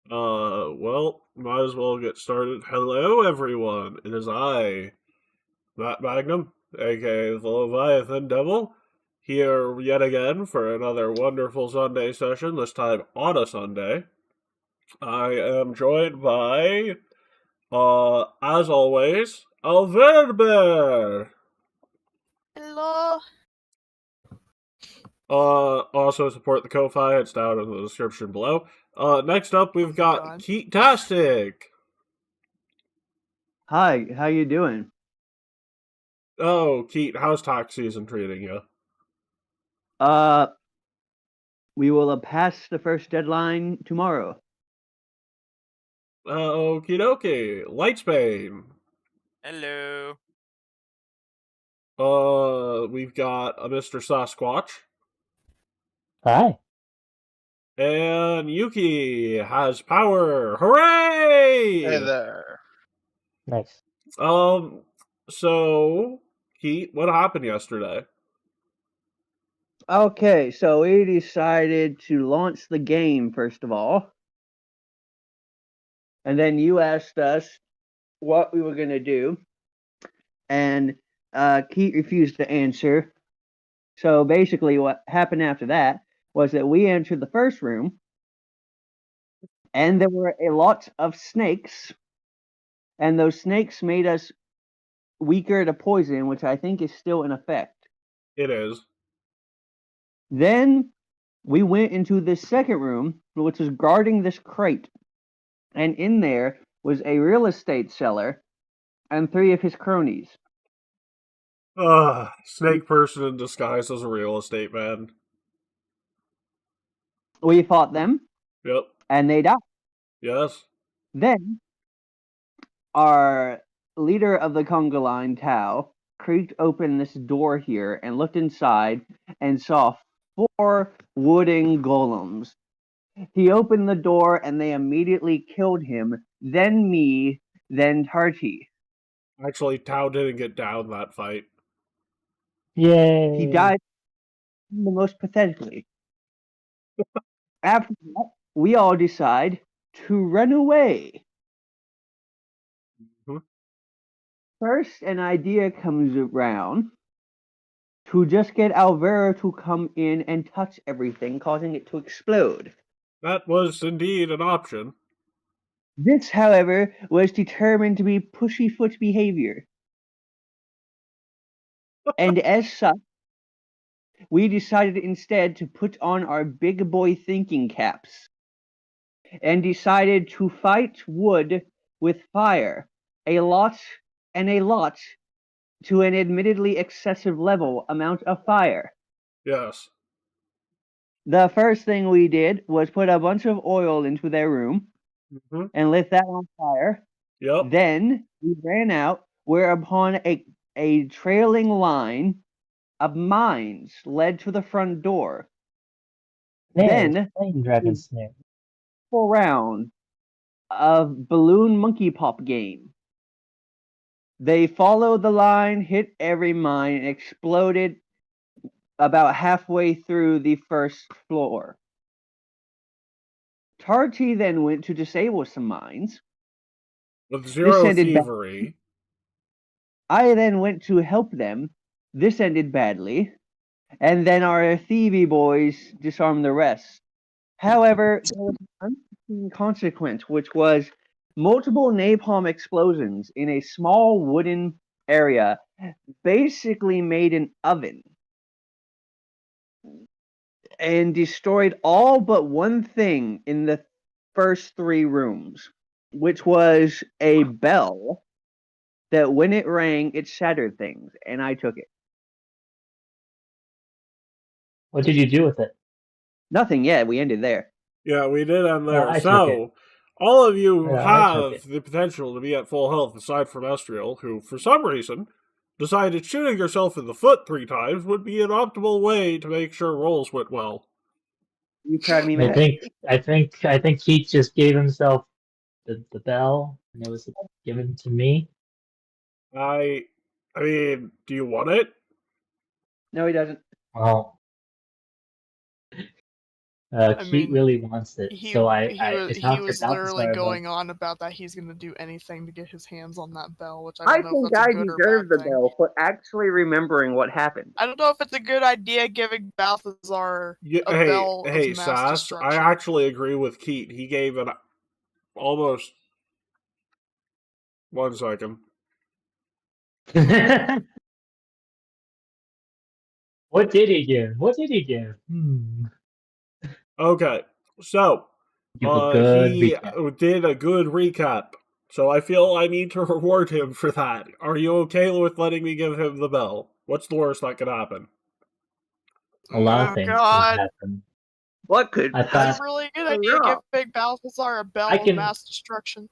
Well, might as well get started. Hello, everyone. It is I, Matt Magnum, aka the Leviathan Devil, here yet again for another wonderful Sunday session, this time on a Sunday. I am joined by, as always, Alverber. Hello. Also support the Ko-Fi, it's down in the description below. Next up, we've got God. Keatastic. Hi, how you doing? Oh, Keat, how's tax season treating you? Uh, we will pass the first deadline tomorrow. Okie dokie. Lightsbane. Hello. We've got a Mr. Sasquatch. Hi. And Yuki has power. Hooray! Hey there. Nice. So, Keat, what happened yesterday? Okay, so we decided to launch the game first of all. And then you asked us what we were going to do. And Keith refused to answer. So basically what happened after that was that we entered the first room. And there were a lot of snakes. And those snakes made us weaker to poison, which I think is still in effect. It is. Then we went into this second room, which was guarding this crate. And in there was a real estate seller and 3 of his cronies. Snake person in disguise as a real estate man. We fought them. Yep. And they died. Yes. Then our leader of the conga line, Tao, creaked open this door here and looked inside and saw 4 wooden golems. He opened the door and they immediately killed him, then me, then Tarty. Actually, Tao didn't get down that fight. Yay! He died the most pathetically. After that, we all decide to run away. Mm-hmm. First, an idea comes around to just get Alvaro to come in and touch everything, causing it to explode. That was indeed an option. This, however, was determined to be pushy-foot behavior. And as such, we decided instead to put on our big boy thinking caps and decided to fight wood with fire, a lot and a lot, to an admittedly excessive level amount of fire. Yes. The first thing we did was put a bunch of oil into their room and lit that on fire. Yep. Then we ran out, whereupon a trailing line of mines led to the front door. Then Flame Dragon Snare. full round of balloon monkey pop game. They followed the line, hit every mine, and exploded about halfway through the first floor. Tarty then went to disable some mines. With zero ended thievery. I then went to help them. This ended badly. And then our thievy boys disarmed the rest. However, there was an unforeseen consequence, which was multiple napalm explosions in a small wooden area, basically made an oven, and destroyed all but one thing in the first 3 rooms, which was a bell that when it rang, it shattered things, and I took it. What did you do with it? Nothing yet, we ended there. Yeah, we did end there. I took it. So, all of you Yeah, I have took it. the potential to be at full health, aside from Estriel, who, for some reason, decided shooting herself in the foot 3 times would be an optimal way to make sure rolls went well. You proud of me, I Matt? think Keith just gave himself the bell, and it was given to me. I mean, do you want it? No, he doesn't. Well, Keith mean, really wants it, He so I he talked to was literally Balthazar about. going on about that he's gonna do anything to get his hands on that bell, which I I don't know if think that's a I good or deserve bad the thing. bell for actually remembering what happened. I don't know if it's a good idea giving Balthazar Yeah, a bell of hey, mass Sass. I destruction. actually agree with Keat. He gave an almost 1 second. What did he give? What did he give? Okay, so Give a good he recap. did a good recap. So I feel I need to reward him for that. Are you okay with letting me give him the bell? What's the worst that could happen? A lot of Oh things God, could happen. What could I that's thought a really good go idea. wrong? Giving Balthazar a bell I of can. mass destruction.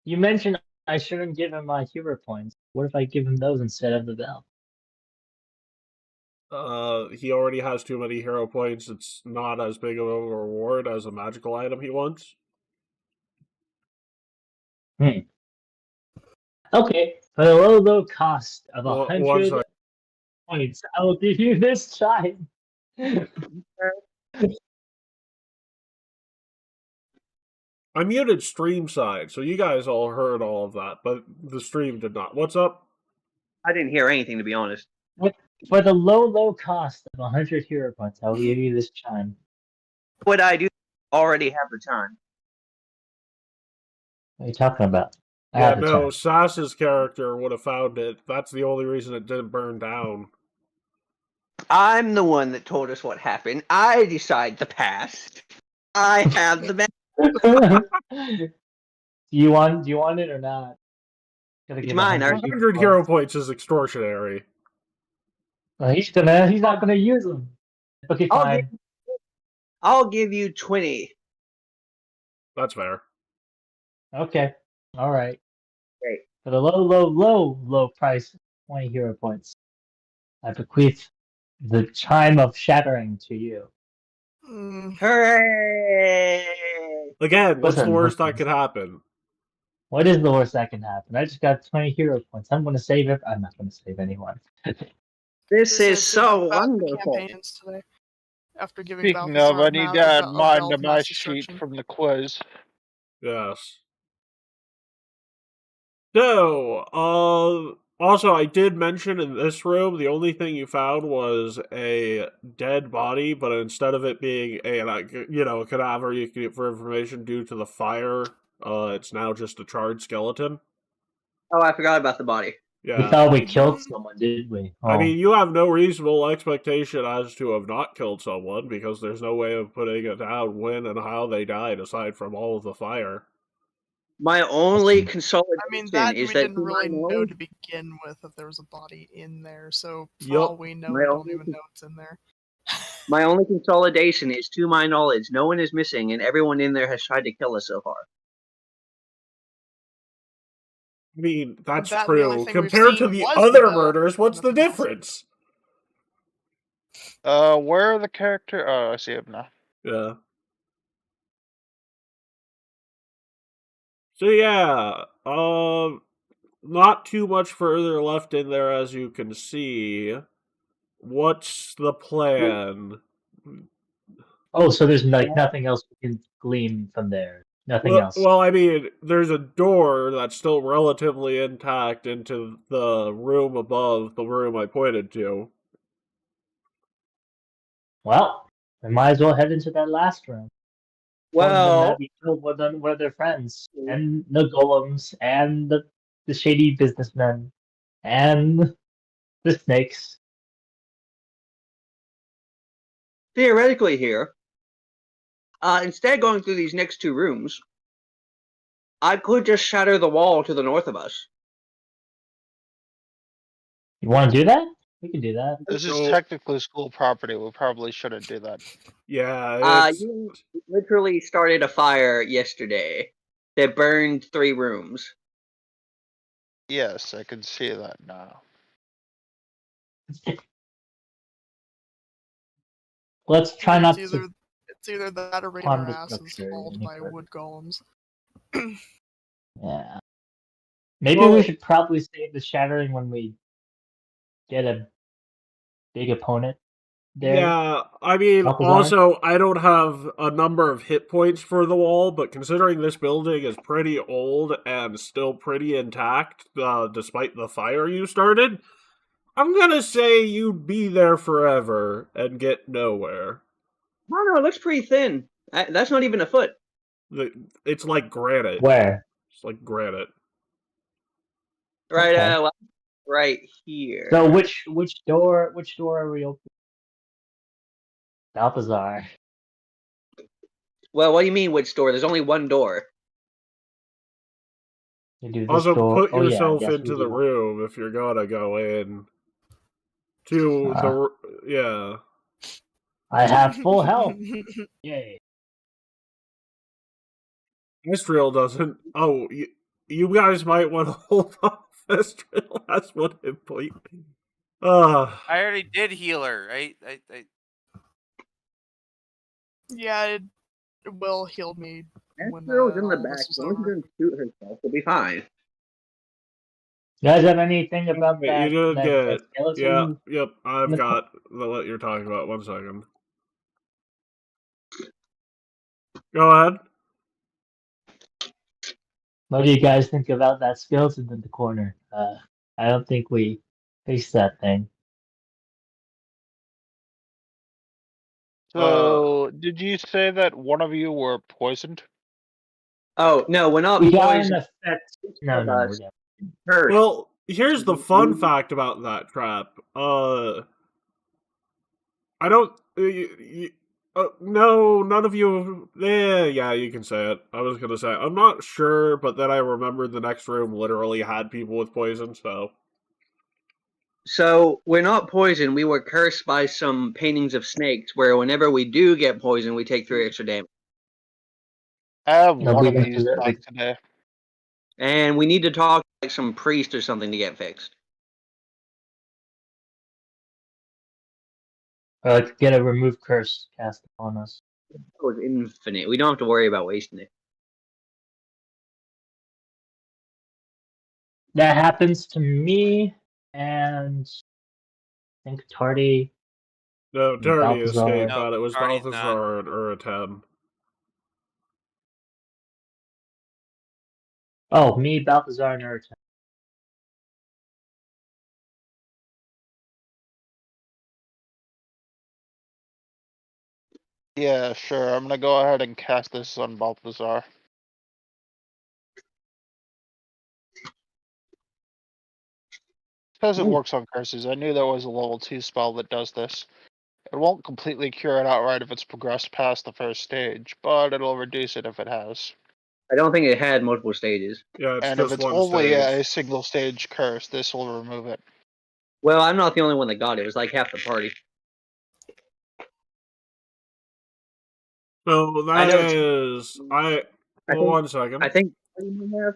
You mentioned I shouldn't give him my hero points. What if I give him those instead of the bell? He already has too many hero points. It's not as big of a reward as a magical item he wants. Okay, for the low cost of One 100 second. points, I will give you this chime. I muted stream side, so you guys all heard all of that, but the stream did not. What's up? I didn't hear anything, to be honest. For the low cost of 100 hero points, I will give you this chime. What I do already have the time. What are you talking about? I Yeah, have the no, chime. Sass's character would have found it. That's the only reason it didn't burn down. I'm the one that told us what happened. I decide the past. I have the bell. do you want it or not? Gotta It's give mine. 100 hero 100 hero points. points is extortionary. Well, he's not gonna use them. Okay, fine. I'll give you 20. That's fair. Okay. All right. Great. For the low price, 20 hero points, I bequeath the chime of shattering to you. Hooray! Again, what's the worst Listen. that could happen? What is the worst that can happen? I just got 20 hero points. I'm gonna save it. I'm not gonna save anyone. This is so about the wonderful. campaigns today. After giving Speaking Balthazar of, I need to add a mine bell to of my mass sheet destruction. from the quiz. Yes. So, also, I did mention in this room, the only thing you found was a dead body, but instead of it being a cadaver you can get for information due to the fire, it's now just a charred skeleton. Oh, I forgot about the body. Yeah. We thought we killed someone, didn't we? I mean, you have no reasonable expectation as to have not killed someone, because there's no way of putting it down when and how they died, aside from all of the fire. My only Listen. consolidation I mean, that is we that didn't really know to begin with if there was a body in there, so for all we know, we don't even know it's in there. My only consolidation is, to my knowledge, no one is missing, and everyone in there has tried to kill us so far. I mean, that's The true. only thing we've Compared to seen the was other the bell. murders, what's the Nothing else. difference? Where are the character? Oh, I see him now. Yeah. So yeah, not too much further left in there, as you can see. What's the plan? Oh, so there's like nothing else we can glean from there. Nothing else. Well, I mean, there's a door that's still relatively intact into the room above the room I pointed to. Well, we might as well head into that last room. Well, that we killed one of their friends, and the golems, and the shady businessmen, and the snakes. theoretically here, instead of going through these next two rooms, I could just shatter the wall to the north of us. You want to do that? We can do that. This is So- technically school property. We probably shouldn't do that. Yeah, You literally started a fire yesterday that burned 3 rooms. Yes, I can see that now. Let's try not It's to. either that or rain harm our the asses structure mauled any by further. wood golems. Yeah. Maybe Well- we should probably save the shattering when we get a big opponent. there? Yeah, I mean, Balthazar? also, I don't have a number of hit points for the wall, but considering this building is pretty old and still pretty intact, despite the fire you started, I'm gonna say you'd be there forever and get nowhere. No, it looks pretty thin. That's not even a foot. It's like granite. Where? It's like granite. Right, Okay. right here. So which door are we opening? Balthazar. Well, what do you mean which door? There's only one door. You do this Also, door. put Oh yeah, I yourself guess we into the do. room if you're gonna go in. To the... yeah. I have full health. Yay. Estriel doesn't... Oh, you guys might want to hold off. Estriel has 1 hit point. I already did heal her. I Yeah, it will heal me when Estriel's in the all back. this is As long as she over. doesn't shoot herself, she'll be fine. You guys have anything about You that, did that good. skeleton? Yeah, yep, I've the got what you're talking about. 1 second. Go ahead. What do you guys think about that skeleton in the corner? I don't think we faced that thing. So, did you say that one of you were poisoned? Oh no, we're not We got an poisoned. effect. No, of no, us. we're not. Cursed. Well, here's the fun fact about that trap. I don't... no, none of you... yeah, you can say it. I was gonna say, I'm not sure, but then I remembered the next room literally had people with poison, so... So we're not poisoned. We were cursed by some paintings of snakes, where whenever we do get poisoned, we take 3 extra damage. I have No, one we of went these through that. back today. And we need to talk to like some priest or something to get fixed. Or like get a remove curse cast upon us. It was infinite. We don't have to worry about wasting it. That happens to me and I think Tardy. No, Dirty Balthazar. escaped, No, but it was Tardy's Balthazar and Uraten. Oh, me, Balthazar, and Urton. Yeah, sure. I'm gonna go ahead and cast this on Balthazar. Because it works on curses. I knew there was a level 2 spell that does this. It won't completely cure it outright if it's progressed past the first stage, but it'll reduce it if it has. I don't think it had multiple stages. Yeah, it's And if just it's one only stage. a single stage curse, this will remove it. Well, I'm not the only one that got it. It was like half the party. So I that know is... I think- 1 second. I think you may have.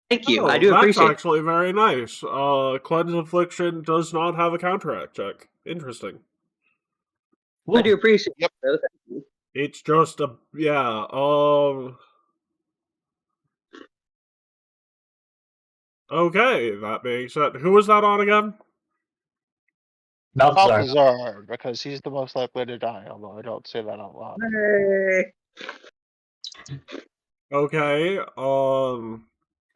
Thank you. I do that's appreciate it. actually very nice. Cleanse Affliction does not have a counteract check. Interesting. I do appreciate Yep. it. Thank you. It's just a... yeah, okay, that being said, who was that on again? Balthazar. Balthazar, because he's the most likely to die, although I don't say that out loud. Hey. Okay,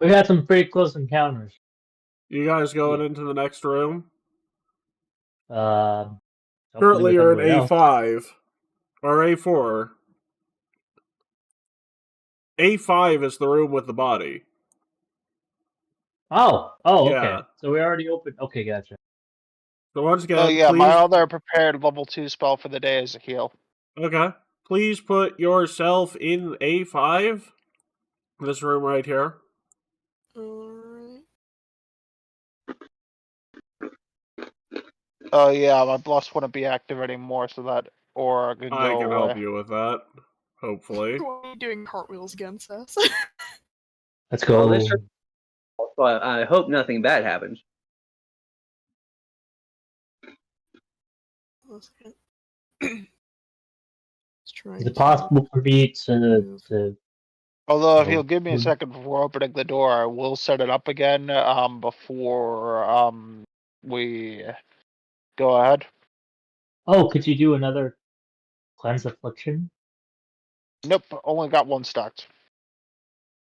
We had some pretty close encounters. you guys going into the next room? Hopefully Currently with you're at everybody else. A5. Or A4. A5 is the room with the body. Oh, okay. Yeah. So we already opened. Okay, gotcha. So once again, Oh yeah, please... my other prepared level 2 spell for the day is a heal. Okay. Please put yourself in A5. This room right here. Alright. Oh yeah, my bless wouldn't be active anymore, so that aura can go I can help away. you with that. Hopefully. Why are you doing cartwheels again, Sass? Let's go. Well, this But I hope nothing bad happens. Let's Trying Is it to possible for me move. to Although, if Oh, you'll give me a second before opening the door, I will set it up again before we go ahead. Oh, could you do another cleanse affliction? Nope, only got one stacked.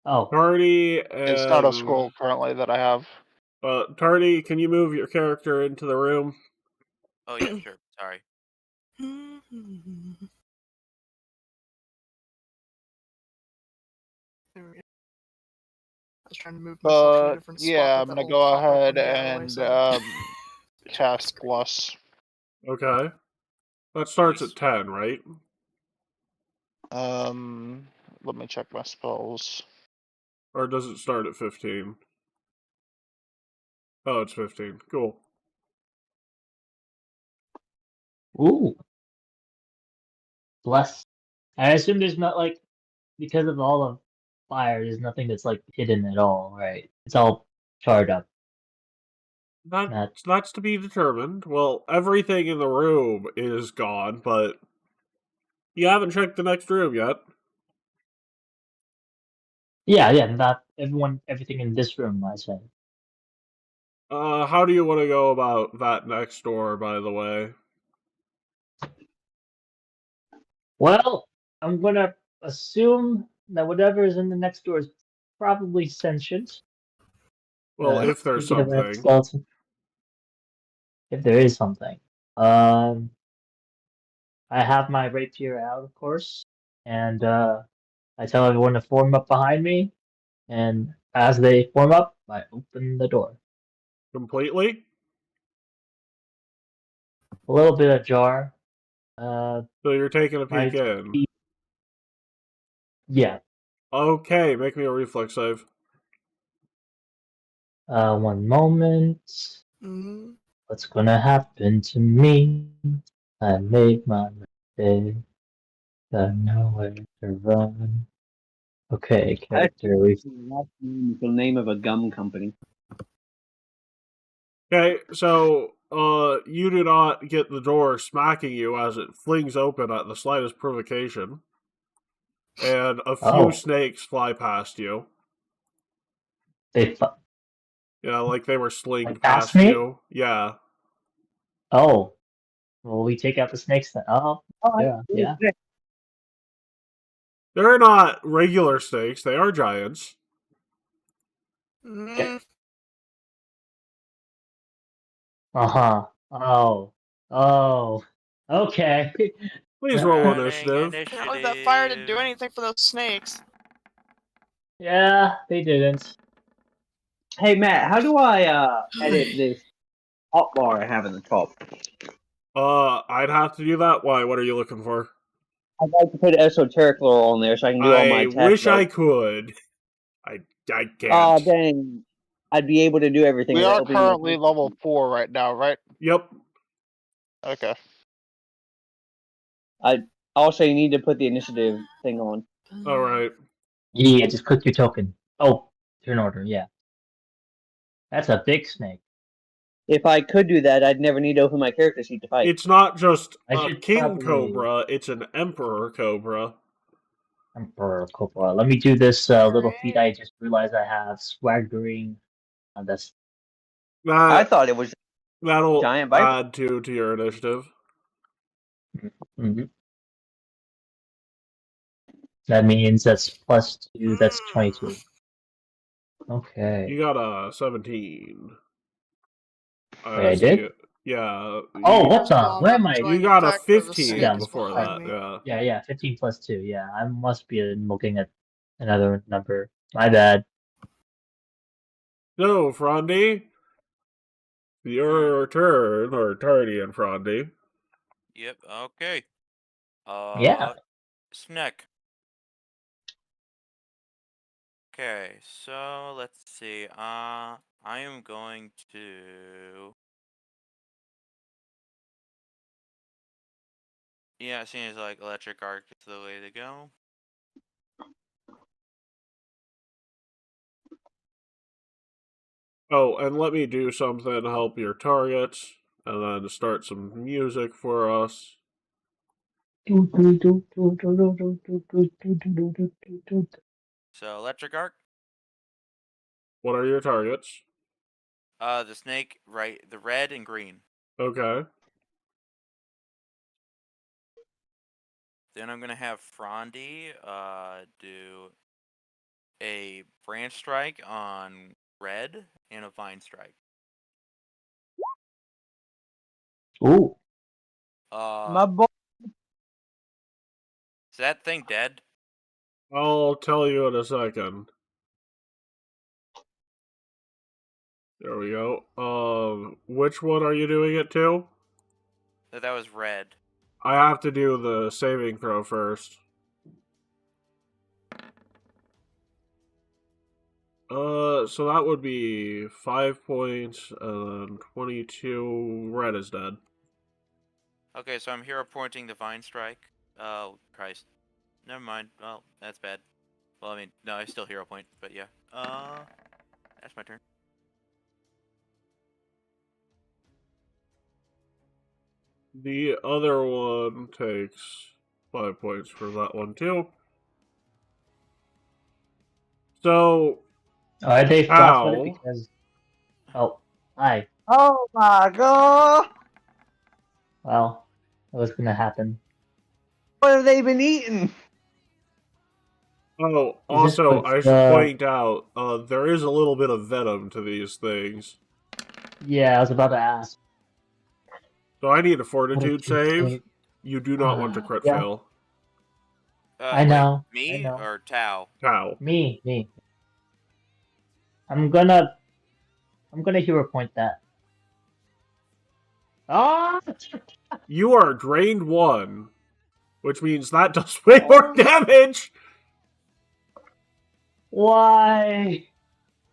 Oh, Tardy It's not a and scroll currently that I have. Tardy, can you move your character into the room? Oh yeah, sure. Sorry. There we go. I was trying to move myself to a different spot. Yeah, But I'm that gonna will go pop up ahead on the other way, and so cast Glus. Okay. That starts at 10, right? Let me check my spells. Or does it start at 15? Oh, it's 15. Cool. ooh, bless. I assume there's not like because of all of fire. There's nothing that's like hidden at all, right? It's all charred up. Not. That's to be determined. Well, everything in the room is gone, but you haven't checked the next room yet. Yeah, yeah. Not everything in this room. I said. How do you want to go about that next door, by the way? Well, I'm gonna assume that whatever is in the next door is probably sentient. Well, if there's Speaking of that something. skeleton, if there is something, I have my rapier out, of course, and I tell everyone to form up behind me, and as they form up, I open the door. Completely? A little bit ajar. So you're taking a peek in. Yeah. Okay, make me a reflex save. 1 moment. Mm-hmm. What's gonna happen to me? I made my mistake. Got nowhere to run. Okay, character. The name of a gum company. Okay, so you do not get the door smacking you as it flings open at the slightest provocation, and a few snakes fly past you. Yeah, like they were slinged past me? you. Yeah. Oh, well, we take out the snakes then. Oh, yeah. They're not regular snakes, they are giants. Mm-hmm. Uh-huh. Oh. Okay. Please roll Rolling initiative. Apparently that fire didn't do anything for those snakes. Yeah, they didn't. Hey Matt, how do I edit this hot bar I have in the top? I'd have to do that. Why? What are you looking for? I'd like to put esoteric lore on there so I can do all my I attacks. wish I could. I can't. Oh, dang. I'd be able to do everything. We are currently level 4 right now, right? Yep. Okay. Also, you need to put the initiative thing on. Alright. Yeah, just click your token. Oh, turn order, yeah. That's a big snake. If I could do that, I'd never need to open my character sheet to fight. It's not just I a should king probably- cobra, it's an emperor cobra. Emperor Cobra. Let me do this little feat I just realized I have. Swaggering. That's. I thought it was That'll giant viper. add 2 to your initiative. Mm-hmm. That means that's +2, that's 22. Okay. You got a 17. Wait, I did? Yeah. Oh, what's on? Where am I? You got a 15 before behind that, me. yeah. Yeah, 15 + 2. Yeah, I must be looking at another number. My bad. So, Frondy, your turn, or Tardy and Frondy. Yep, okay. Yeah. Snack. Okay, so let's see. I am going to. Yeah, it seems like electric arc is the way to go. Oh, and let me do something to help your targets, and then start some music for us. So electric arc. What are your targets? The snake, right? The red and green. Okay. Then I'm gonna have Frondy do a branch strike on red and a vine strike. Ooh. My boy. Is that thing dead? I'll tell you in a second. There we go. Which one are you doing it to? That was red. I have to do the saving throw first. So that would be 5 points, and 22. Red is dead. Okay, so I'm hero pointing the vine strike. Oh Christ. Never mind. Well, that's bad. Well, I mean, no, I still hero point, but yeah. That's my turn. The other one takes 5 points for that one too. So, Are they flat-footed ow. because... Oh, hi. Oh my god! Well, what's gonna happen? What have they been eating? Oh, Is this also, what's I should point out, there is a little bit of venom to these things. Yeah, I was about to ask. So I need a fortitude save. Save. You do not want to crit Yeah. fail. I know. Wait, me I know. or Tao? Tau. Me. I'm gonna hero point that. Ah! You are drained 1, which means that does way more damage! Why?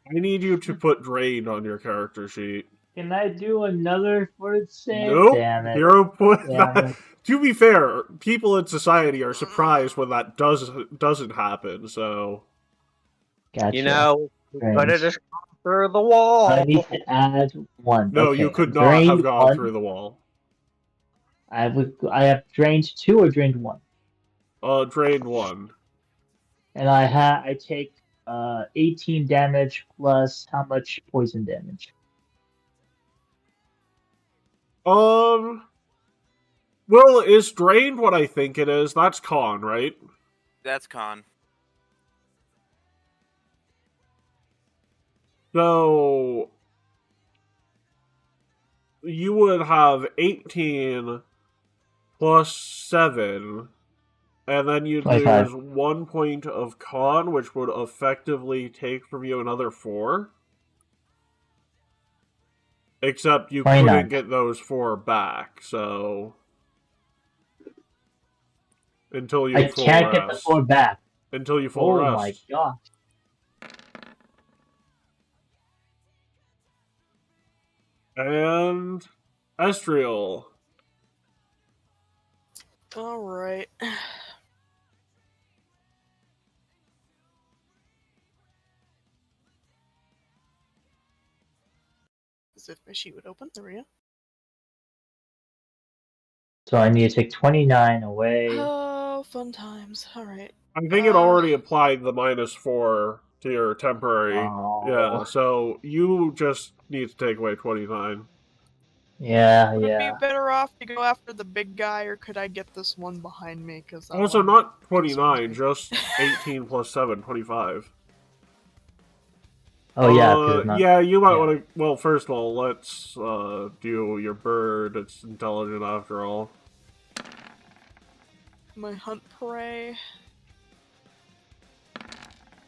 I need you to put drained on your character sheet. Can I do another fort save? Nope. Damn it. Hero point. Damn it. To be fair, people in society are surprised when that doesn't happen. So Gotcha. You know, Strange. but it just gone through the wall. I need to add 1. no, okay, you could I've not have drained gone 1. through the wall. I have drained 2 or drained 1. Drained 1. And I take 18 damage plus how much poison damage? Well, is drained what I think it is? That's con, right? That's con. So you would have 18 plus 7, and then you'd 25. lose 1 point of con, which would effectively take from you another 4. Except you 29. couldn't get those 4 back, so... Until you I full can't rest. get the 4 back. Until you full rest. Oh my god. And... Estriel. Alright. As if my sheet would open. There we go. So I need to take 29 away. Oh, fun times. Alright. I think it already applied the -4 to your temporary. Oh. Yeah, so you just need to take away 29. Yeah, Would it yeah. be better off to go after the big guy, or could I get this one behind me? Cause Also, not 29, just 18 plus 7, 25. Oh yeah, 'cause it's not... yeah, you might want to. Well, first of all, let's do your bird. It's intelligent after all. My hunt prey.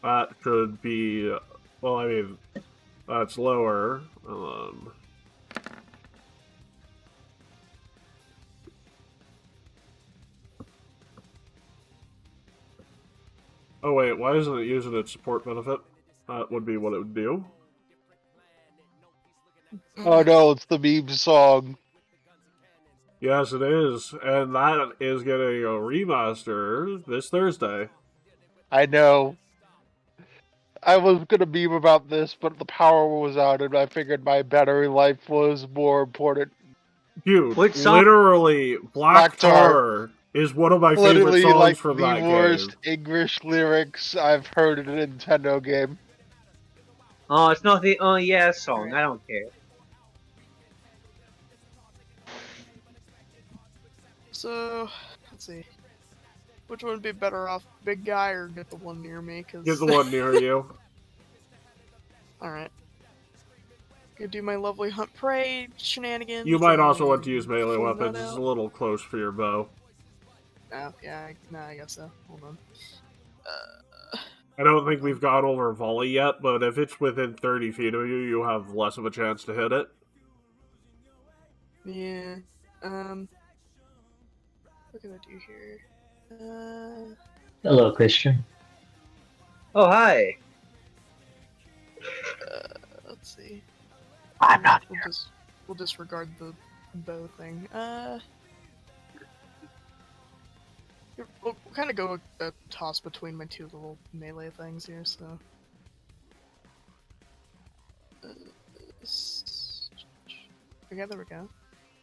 That should be. Well, I mean, that's lower. Oh wait, why isn't it using its support benefit? That would be what it would do. Oh no, it's the meme song. Yes, it is, and that is getting a remaster this Thursday. I know. I was gonna meme about this, but the power was out, and I figured my battery life was more important. Dude, Which song? literally, Black Black Tar. Tar is one of my favorite Literally, songs like, from the that worst game. English lyrics I've heard in a Nintendo game. Oh, it's not the Oh Yeah song. Alright. I don't care. So, let's see. Which one would be better off, big guy or get the one near me? Cause Get the one near you. Alright. Gonna do my lovely hunt prey shenanigans. You might also want to and use melee form that weapons. It's a out. little close for your bow. Oh, yeah, I guess so. Hold on. I don't think we've gone over volley yet, but if it's within 30 feet of you, you have less of a chance to hit it. Yeah. What can I do here? Hello, Christian. Oh, hi. Let's see. I'm not We'll disregard the bow thing. We'll kind of go a toss between my two little melee things here, so. Okay, there we go.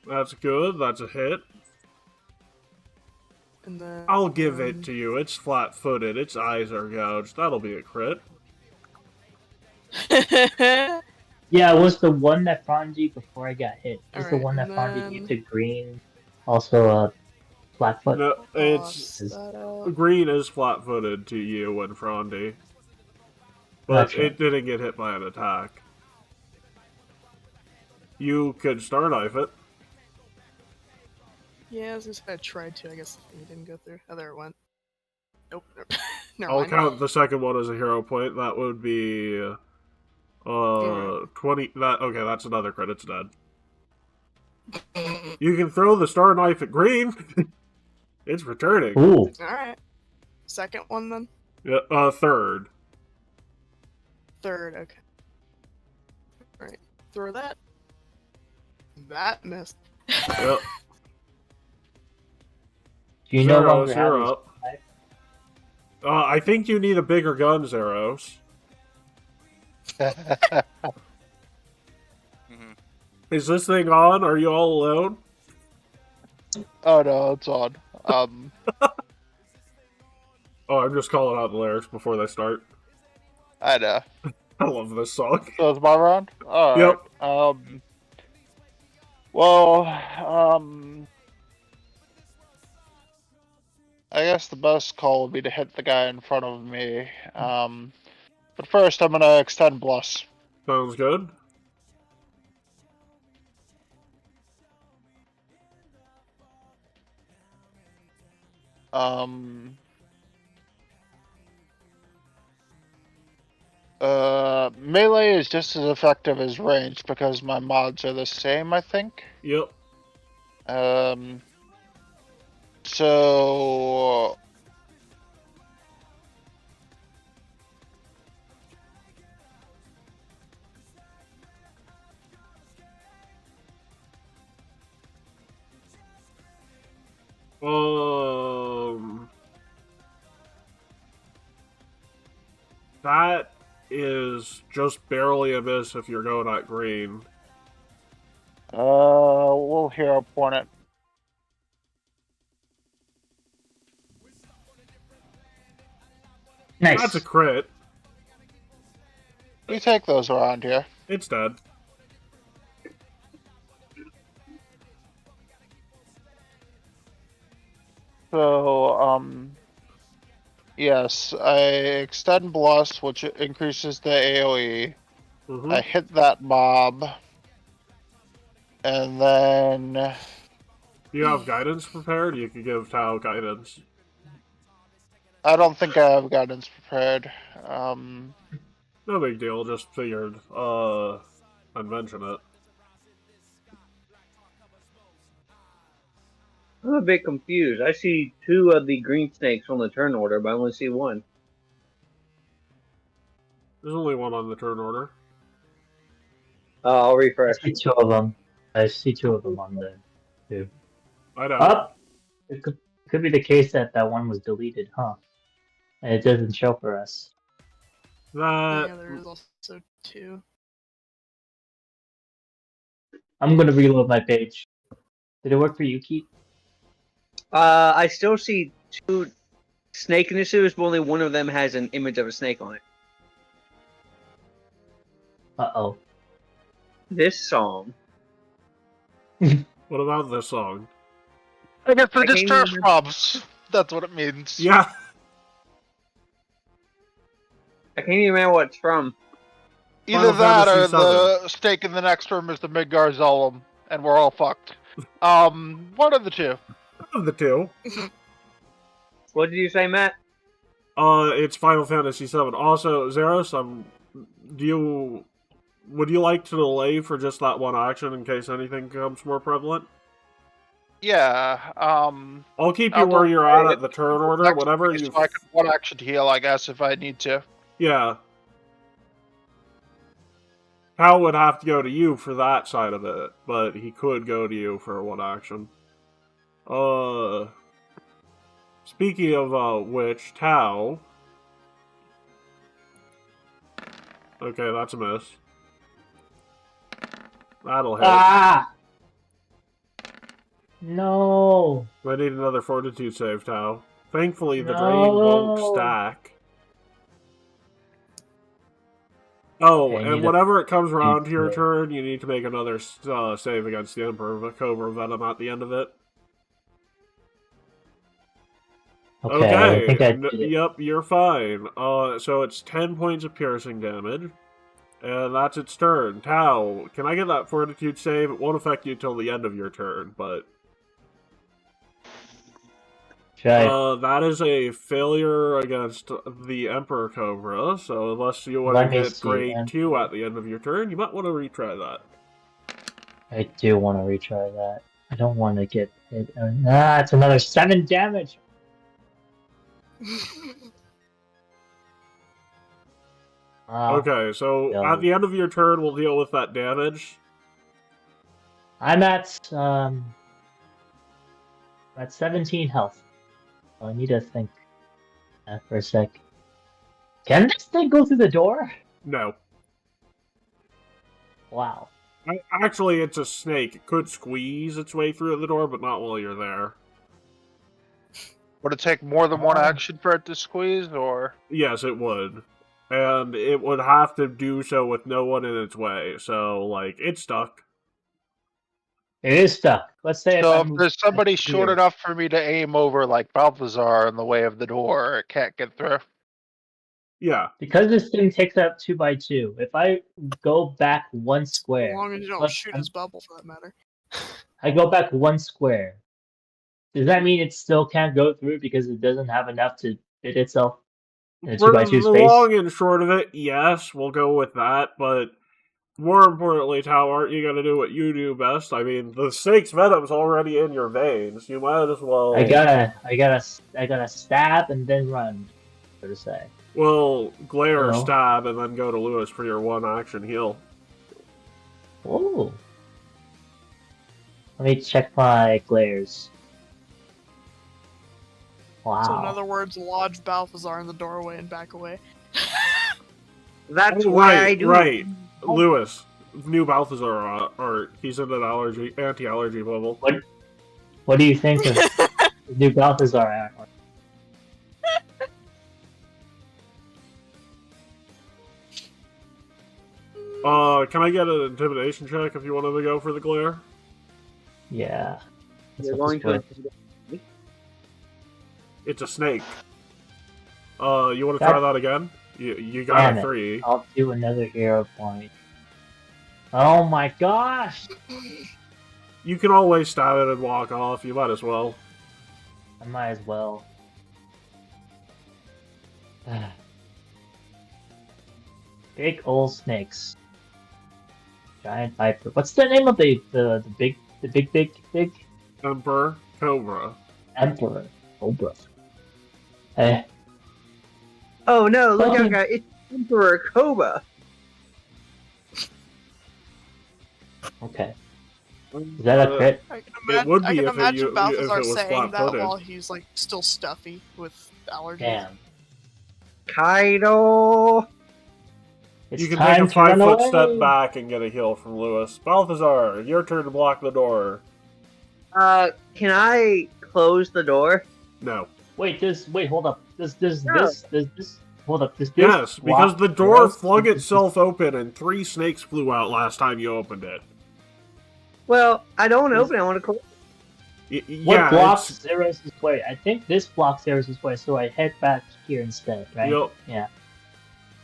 That's good. That's a hit. And then I'll give it to you. It's flat-footed. Its eyes are gouged. That'll be a crit. Yeah, it was the one that farmed you before I got hit. It was the Alright, one that and farmed you then- to green. Also, Flatfoot. No, it's Toss that out. green is flat-footed to you and Frondy, but Gotcha. it didn't get hit by an attack. You could star knife it. Yeah, I was gonna say I tried to. I guess it didn't go through. Oh, there it went. Nope. Never I'll mind. count the second one as a hero point. That would be 20. That okay? That's another crit. It's dead. You can throw the star knife at green. It's returning. Ooh. Alright. Second one then? Yeah, third. Third, okay. Alright. Throw that. That missed. Yep. Do you no Zeros, longer have you're these up. I think you need a bigger gun, Zeros. Mhm. Is this thing on? Are you all alone? Oh no, it's on. Oh, I'm just calling out the lyrics before they start. I know. I love this song. So it's my round? Alright. Yep. Well, I guess the best call would be to hit the guy in front of me. But first I'm gonna extend Bless. Sounds good. Melee is just as effective as ranged because my mods are the same, I think. Yep. So That is just barely a miss if you're going at green. we'll hero point it. Nice. That's a crit. We take those around here. It's dead. So, yes, I extend Bless, which increases the AoE. Mhm. I hit that mob. And then Do you have guidance prepared? You could give Tao guidance. I don't think I have guidance prepared. No big deal, just figured, I'd mention it. I'm a bit confused. I see two of the green snakes on the turn order, but I only see one. There's only one on the turn order. I'll I refresh. see two of them. I see two of them on there, too. I know. Up! It could be the case that that one was deleted, huh? And it doesn't show for us. Yeah, there is also two. I'm gonna reload my page. Did it work for you, Keith? I still see two snake initiatives, but only one of them has an image of a snake on it. Uh-oh. This song. What about this song? I guess the I can't distress even- prompts. That's what it means. Yeah. I can't even remember what it's from. Either Final that Fantasy or VII. the stake in the next room is the Midgar Zolom, and we're all fucked. One of the two. Of the two. What did you say, Matt? It's Final Fantasy VII. Also, Zeros, would you like to delay for just that one action in case anything becomes more prevalent? Yeah, I'll keep you I'll where you're at delay the turn it. order, Next whatever phase, you... so I can one action heal, I guess, if I need to. Yeah. Hal would have to go to you for that side of it, but he could go to you for one action. Speaking of which, Tau... Okay, that's a miss. That'll hit. Ah! No! I need another fortitude save, Tau. Thankfully, the drain won't No. stack. Oh, Okay, I and need a whenever it comes around to your save. turn, you need to make another save against the Emperor of Cobra Venom at the end of it. Okay, I think I did it. Yep, you're fine. So it's 10 points of piercing damage. And that's its turn. Tau, can I get that fortitude save? It won't affect you till the end of your turn, but... that is a failure against the Emperor Cobra, so unless you want Let to me get see, grade 2 Emperor. at the end of your turn, you might want to retry that. I do want to retry that. I don't want to get hit. It's another 7 damage! Okay, so no. at the end of your turn, we'll deal with that damage. I'm at 17 health. I need to think for a sec. Can this thing go through the door? No. Wow. Actually, it's a snake. It could squeeze its way through the door, but not while you're there. Would it take more than one action for it to squeeze, or...? Yes, it would. And it would have to do so with no one in its way, so, like, it's stuck. It is stuck. Let's say So if I if move there's somebody here. short enough for me to aim over, like Balthazar, in the way of the door, it can't get through. Yeah. Because this thing takes up 2 by 2, if I go back 1 As square, long as you don't plus shoot his bubble, for that matter. I go back 1 square, does that mean it still can't go through because it doesn't have enough to fit itself in a 2 For by 2 the space? long and short of it, yes, we'll go with that, but more importantly, Tau, aren't you gonna do what you do best? I mean, the snake's venom's already in your veins. You might as well... I gotta stab and then run, so to say. Well, glare, Hello? stab, and then go to Lewis for your one action heal. Ooh. Let me check my glares. Wow. So in other words, lodge Balthazar in the doorway and back away. That's Oh, why right, I do. right. Lewis, new Balthazar art. He's in an anti-allergy bubble. What do you think of the new Balthazar art? Can I get an intimidation check if you wanted to go for the glare? Yeah. You're going to. It's a snake. You want to try that again? You got Damn a it. 3. I'll do another hero point. Oh my gosh! You can always stab it and walk off. You might as well. I might as well. Big old snakes. Giant viper. What's the name of the big Emperor Cobra. Emperor Cobra? Eh. Oh no! Look Oh. out, guys! It's Emperor Cobra. Okay. Is that a crit? I can It would be I can if it- imagine if it Balthazar was saying that flat-footed. while he's like still stuffy with allergies. Damn. Kaido. It's You can time take a to run 5-foot away. step back and get a heal from Lewis. Balthazar, your turn to block the door. Can I close the door? No. Wait, hold up. Does No. this hold up? Does this Yes, because block the door arrows? flung Does this- itself open and 3 snakes flew out last time you opened it. Well, I don't want to open it. I want to close. What Yeah, blocks it's... Zeros' way? I think this blocks Zeros' way, so I head back here instead, right? Yep. Yeah.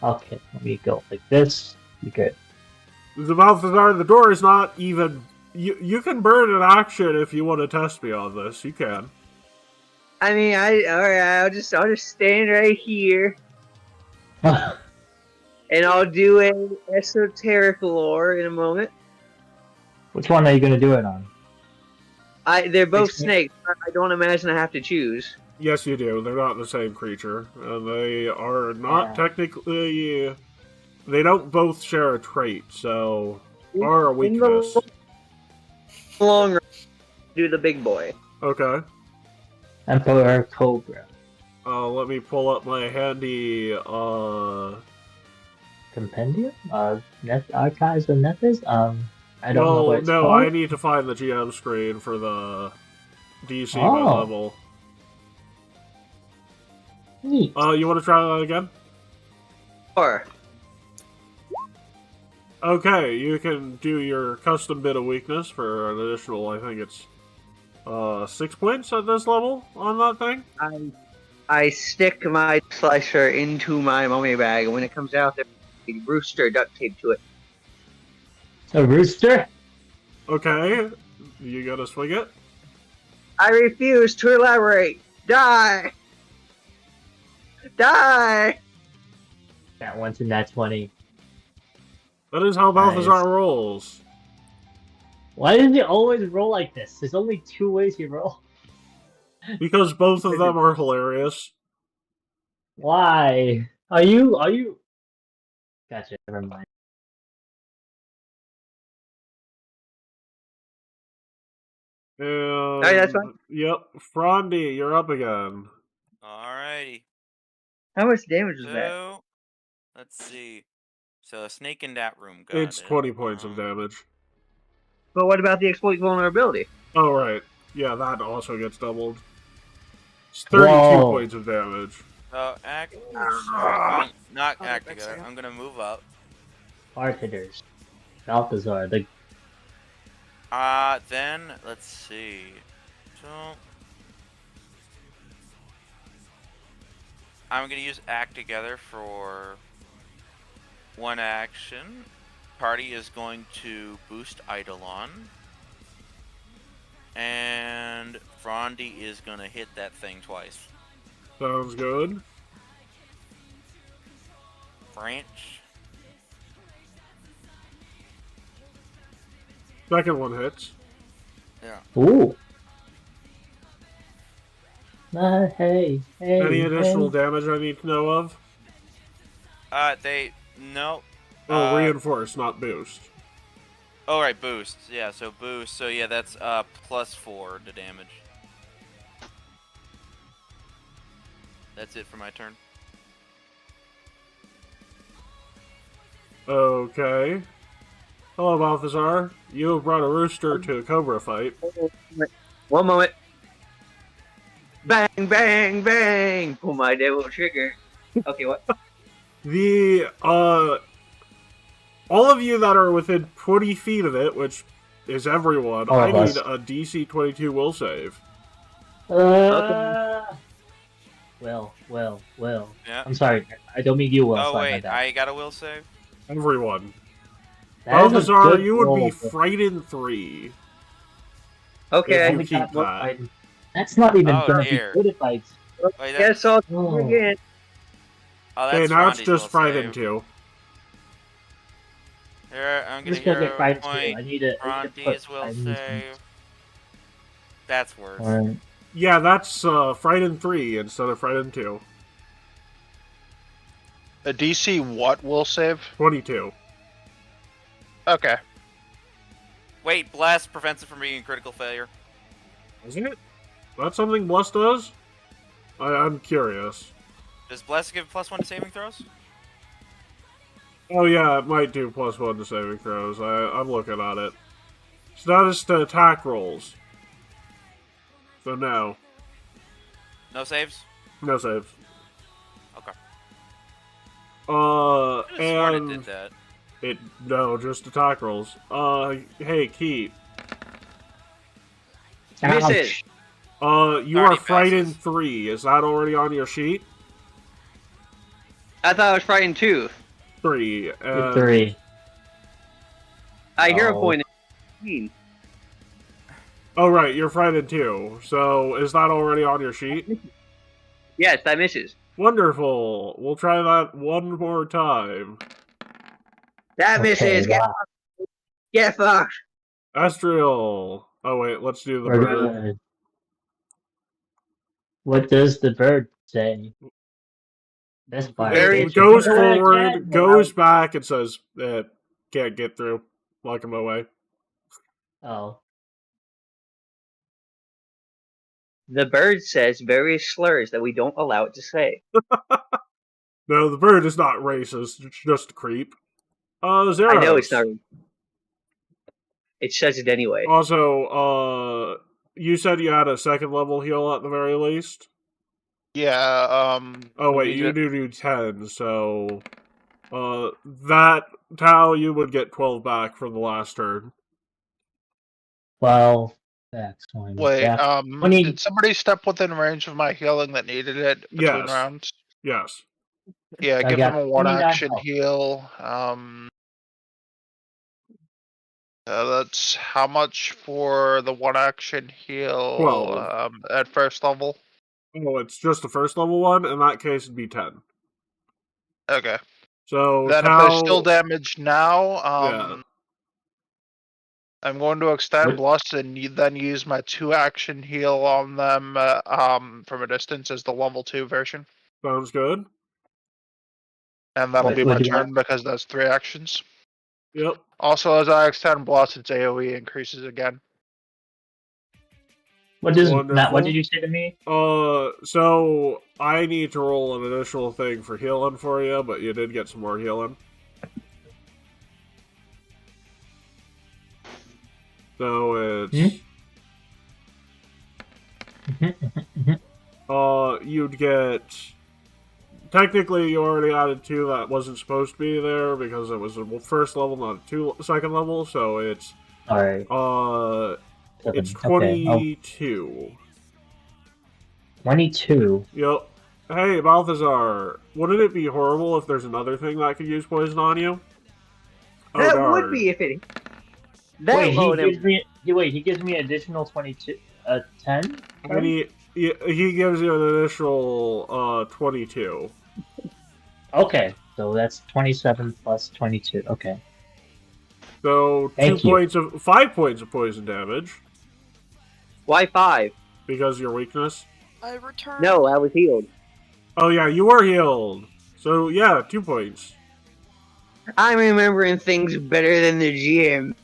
Okay, let me go like this. You good? The Balthazar, the door is not even... You can burn an action if you want to test me on this. You can. I mean, alright. I'll just stand right here, and I'll do a esoteric lore in a moment. Which one are you gonna do it on? They're both Which- snakes. I don't imagine I have to choose. Yes, you do. They're not the same creature. And they are not Yeah. technically... They don't both share a trait, so... Or a In the weakness. long run, do the big boy. Okay. Emperor Cobra. Let me pull up my handy, Compendium? Net Archives of Nethys? I don't know what it's no, called. I need to find the GM screen for the DC by Oh. level. Neat. You want to try that again? Or Okay, you can do your custom bit of weakness for an additional, I think it's, 6 points at this level on that thing. I stick my slicer into my mummy bag, and when it comes out, there's a rooster duct taped to it. A rooster? Okay, you gotta swing it. I refuse to elaborate. Die! Die! That one's in that 20. That is how Balthazar Nice. rolls. Why does he always roll like this? There's only 2 ways you roll. Because both of them are hilarious. Why? Are you? Gotcha, never mind. And, that's fine. Yep, Frondy, you're up again. Alrighty. How much damage is that? So, let's see. So, a snake in that room. Got It's it. 20 points of damage. But what about the exploit vulnerability? Oh, right. Yeah, that also gets doubled. It's 32 Whoa. points of damage. So, act. Not Oh, act back together. second. I'm gonna move up. Hard hitters. Balthazar, the Then let's see. So, I'm gonna use act together for one action. Party is going to boost Eidolon. And Frondy is gonna hit that thing twice. Sounds good. Branch. Second one hits. Yeah. ooh. Hey. Any additional damage I need to know of? No. Oh, reinforce, not boost. Oh, right, boost. Yeah, so boost. So yeah, that's +4 to damage. That's it for my turn. Okay. Hello, Balthazar. You have brought a rooster to a cobra fight. One moment. Bang, bang, bang! Pull my devil trigger. Okay, what? The, all of you that are within 20 feet of it, which is everyone, All I of need us. a DC 22 will save. Well. Yeah. I'm sorry. I don't mean you will. Oh sorry wait, about that. I got a will save. Everyone. That is a Balthazar, good you would be roll. frightened 3. Okay, You Only keep got one that. item. That's not even Oh, gonna dear. be good if I. Wait, guess I'll Oh. do again. Oh, Okay, that's now it's Frondy's just will frightened save. 2. Here, I'm I'm gonna just gonna get hero frightened too. point. I need to put Frondy's will items in. save. That's worse. Alright. Yeah, that's frightened 3 instead of frightened 2. A DC what will save? 22. Okay. Wait, blast prevents it from being a critical failure. Isn't it? That's something Bless does? I'm curious. Does bless give +1 to saving throws? Oh yeah, it might do +1 to saving throws. I'm looking at it. Status to attack rolls. So no. No saves? No saves. Okay. Could've sworn it And did that. no, just attack rolls. Hey, Keith. Misses. You Already are frightened passes. 3. Is that already on your sheet? I thought I was frightened 2. 3. And 3. I hero Oh. point 15. Oh, right, you're frightened 2. So, is that already on your sheet? Yes, that misses. Wonderful. We'll try that one more time. That misses. Okay, wow. Get fucked. Astriel. Oh, wait, let's do the We're bird. good. What does the bird say? This fire Very- It station. goes Get away, forward, Jet! goes back, and says, can't get through. Lock him away. Oh. The bird says various slurs that we don't allow it to say. No, the bird is not racist. It's just a creep. Zeros. I know it's not. It says it anyway. Also, you said you had a second level heal at the very least? Yeah, Oh, wait, you do 10, so... that Tau, you would get 12 back from the last turn. 12. That's one. Wait, Yeah. 20. did somebody step within range of my healing that needed it between Yes. rounds? Yes. Yeah, I give got them a 1 29 action health. heal. That's how much for the 1 action heal 12. at first level? Oh, it's just a first level one? In that case, it'd be 10. Okay. So, Then Tau... if they're still damaged now, yeah. I'm going to extend What? Bless and then use my 2 action heal on them from a distance as the level 2 version. Sounds good. And that'll What be my would you turn because that's 3 actions. Yep. Also, as I extend Bless, its AoE increases again. What does Wonderful. Matt? What did you say to me? So I need to roll an additional thing for healing for you, but you did get some more healing. So it's you'd get. Technically, you already added 2 that wasn't supposed to be there because it was a first level, not a second level. So it's All right. it's 7. Okay. 22. 22. Yep. Hey, Balthazar, wouldn't it be horrible if there's another thing that could use poison on you? Oh, That darn. would be if it. That, Wait, oh, he gives me additional 22. 10. And he gives you an additional 22. Okay, so that's 27 plus 22. Okay. So Thank you. 5 points of poison damage why 5? because of your weakness. I returned. No, I was healed. Oh yeah, you were healed. So yeah, 2 points. I'm remembering things better than the GM.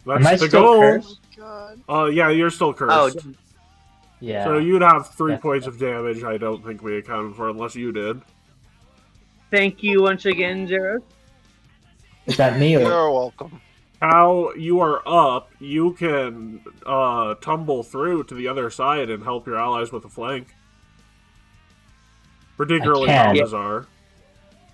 That's Am I the still goal. cursed? Oh god. Yeah, you're still cursed. Oh, Yeah. So you'd have 3 That's- points of damage. I don't think we accounted for unless you did. thank you once again, Zero. Is that me or? You're welcome. How you are up, you can tumble through to the other side and help your allies with a flank. Particularly I can. Balthazar.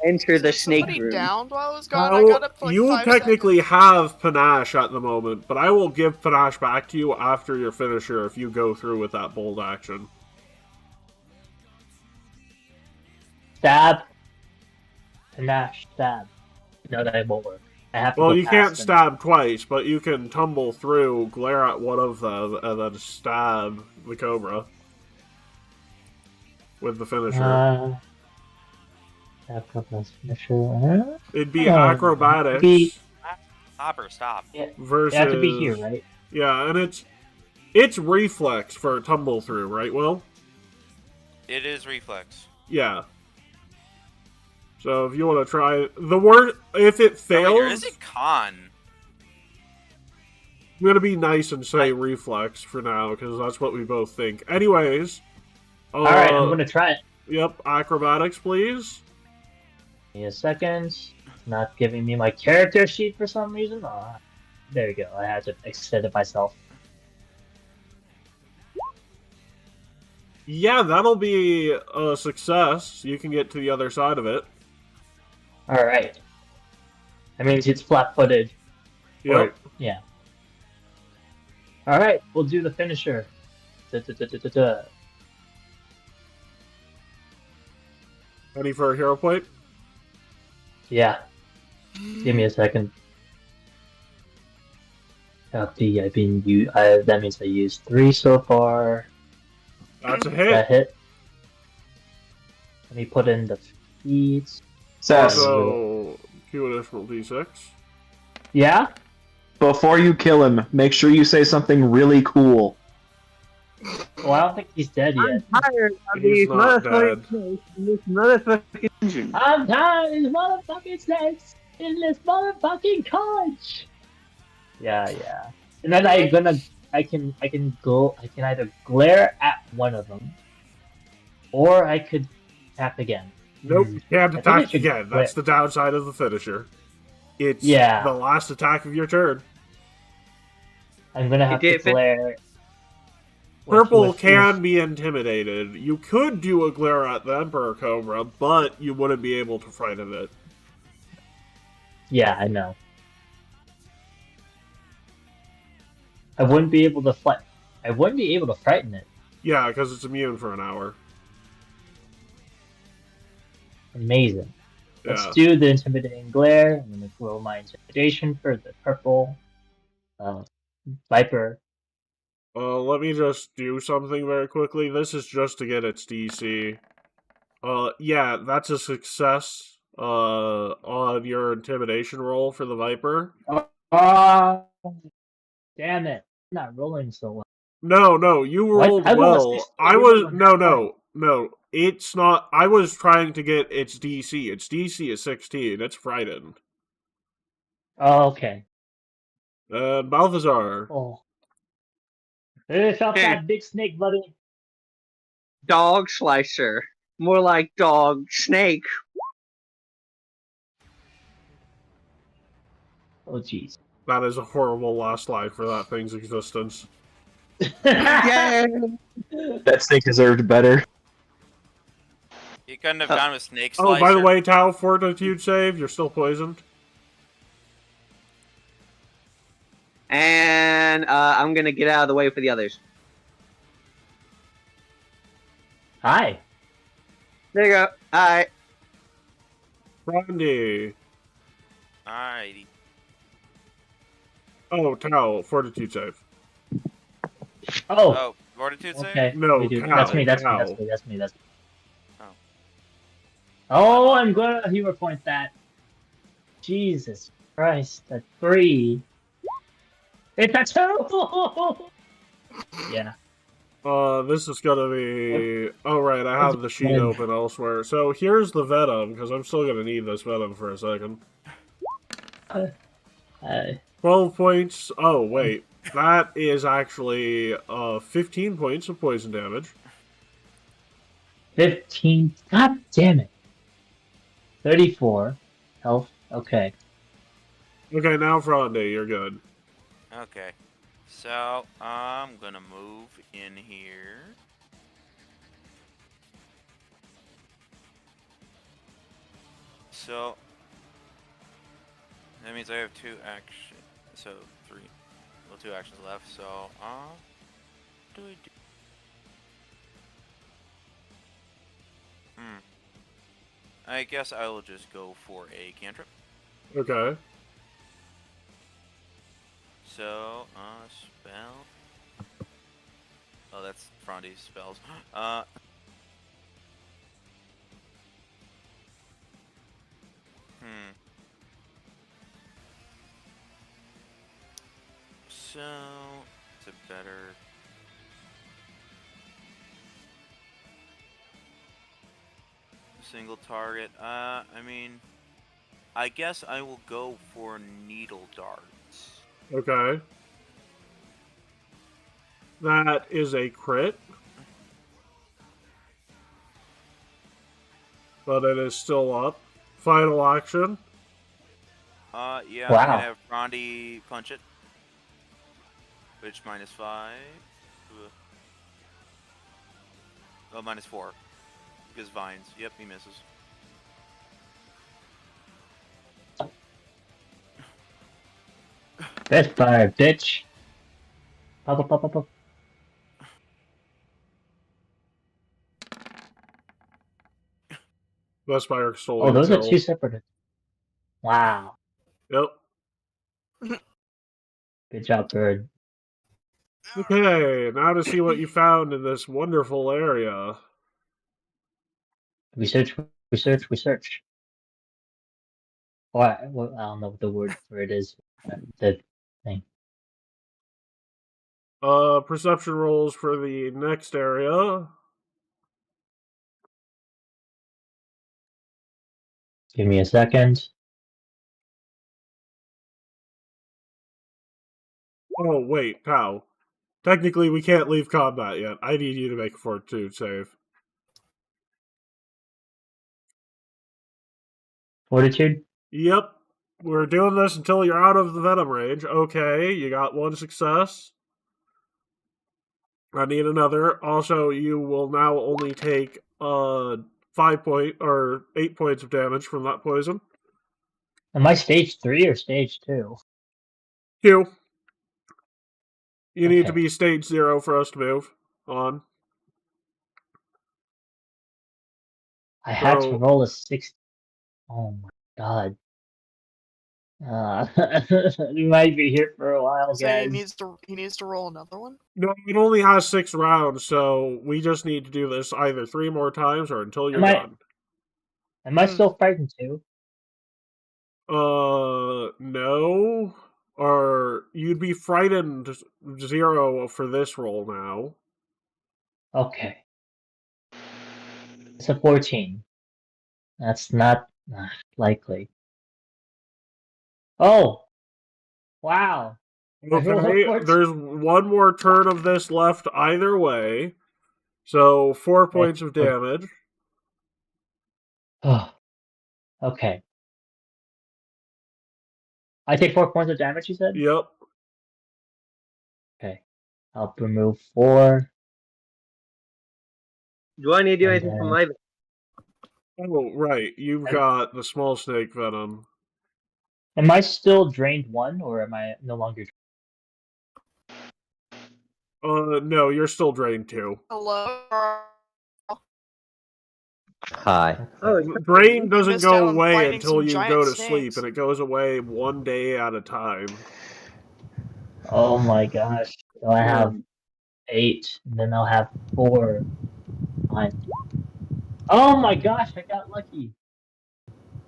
Enter the snake Somebody room. downed while I was gone. I How got up for like you 5 technically seconds. have panache at the moment, but I will give panache back to you after your finisher if you go through with that bold action. Stab. Panache, stab. No, that won't work. I have to Well, go you past can't them. stab twice, but you can tumble through, glare at one of them, and then stab the cobra with the finisher. Stab Cobra's finisher. It'd be Oh, acrobatics be- Hopper, stop. versus. You have to be here, right? Yeah, and it's reflex for a tumble through, right, Will? It is reflex. Yeah. So if you want to try the word, if it Oh, fails, wait, or is it con? I'm gonna be nice and say reflex for now because that's what we both think. Anyways, All right, I'm gonna try it. Yep, acrobatics, please. Give me a second. It's not giving me my character sheet for some reason. There you go. I had to extend it myself. Yeah, that'll be a success. You can get to the other side of it. Alright. That means it's flat-footed. Yep. Or, yeah. Alright, we'll do the finisher. Da-da-da-da-da-da. Ready for a hero point? Yeah, give me a second. That means I used 3 so far. That's a That hit. hit. Let me put in the feeds. Sass, Also, Q additional d6. Yeah? before you kill him, make sure you say something really cool. Well, I don't think he's dead yet. I'm tired of He's these not motherfucking snakes in this motherfucking dungeon. I'm tired of these motherfucking snakes in this motherfucking college. Yeah. And then I can either glare at one of them, or I could tap again. Nope, you can't I think attack it should again. quit. That's the downside of the finisher. It's Yeah. the last attack of your turn. I'm gonna have to did fin- glare. Purple with- can be intimidated. You could do a glare at the Emperor Cobra, but you wouldn't be able to frighten it. Yeah, I know. I wouldn't be able to frighten it. Yeah, because it's immune for an hour. Amazing. Yeah. Let's do the intimidating glare. I'm gonna roll my intimidation for the purple Viper. Let me just do something very quickly. This is just to get its DC. Yeah, that's a success, on your intimidation roll for the Viper. Oh, damn it! I'm not rolling so well. No, you What? rolled I rolled a well. 16, I you was, rolled a no, it's not, I was trying to get its DC. Its DC is 16, it's frightened. Oh, okay. Balthazar. Oh. Hey, felt Hey. that big snake, buddy. Dog slicer. More like dog snake. Oh, jeez. That is a horrible last line for that thing's existence. Yeah. That snake deserved better. You couldn't have gone with Snake Oh, Slicer. by the way, Tau, fortitude save, you're still poisoned. And I'm gonna get out of the way for the others. Hi. There you go. Alright. Brandy. Alrighty. Oh, Tau, fortitude save. Oh, Oh, Fortitude save? okay. No, We do. cow, That's me. cow. Oh. Oh, I'm gonna hero point that. Jesus Christ, a 3. It's a 2! Yeah. This is gonna be... Oh, right, I have the sheet Venom. open elsewhere. So here's the Venom, because I'm still gonna need this Venom for a second. 12 points. Oh, wait. That is actually 15 points of poison damage. 15. God damn it. 34 health. Okay. Okay, now Fronde, you're good. Okay. So, I'm gonna move in here. So, that means I have 2 actions. So, 3. Well, 2 actions left. So, what do I do? I guess I will just go for a cantrip. Okay. So, spell. Oh, that's Frondy's spells. So, it's a better. Single target. I mean, I guess I will go for needle darts. Okay. That is a crit. But it is still up. Final action. Yeah, Wow. I'm gonna have Frondy punch it. Which -5. Oh, -4. Because vines. Yep, he misses. Best fire, bitch. Pop, pop, pop, pop, pop. Best Fire stole Oh, those are kill. two separate. Wow. Yep. Good job, bird. Okay, now to see what you found in this wonderful area. Research, research, research. Or, well, I don't know what the word for it is. The thing. Perception rolls for the next area. Give me a second. Oh, wait, how? Technically, we can't leave combat yet. I need you to make a fortitude save. Fortitude? Yep. We're doing this until you're out of the venom range. Okay, you got one success. I need another. Also, you will now only take 8 points of damage from that poison. Am I stage 3 or stage 2? 2. You need to Okay. be stage 0 for us to move on. I had to So, roll a 6. Oh my god. We might be here for a while, So he guys. needs to roll another one. no, it only has 6 rounds, so we just need to do this either 3 more times or until you're done. Am I still frightened too? No. Or you'd be frightened 0 for this roll now. Okay. It's a 14. That's not likely. Oh! Wow! I rolled a Okay, 14. there's one more turn of this left either way. So 4 points of damage. Oh. Okay. I take 4 points of damage, you said? Yep. Okay. I'll remove 4. Do I need to do And anything from then- my? Oh, right. You've got the small snake venom. Am I still drained 1, or am I no longer? No, you're still drained 2. Hello. Hi. Oh, Drain doesn't missed out go on away fighting until some you giant go to snakes. sleep, and it goes away 1 day at a time. Oh my gosh. So I have 8, and then I'll have 4. 9. Oh my gosh, I got lucky.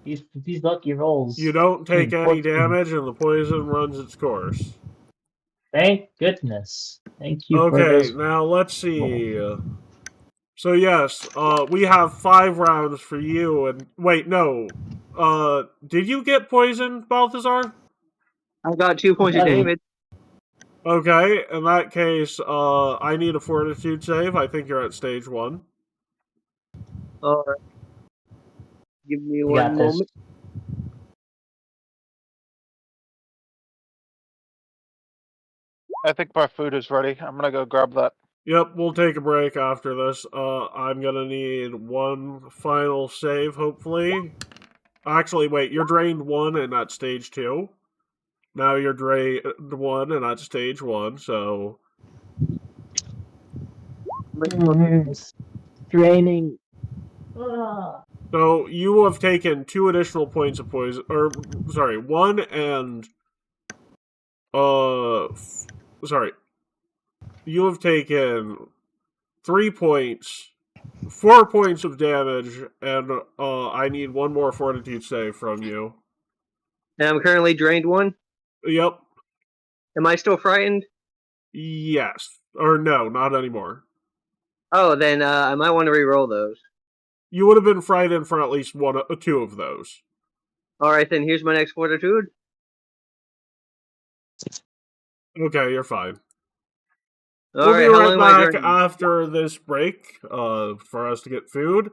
These lucky rolls. You don't take any 14. damage, and the poison runs its course. Thank goodness. Thank you for Okay, those. now let's see. So yes, we have 5 rounds for you, and wait, no. Did you get poisoned, Balthazar? I got 2 points of damage. Okay, in that case, I need a fortitude save. I think you're at stage 1. Alright. Give me You got one this. moment. I think my food is ready. I'm gonna go grab that. Yep, we'll take a break after this. I'm gonna need one final save, hopefully. Actually, wait, you're drained 1 and that's stage 2. Now you're drained 1 and that's stage 1, so... It's draining. Ah. So you have taken 2 additional points of poison, or, sorry, 1 and... sorry. You have taken 3 points, 4 points of damage, and I need one more fortitude save from you. And I'm currently drained 1. Yep. Am I still frightened? Yes. Or no, not anymore. Oh, then I might want to re-roll those. You would have been frightened for at least 2 of those. Alright, then here's my next fortitude. Okay, you're fine. Alright, We'll how be long right am I back drained? after this break for us to get food.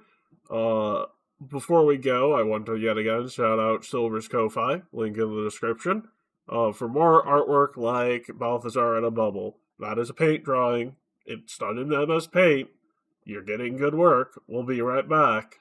Before we go, I want to yet again shout out Silver's Ko-Fi, link in the description, for more artwork like Balthazar and a Bubble. That is a paint drawing. It's done in MS Paint. You're getting good work. We'll be right back.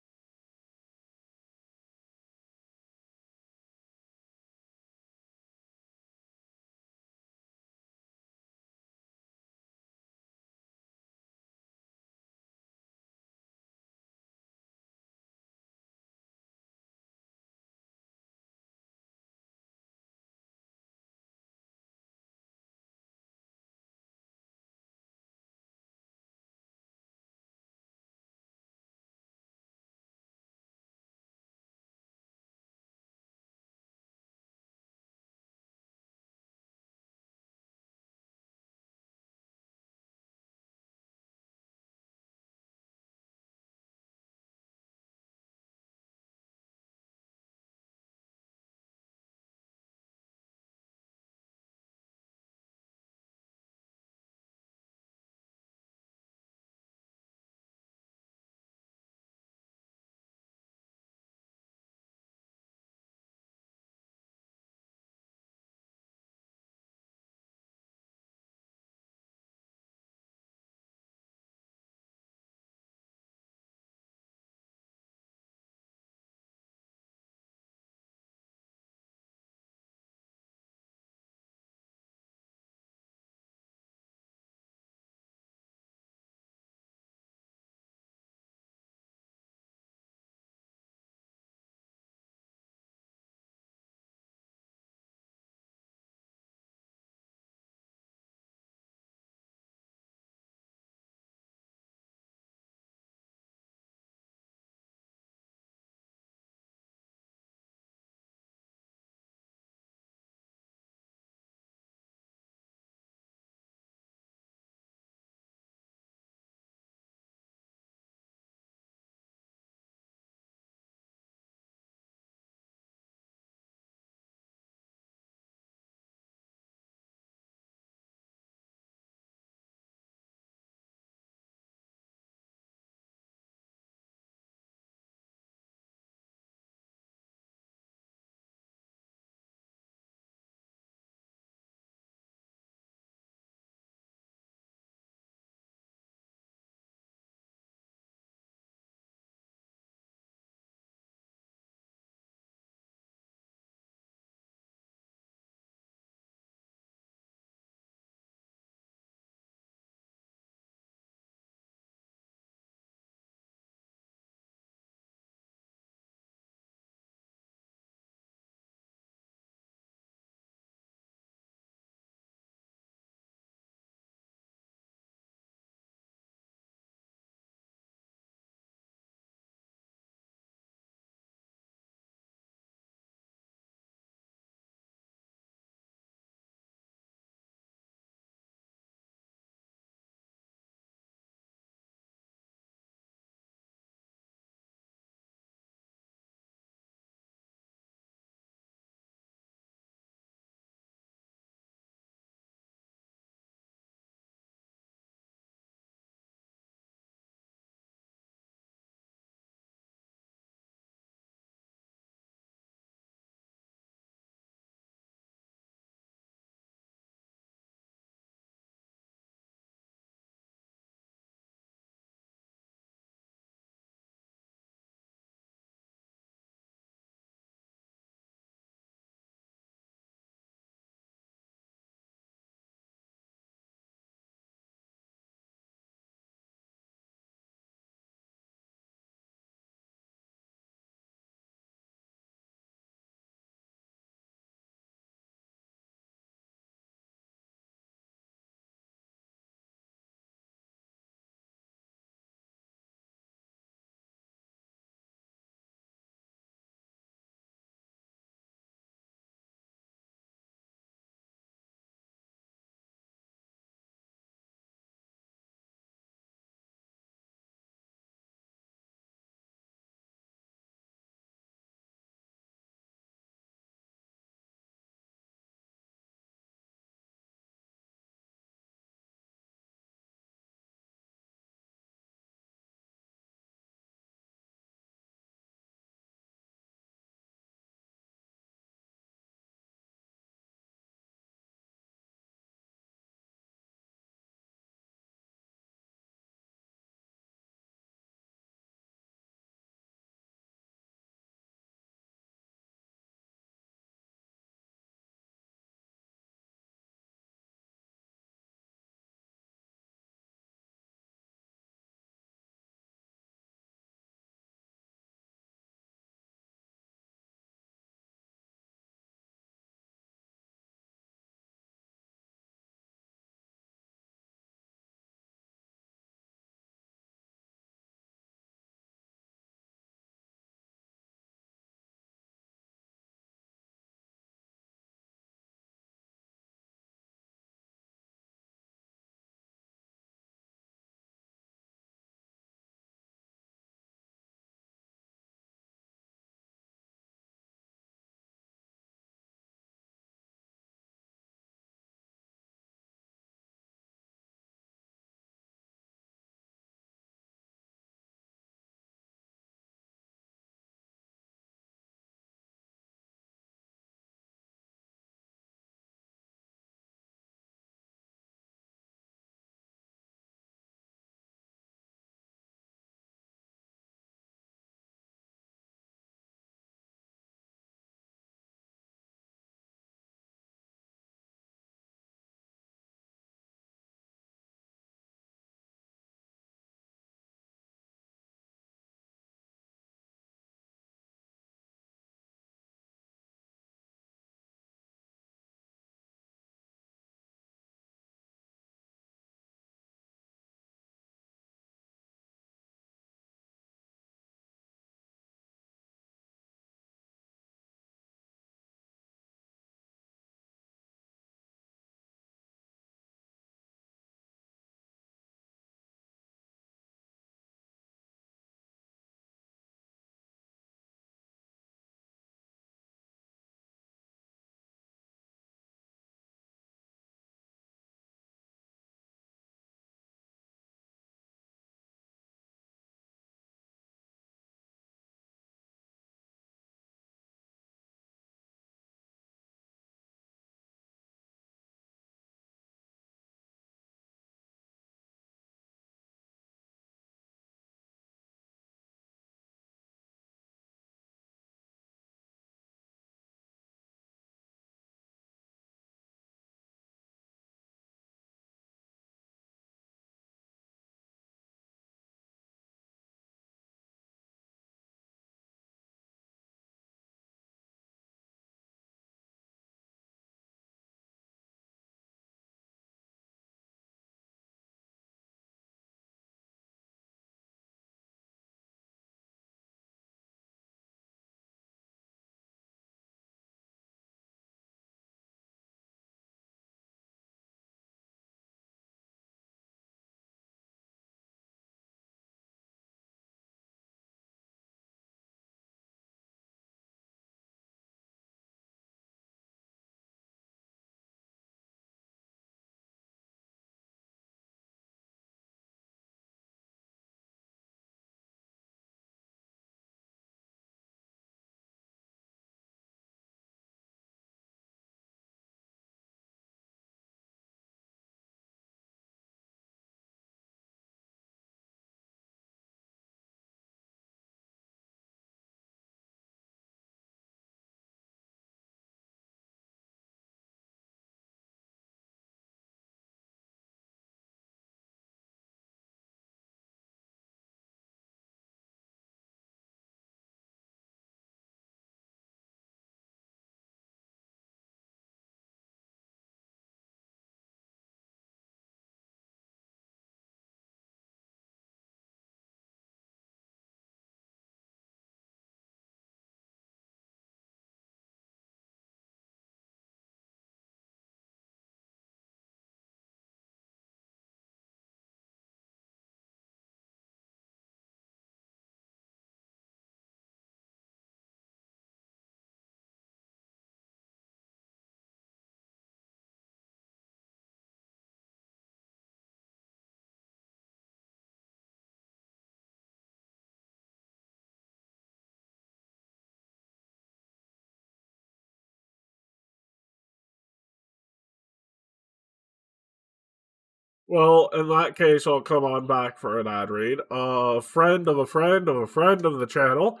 Well, in that case, I'll come on back for an ad read. A friend of a friend of a friend of the channel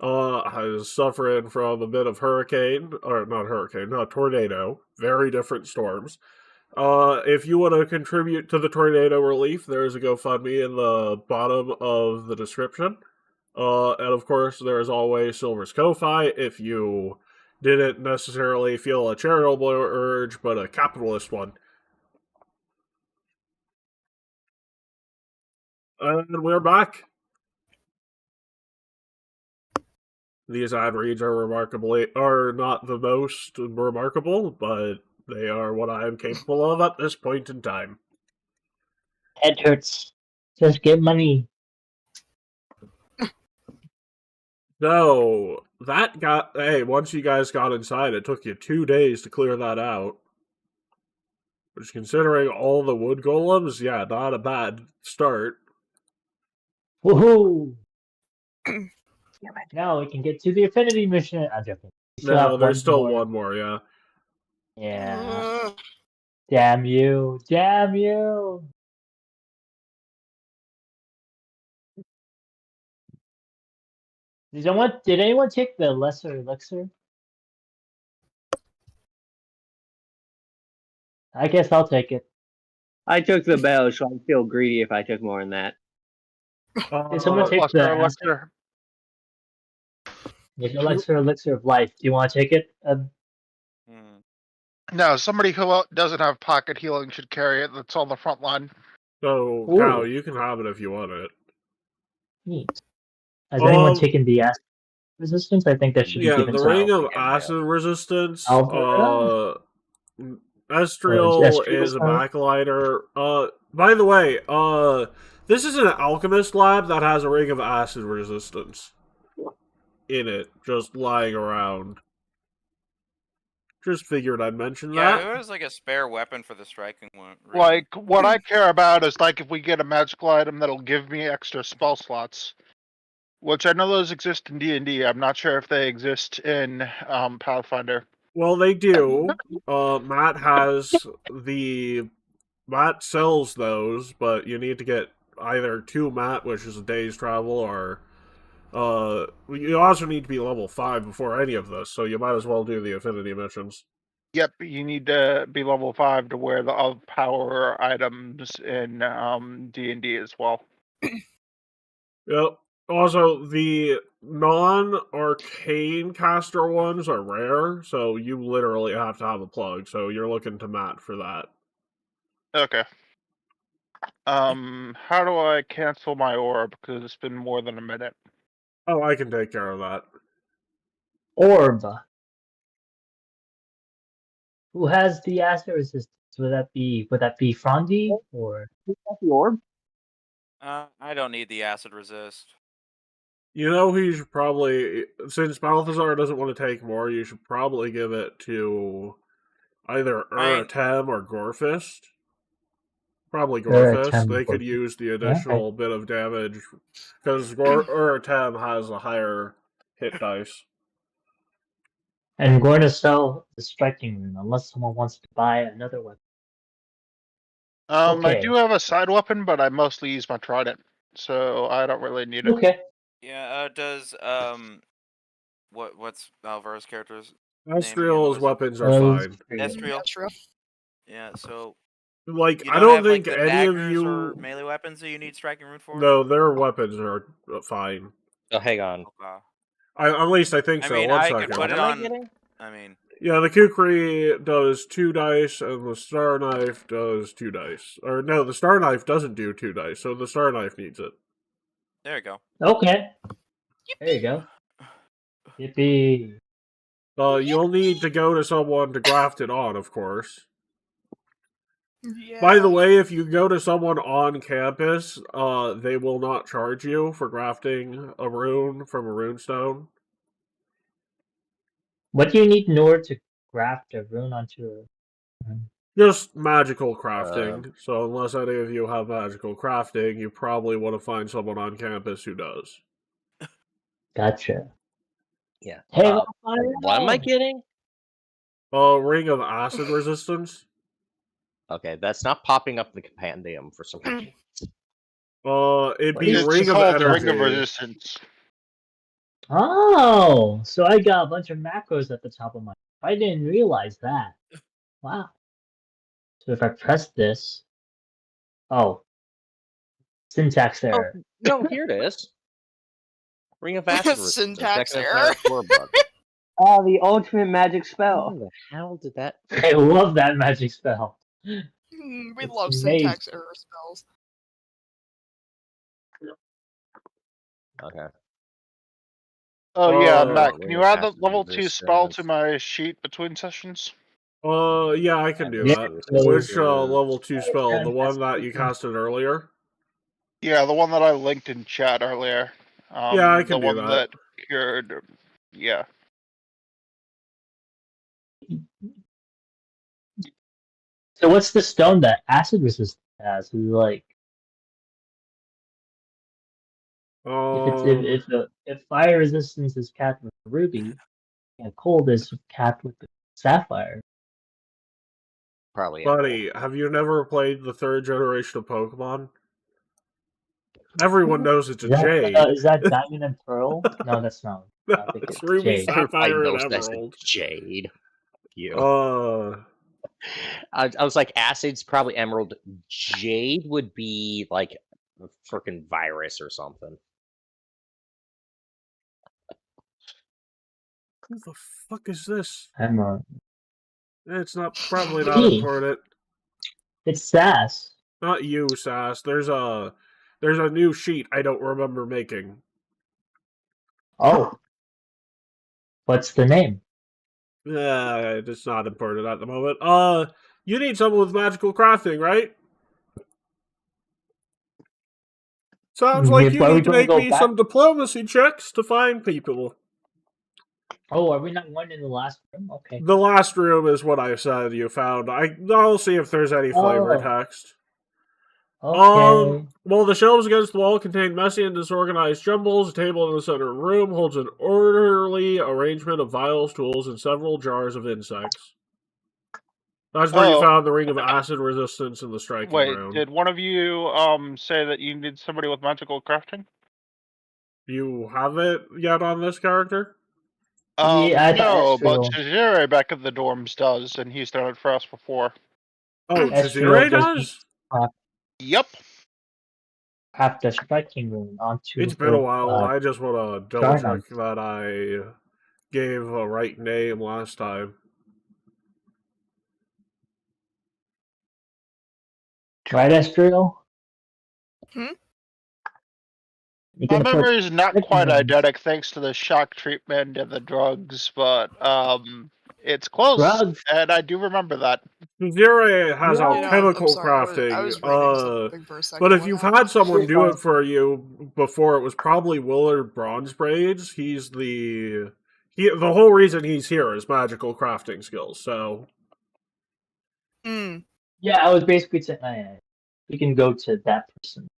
is suffering from a bit of tornado. Very different storms. If you want to contribute to the tornado relief, there's a GoFundMe in the bottom of the description. And of course, there's always Silver's Ko-Fi if you didn't necessarily feel a charitable urge, but a capitalist one. And we're back. These ad reads are not the most remarkable, but they are what I am capable of at this point in time. Head hurts. Just get money. No, once you guys got inside, it took you 2 days to clear that out. Which, considering all the wood golems, yeah, not a bad start. Woohoo! Now we can get to the affinity mission. I'm joking. No, there's still one more, yeah. Yeah. Damn you. Damn you. Did anyone take the lesser elixir? I guess I'll take it. I took the bow, so I'd feel greedy if I took more than that. Did someone take the elixir? The elixir of life. Do you want to take it? No, somebody who doesn't have pocket healing should carry it. That's on the front line. So, Ooh. Cal, you can have it if you want it. Neat. Has anyone taken the acid resistance? I think that should be given to the ring of acid resistance. Estriel is a backlighter. By the way, this is an alchemist lab that has a ring of acid resistance in it, just lying around. Just figured I'd mention that. Yeah, it was like a spare weapon for the striking one. Like, what I care about is, like, if we get a magical item that'll give me extra spell slots. Which I know those exist in D&D. I'm not sure if they exist in Pathfinder. Well, they do. Matt sells those, but you need to get either 2 Matt, which is a day's travel, or you also need to be level 5 before any of this, so you might as well do the affinity missions. Yep, you need to be level 5 to wear the power items in D&D as well. Yep. Also, the non-arcane caster ones are rare, so you literally have to have a plug, so you're looking to Matt for that. Okay. How do I cancel my orb? Because it's been more than a minute. Oh, I can take care of that. Orb. Who has the acid resistance? Would that be Frondi or the orb? I don't need the acid resist. You know who you should probably, since Balthazar doesn't want to take more, you should probably give it to either Uratem or Gorfist. Probably Gorfist. They could use the additional bit of damage, because Uratem has a higher hit dice. And I'm going to sell the striking rune unless someone wants to buy another weapon. I do have a side weapon, but I mostly use my trident, so I don't really need it. Okay. Yeah, does what's Alvaro's character's Estriel's weapons are fine. Estriel. Yeah, so like I don't think like, any of you or melee weapons that you need striking rune for. No, their weapons are fine. Oh, hang on. Okay. At least I think so. I mean, One I second. could put it on. I mean, yeah, the Kukri does 2 dice, and the Star Knife does 2 dice. Or no, the Star Knife doesn't do 2 dice, so the Star Knife needs it. There you go. Okay. There you go. Yippee. You'll need to go to someone to graft it on, of course. Yeah. By the way, if you go to someone on campus, they will not charge you for grafting a rune from a runestone. What do you need in order to graft a rune onto a... Just magical crafting. So unless any of you have magical crafting, you probably want to find someone on campus who does. Gotcha. Yeah. Hey, what am I getting? Ring of acid resistance. Okay, that's not popping up in the compendium for some reason. It'd be It's Ring of called Ring of Energy. Resistance. Oh, so I got a bunch of macros at the top of my. I didn't realize that. Wow. So if I press this, oh, syntax Oh, error. no, here it is. Ring of Acid Resistance. Syntax Second error. Core bug. Oh, the ultimate magic How spell. the hell did that? I love that magic spell. We It's love amazing. syntax error spells. Okay. Oh yeah, Oh, Matt, can Ring you of add the Acid level 2 spell to Resistance. my sheet between sessions? Yeah, I can do Yeah, that. so- Which level 2 spell? The one that you Fantastic. casted earlier? Yeah, the one that I linked in chat earlier. Yeah, I can the do one that. cured. Yeah. So what's the stone that acid resistance has? Is it like if fire resistance is capped with the ruby, and cold is capped with the sapphire. Probably. Buddy, have you never played the 3rd generation of Pokemon? Everyone knows it's a jade. Is that diamond and pearl? No, that's not. I think It's it's Ruby, jade. Sapphire, and knows that's a Emerald. jade. You. Uh, I was like, acid's probably emerald. Jade would be like a freaking virus or something. who the fuck is this? Emerald. It's not probably not Me. important. It's Sass. Not you, Sass. There's a new sheet I don't remember making. Oh. What's the name? It's not important at the moment. You need someone with magical crafting, right? Sounds like you Are we need to gonna make go me back? some diplomacy checks to find people. Oh, are we not going in the last room? Okay. The last room is what I said you found. I'll see if there's any flavor Oh. text. Okay. Well, the shelves against the wall contain messy and disorganized jumbles. A table in the center of the room holds an orderly arrangement of vials, tools, and several jars of insects. That's where you found the Ring of Acid Resistance in the striking room. Did one of you say that you need somebody with magical crafting? You have it yet on this character? Yeah, I thought No, but Ezreal. Chizire back at the dorms does, and he's done it for us before. Oh, Ezreal Chizire does? Yep. Craft the striking room onto. It's been a while. I just want to double Charm. check that I gave a right name last time. Right, Ezreal? My memory is not quite eidetic thanks to the shock treatment and the drugs, but it's close, and I do remember that. Chizire has You know, alchemical I'm sorry, crafting. I was reading something for a second. But if What you've happened? had someone do it for you before, it was probably Willard Bronzebraids. He's the whole reason he's here is magical crafting skills. So Yeah, I was basically saying we can go to that person.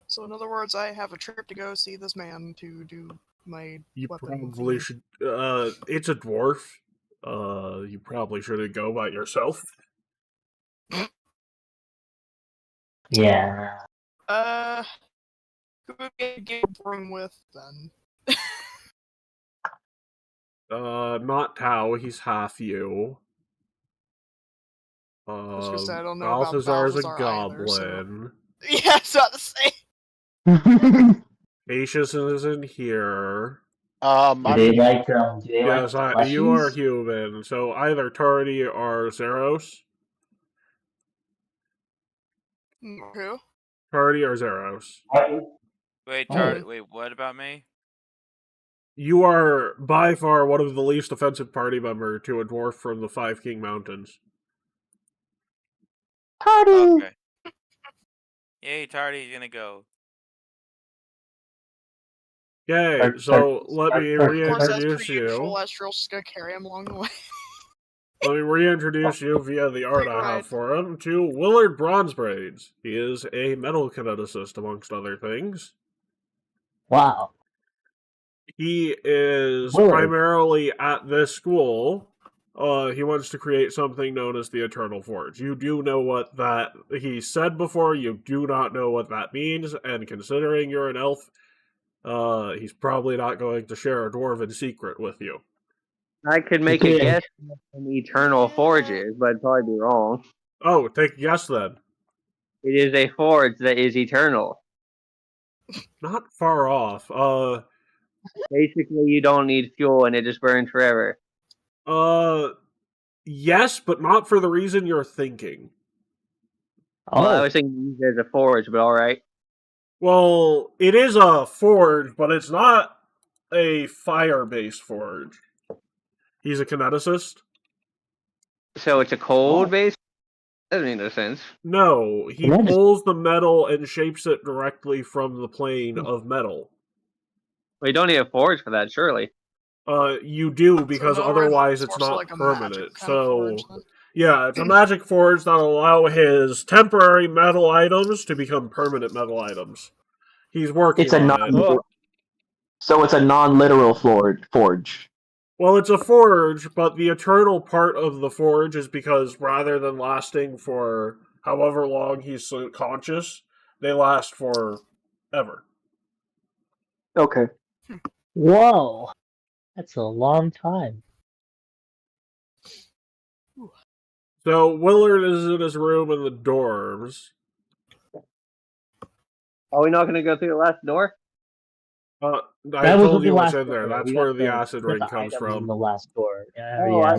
So in other words, I have a trip to go see this man to do my you weapon probably thingy. should. It's a dwarf. You probably shouldn't go by yourself. Yeah. Who would be a good room with then? Not Tao. He's half you. I was gonna say, I don't know about Balthazar's a Balthazar either, so- goblin. Yeah, I was about to say. Aetius isn't here. Do they like Yes, you are plushies? human. So either Tardy or Zeros. Who? Tardy or Zeros. Wait, Oh. wait, what about me? You are by far one of the least offensive party member to a dwarf from the Five King Mountains. Tardy! Okay. Yay, Tardy's gonna go. Yay, so let me Of course, as reintroduce per you. usual, Astral's just gonna carry him along the way. Let me reintroduce you via the art I have for him to Willard Bronzebraids. He is a metal kineticist, amongst other things. Wow. He is Willard. primarily at this school He wants to create something known as the Eternal Forge. You do know what that he said before. You do not know what that means, and considering you're an elf, he's probably not going to share a dwarven secret with you. I could make a Okay. guess what an eternal forge is, but I'd probably be wrong. Oh, take a guess then. It is a forge that is eternal. Not far off. Basically, you don't need fuel and it just burns forever. Yes, but not for the reason you're thinking. Well, I Oh, was thinking there's a forge, but alright. Well, it is a forge, but it's not a fire-based forge. He's a kineticist. So it's a cold base? That doesn't make no sense. No, he Kineticist. pulls the metal and shapes it directly from the plane of metal. Well, you don't need a forge for that, surely. You do, because So in other words, otherwise it's more so not like a magic permanent. kind of So, forge, then. yeah, it's a magic forge that'll allow his temporary metal items to become permanent metal items. He's working It's a on non. it. Oh. So it's a non-literal forge. Well, it's a forge, but the eternal part of the forge is because rather than lasting for however long he's conscious, they last for ever. Okay. whoa. That's a long time. So Willard is in his room in the dorms. Are we not going to go through the last door? I That was told the you what's last in there. door. That's We where got the acid we got ring the comes items in from. the last door. Yeah, Oh, yeah.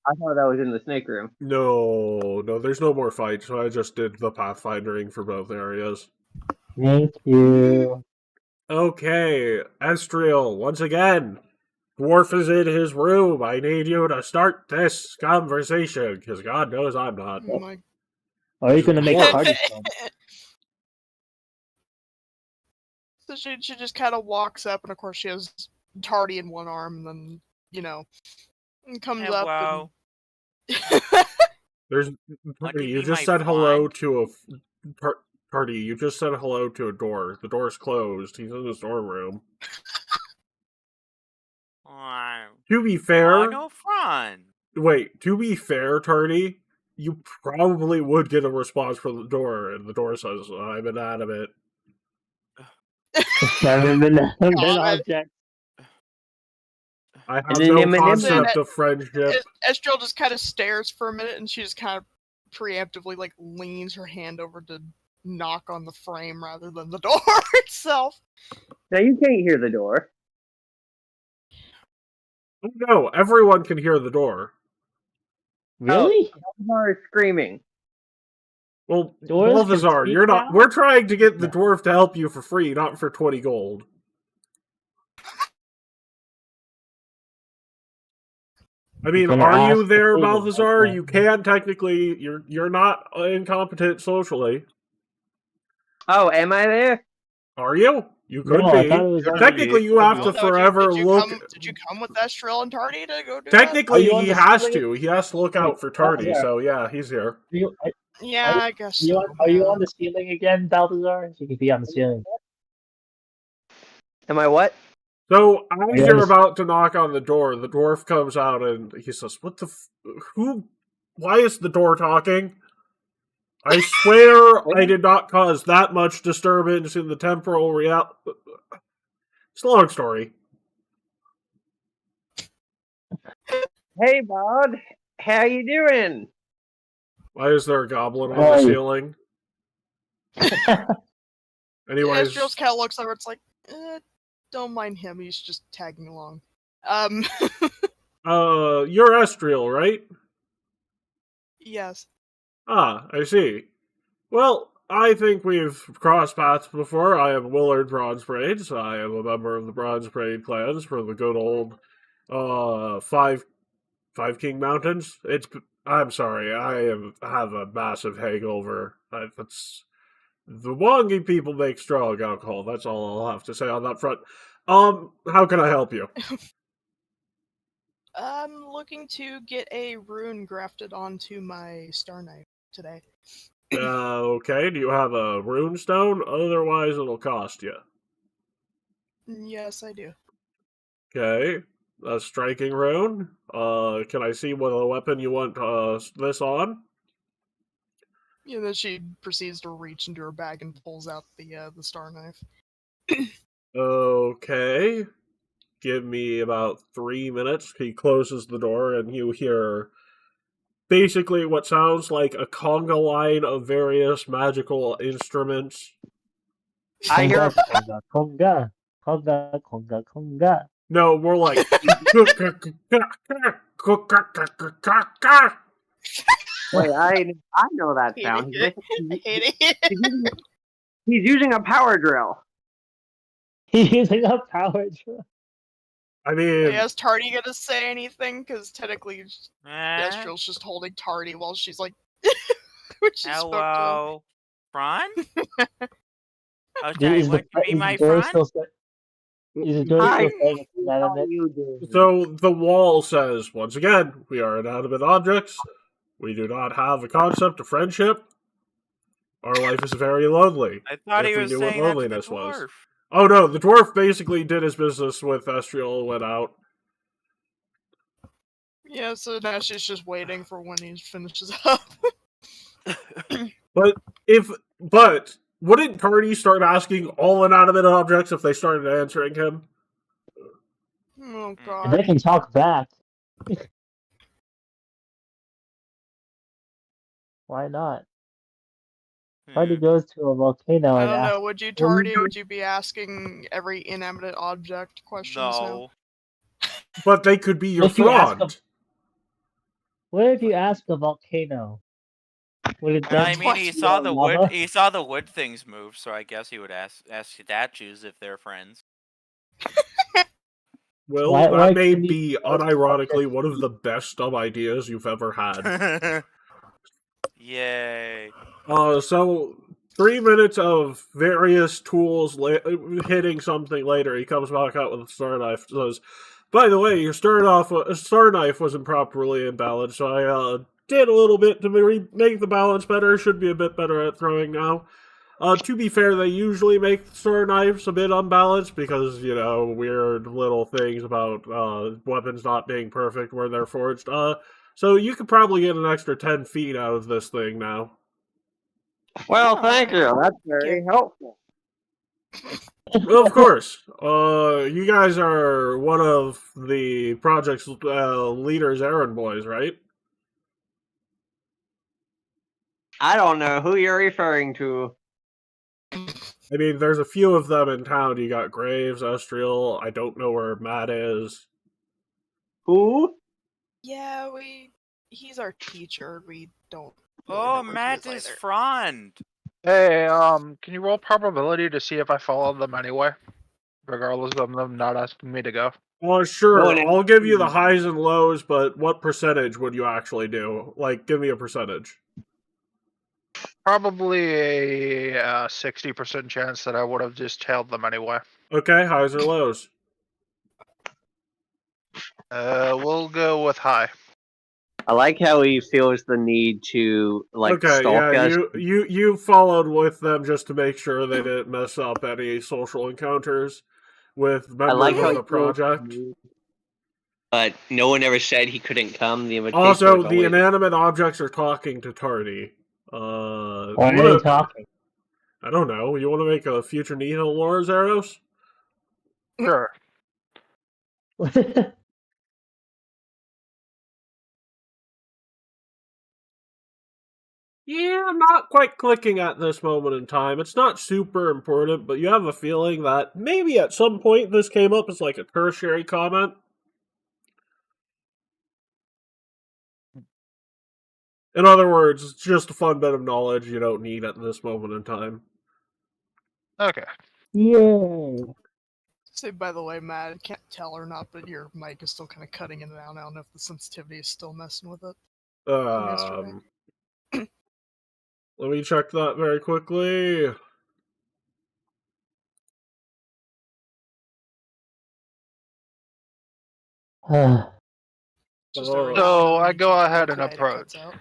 I thought that was in the snake room. No, there's no more fight, so I just did the pathfinding for both areas. Thank you. Okay, Estriel, once again, Dwarf is in his room. I need you to start this conversation, because God knows I'm not. Oh my Are you gonna make a Dwarf. party film? So she just kind of walks up, and of course she has Tardy in one arm, and then and comes Hey, up. wow. And... There's Want Tardy, to you be just my said hello wand? to a Tardy, you just said hello to a door. The door's closed. He's in his dorm room. Wow. To be fair, No fun. wait, to be fair, Tardy, you probably would get a response from the door, and the door says, I'm inanimate. An God. object. I have And no then concept of friendship. Estrel just kind of stares for a minute, and she just kind of preemptively leans her hand over to knock on the frame rather than the door itself. Now, you can't hear the door. Oh no, everyone can hear the door. Really? Balthazar is screaming. Well, Doors can Balthazar, speak you're not. now? We're trying to get the dwarf to help you for free, not for 20 gold. I mean, gonna are you ask there, the favor, Balthazar? okay. You can technically. You're not incompetent socially. Oh, am I there? Are you? You could No, I be. thought it was Technically, you have to No, forever look. Did you come with Estrel and Tardy to go do Technically, Are you on he the has ceiling? to. He has to look Wait, out for Tardy. Balthazar. So yeah, he's here. Are you, that? Yeah, Are- I guess. are you on the ceiling again, Balthazar? You can be on the ceiling. Am I what? So as you you're on the- about to knock on the door, the dwarf comes out and he says, "What the? Who? Why is the door talking? I swear I did not cause that much disturbance in the temporal reality." It's a long story. Hey, bud. How you doing? Why is there a goblin on the Right. ceiling? Anyways, Estrel's kind of looks over. It's like, don't mind him. He's just tagging along. you're Estriel, right? Yes. Ah, I see. Well, I think we've crossed paths before. I am Willard Bronzebraids. I am a member of the Bronzebraid clans for the good old Five King Mountains. I'm sorry, I have a massive hangover. That's the Wongi people make strong alcohol. That's all I'll have to say on that front. How can I help you? I'm looking to get a rune grafted onto my star knife today. Okay. Do you have a rune stone? Otherwise, it'll cost you. Yes, I do. Okay. a striking rune. Can I see what weapon you want this on? Yeah, then she proceeds to reach into her bag and pulls out the star knife. Okay. Give me about 3 minutes. He closes the door, and you hear basically what sounds like a conga line of various magical instruments. I hear Conga, conga, conga, conga, conga. No, more like. Wait, I know that sound. Hate it. He's using a power drill. He's using a power drill. I mean, Is Tardy gonna say anything? Because technically, Eh? Estriel's just holding Tardy while she's like, when she spoke to him. Hello, Fran? Oh, Is sorry, the, want to be is my the door friend? still is the door Hi, still saying it's how inanimate? you doing? so the wall says, once again, we are inanimate objects. We do not have a concept of friendship. Our life is very lonely. I thought if he we was knew what saying that to the loneliness was. dwarf. Oh no, the dwarf basically did his business with Estriel, went out. Yeah, so now she's just waiting for when he finishes up. But wouldn't Tardy start asking all inanimate objects if they started answering him? Oh And god. they can talk back. Why not? Party Hmm. goes to a volcano I and don't asks, know, would you, Tardy, would you be asking every inanimate object questions now? No. But they could be your If you ask friend. what if you ask a volcano? Would it I then mean, he be saw the wood. lava? He saw the wood things move, so I guess he would ask statues if they're friends. Well, Why that may couldn't he be ask unironically objects? one of the best dumb ideas you've ever had. Yay. So 3 minutes of various tools hitting something later, he comes back out with a star knife. Says, "By the way, your star knife wasn't properly in balance, so I did a little bit to make the balance better. Should be a bit better at throwing now. To be fair, they usually make star knives a bit unbalanced because, you know, weird little things about weapons not being perfect where they're forged. So you could probably get an extra 10 feet out of this thing now." Well, Oh, thank okay. you. That's very helpful. Well, of course. You guys are one of the project's leaders, errand boys, right? I don't know who you're referring to. I mean, there's a few of them in town. You got Graves, Estriel. I don't know where Matt is. Who? Yeah, he's our teacher. We don't really Oh, know where Matt he is either. Frond. Hey, can you roll probability to see if I follow them anyway? Regardless of them not asking me to go. Sure. Going in- I'll give you the highs and lows, but what percentage would you actually do? Like, give me a percentage. Probably a 60% chance that I would have just tailed them anyway. Okay, highs or lows? We'll go with high. I like how he feels the need to Okay, stalk yeah, us. you followed with them just to make sure they didn't mess up any social encounters with I like members how of he the feels project. But no one ever said he couldn't come. The invitation Also, was the always inanimate objects are talking to Tardy. Why You are they wanna? talking? I don't know. You want to make a future Nihil lore, Zeros? Sure. Yeah, I'm not quite clicking at this moment in time. It's not super important, but you have a feeling that maybe at some point this came up as like a tertiary comment. In other words, it's just a fun bit of knowledge you don't need at this moment in time. Okay. Yay! Say, by the way, Matt, I can't tell or not, but your mic is still kind of cutting in and out. I don't know if the sensitivity is still messing with it. from yesterday. Let me check that very quickly. Just every Oh. now and So then I when you go talk ahead about and tonight, it cuts approach.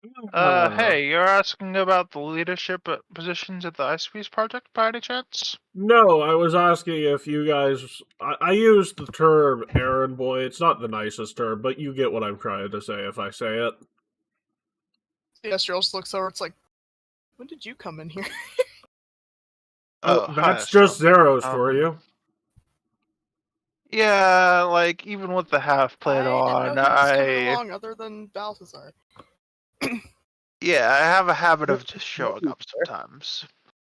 out. Hey, you're asking about the leadership positions at the Ice Peace Project by any chance? No, I was asking if you guys. I used the term errand boy. It's not the nicest term, but you get what I'm trying to say if I say it. The Astral just looks over. It's like, when did you come in here? Oh, hi, That's just Astral. Zeros for you. Yeah, like, even with the half plate I on, didn't know who was coming along other than Balthazar. Yeah, I have a habit of just showing up sometimes.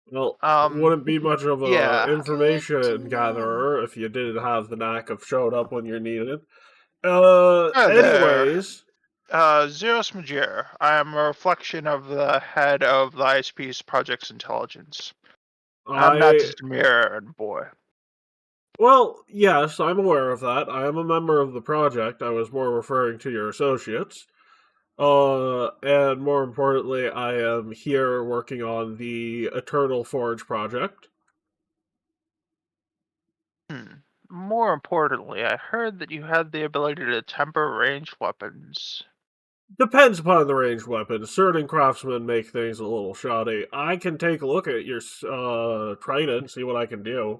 Well, wouldn't be much of a yeah. information Good to gatherer if you didn't have the knack of showing up when you're needed. Hi there. Anyways, Zeros Major. I am a reflection of the head of the Ice Peace Project's intelligence. I'm not just a mere errand boy. Well, yes, I'm aware of that. I am a member of the project. I was more referring to your associates. And more importantly, I am here working on the Eternal Forge project. More importantly, I heard that you had the ability to temper ranged weapons. Depends upon the ranged weapon. Certain craftsmen make things a little shoddy. I can take a look at your trident and see what I can do.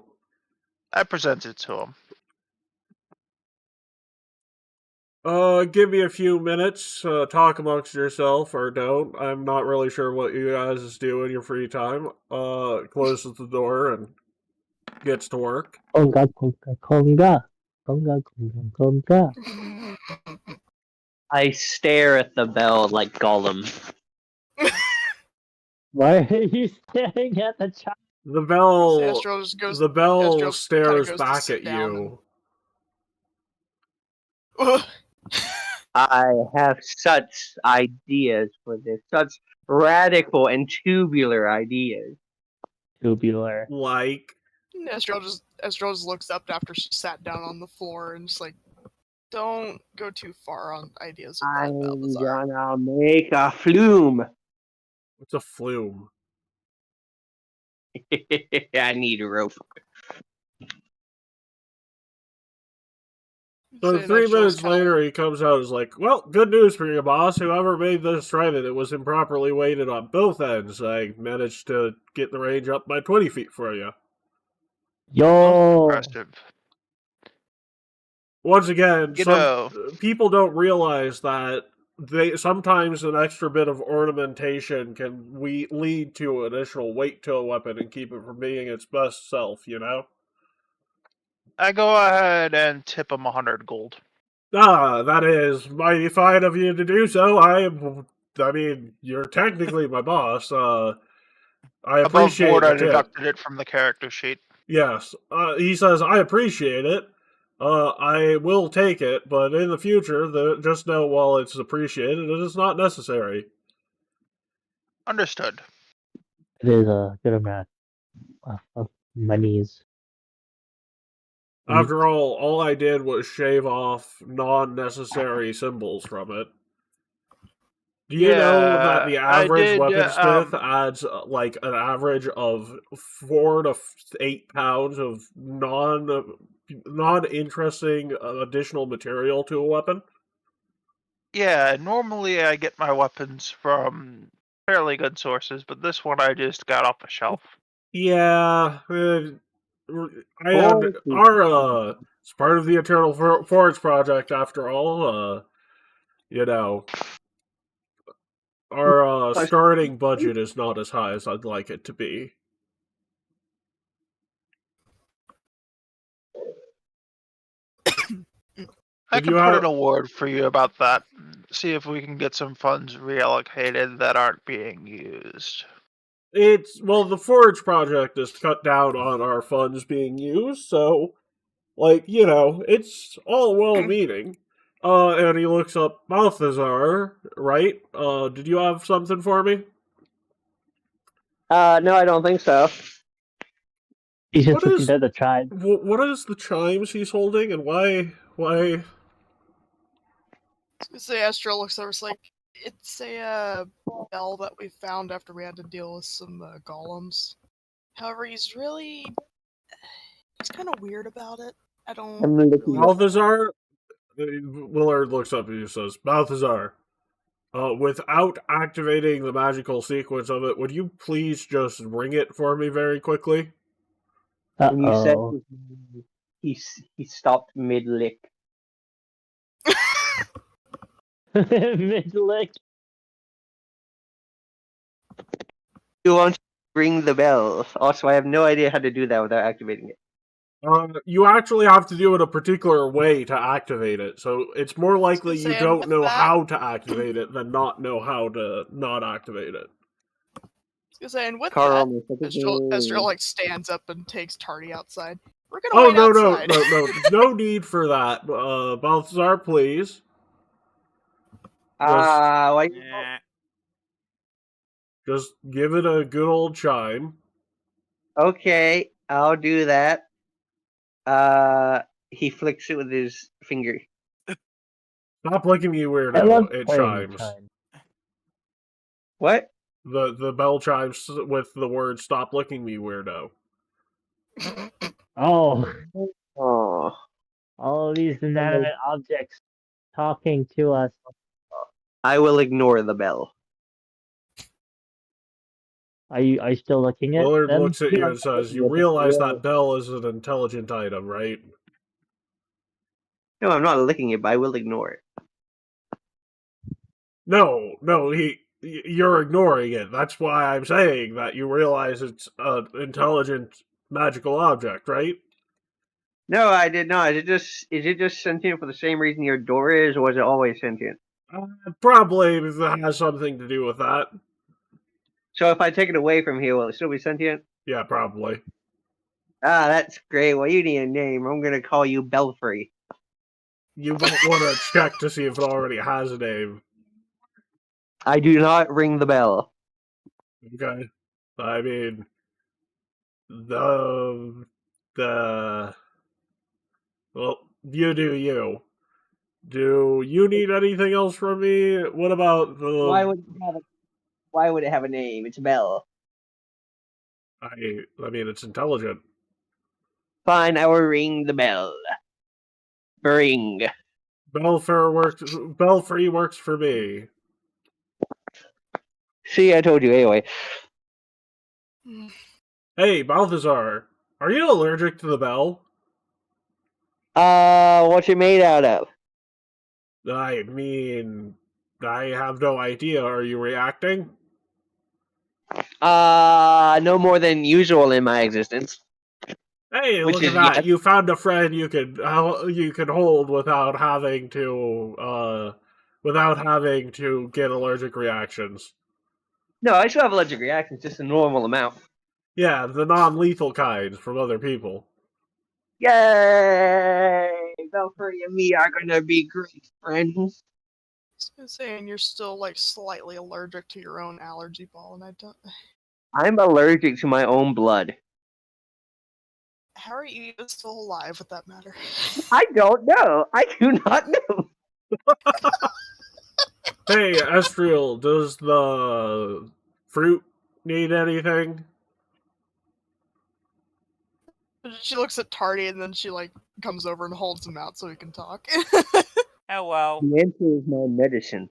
I presented to him. Give me a few minutes. Talk amongst yourself or don't. I'm not really sure what you guys do in your free time. Closes the door and gets to work. Conga, conga, conga. Conga, conga, conga. I stare at the bell like Gollum. Why are you staring at the child? The bell. Astral just goes. The bell Astral kinda stares goes to back sit at down you. I have such ideas for this, such radical and tubular ideas. Tubular. Like, Astral just looks up after she sat down on the floor and just like, don't go too far on ideas with that, I'm Balthazar. gonna make a flume. what's a flume? I need a rope. So Say 3 Astral's minutes kinda- later, he comes out and is like, well, good news for you, boss. Whoever made this trident, it was improperly weighted on both ends. I managed to get the range up by 20 feet for you. Yo! Impressive. Once again, You some know. people don't realize that sometimes an extra bit of ornamentation can lead to additional weight to a weapon and keep it from being its best self, you know? I go ahead and tip him 100 gold. Ah, that is mighty fine of you to do so. I mean, you're technically my boss. I Above appreciate board, the I tip. deducted it from the character sheet. Yes. He says, I appreciate it. I will take it, but in the future, just know while it's appreciated, it is not necessary. Understood. It is a good amount of monies. After all I did was shave off non-necessary symbols from it. Do you know that the I average did, weaponsmith adds like an average of 4 to 8 pounds of non-interesting additional material to a weapon? Yeah, normally I get my weapons from fairly good sources, but this one I just got off a shelf. Yeah, it's part of the Eternal Forge project after all. You know, our starting budget is not as high as I'd like it to be. I can put an award for you about that. See if we can get some funds reallocated that aren't being used. The Forge project is cut down on our funds being used, so, like, you know, it's all well-meaning. And he looks up Balthazar, right? Did you have something for me? No, I don't think so. He's just looking at the tribe. What is the chimes he's holding, and why? Say Astral looks over, it's like, it's a bell that we found after we had to deal with some golems. However, he's kind of weird about it. I don't really... Balthazar? Willard looks up and he says, Balthazar, Without activating the magical sequence of it, would you please just ring it for me very quickly? When you said Uh-oh. he stopped mid lick. Mid-lick. You want to ring the bell. Also, I have no idea how to do that without activating it. You actually have to do it a particular way to activate it, so it's more likely you say, and don't with know that- how to activate it than not know how to not activate it. I was gonna say, and with Carl, that, Estrel like stands up and takes Tardy outside. We're gonna Oh, wait no, outside. no, no need for that. Balthazar, please. why? Eh, Just give it a good old chime. Okay, I'll do that. He flicks it with his finger. Stop licking me, I weirdo. love It playing the chimes. chime. What? The bell chimes with the word "Stop licking me, weirdo." Oh, Oh, all of these inanimate objects talking to us. I will ignore the bell. Are you still looking at Willard them? looks at you and says, "You realize that bell is an intelligent item, right?" No, I'm not licking it, but I will ignore it. No, you're ignoring it. That's why I'm saying that you realize it's an intelligent magical object, right? No, I did not. Is it just sentient for the same reason your door is, or was it always sentient? Probably that has something to do with that. So if I take it away from here, will it still be sentient? Yeah, probably. Ah, that's great. Well, you need a name. I'm gonna call you Belfry. You might want to check to see if it already has a name. I do not ring the bell. Okay. I mean, well, you do you. Do you need anything else from me? What about the? Why would it have a name? It's a bell. I mean, it's intelligent. Fine, I will ring the bell. Ring. Belfry works for me. See, I told you anyway. Hey, Balthazar, are you allergic to the bell? What's it made out of? I mean, I have no idea. Are you reacting? No more than usual in my existence. Hey, Which look at is that! yes. You found a friend you could hold without having to get allergic reactions. No, I still have allergic reactions, just a normal amount. Yeah, the non-lethal kinds from other people. Yay! Belfry and me are gonna be great friends. I was gonna say, and you're still like slightly allergic to your own allergy ball, and I don't. I'm allergic to my own blood. How are you even still alive with that matter? I don't know. I do not know. Hey, Estriel, does the fruit need anything? She looks at Tardy and then she like comes over and holds him out so he can talk. Hello. The answer is my medicine.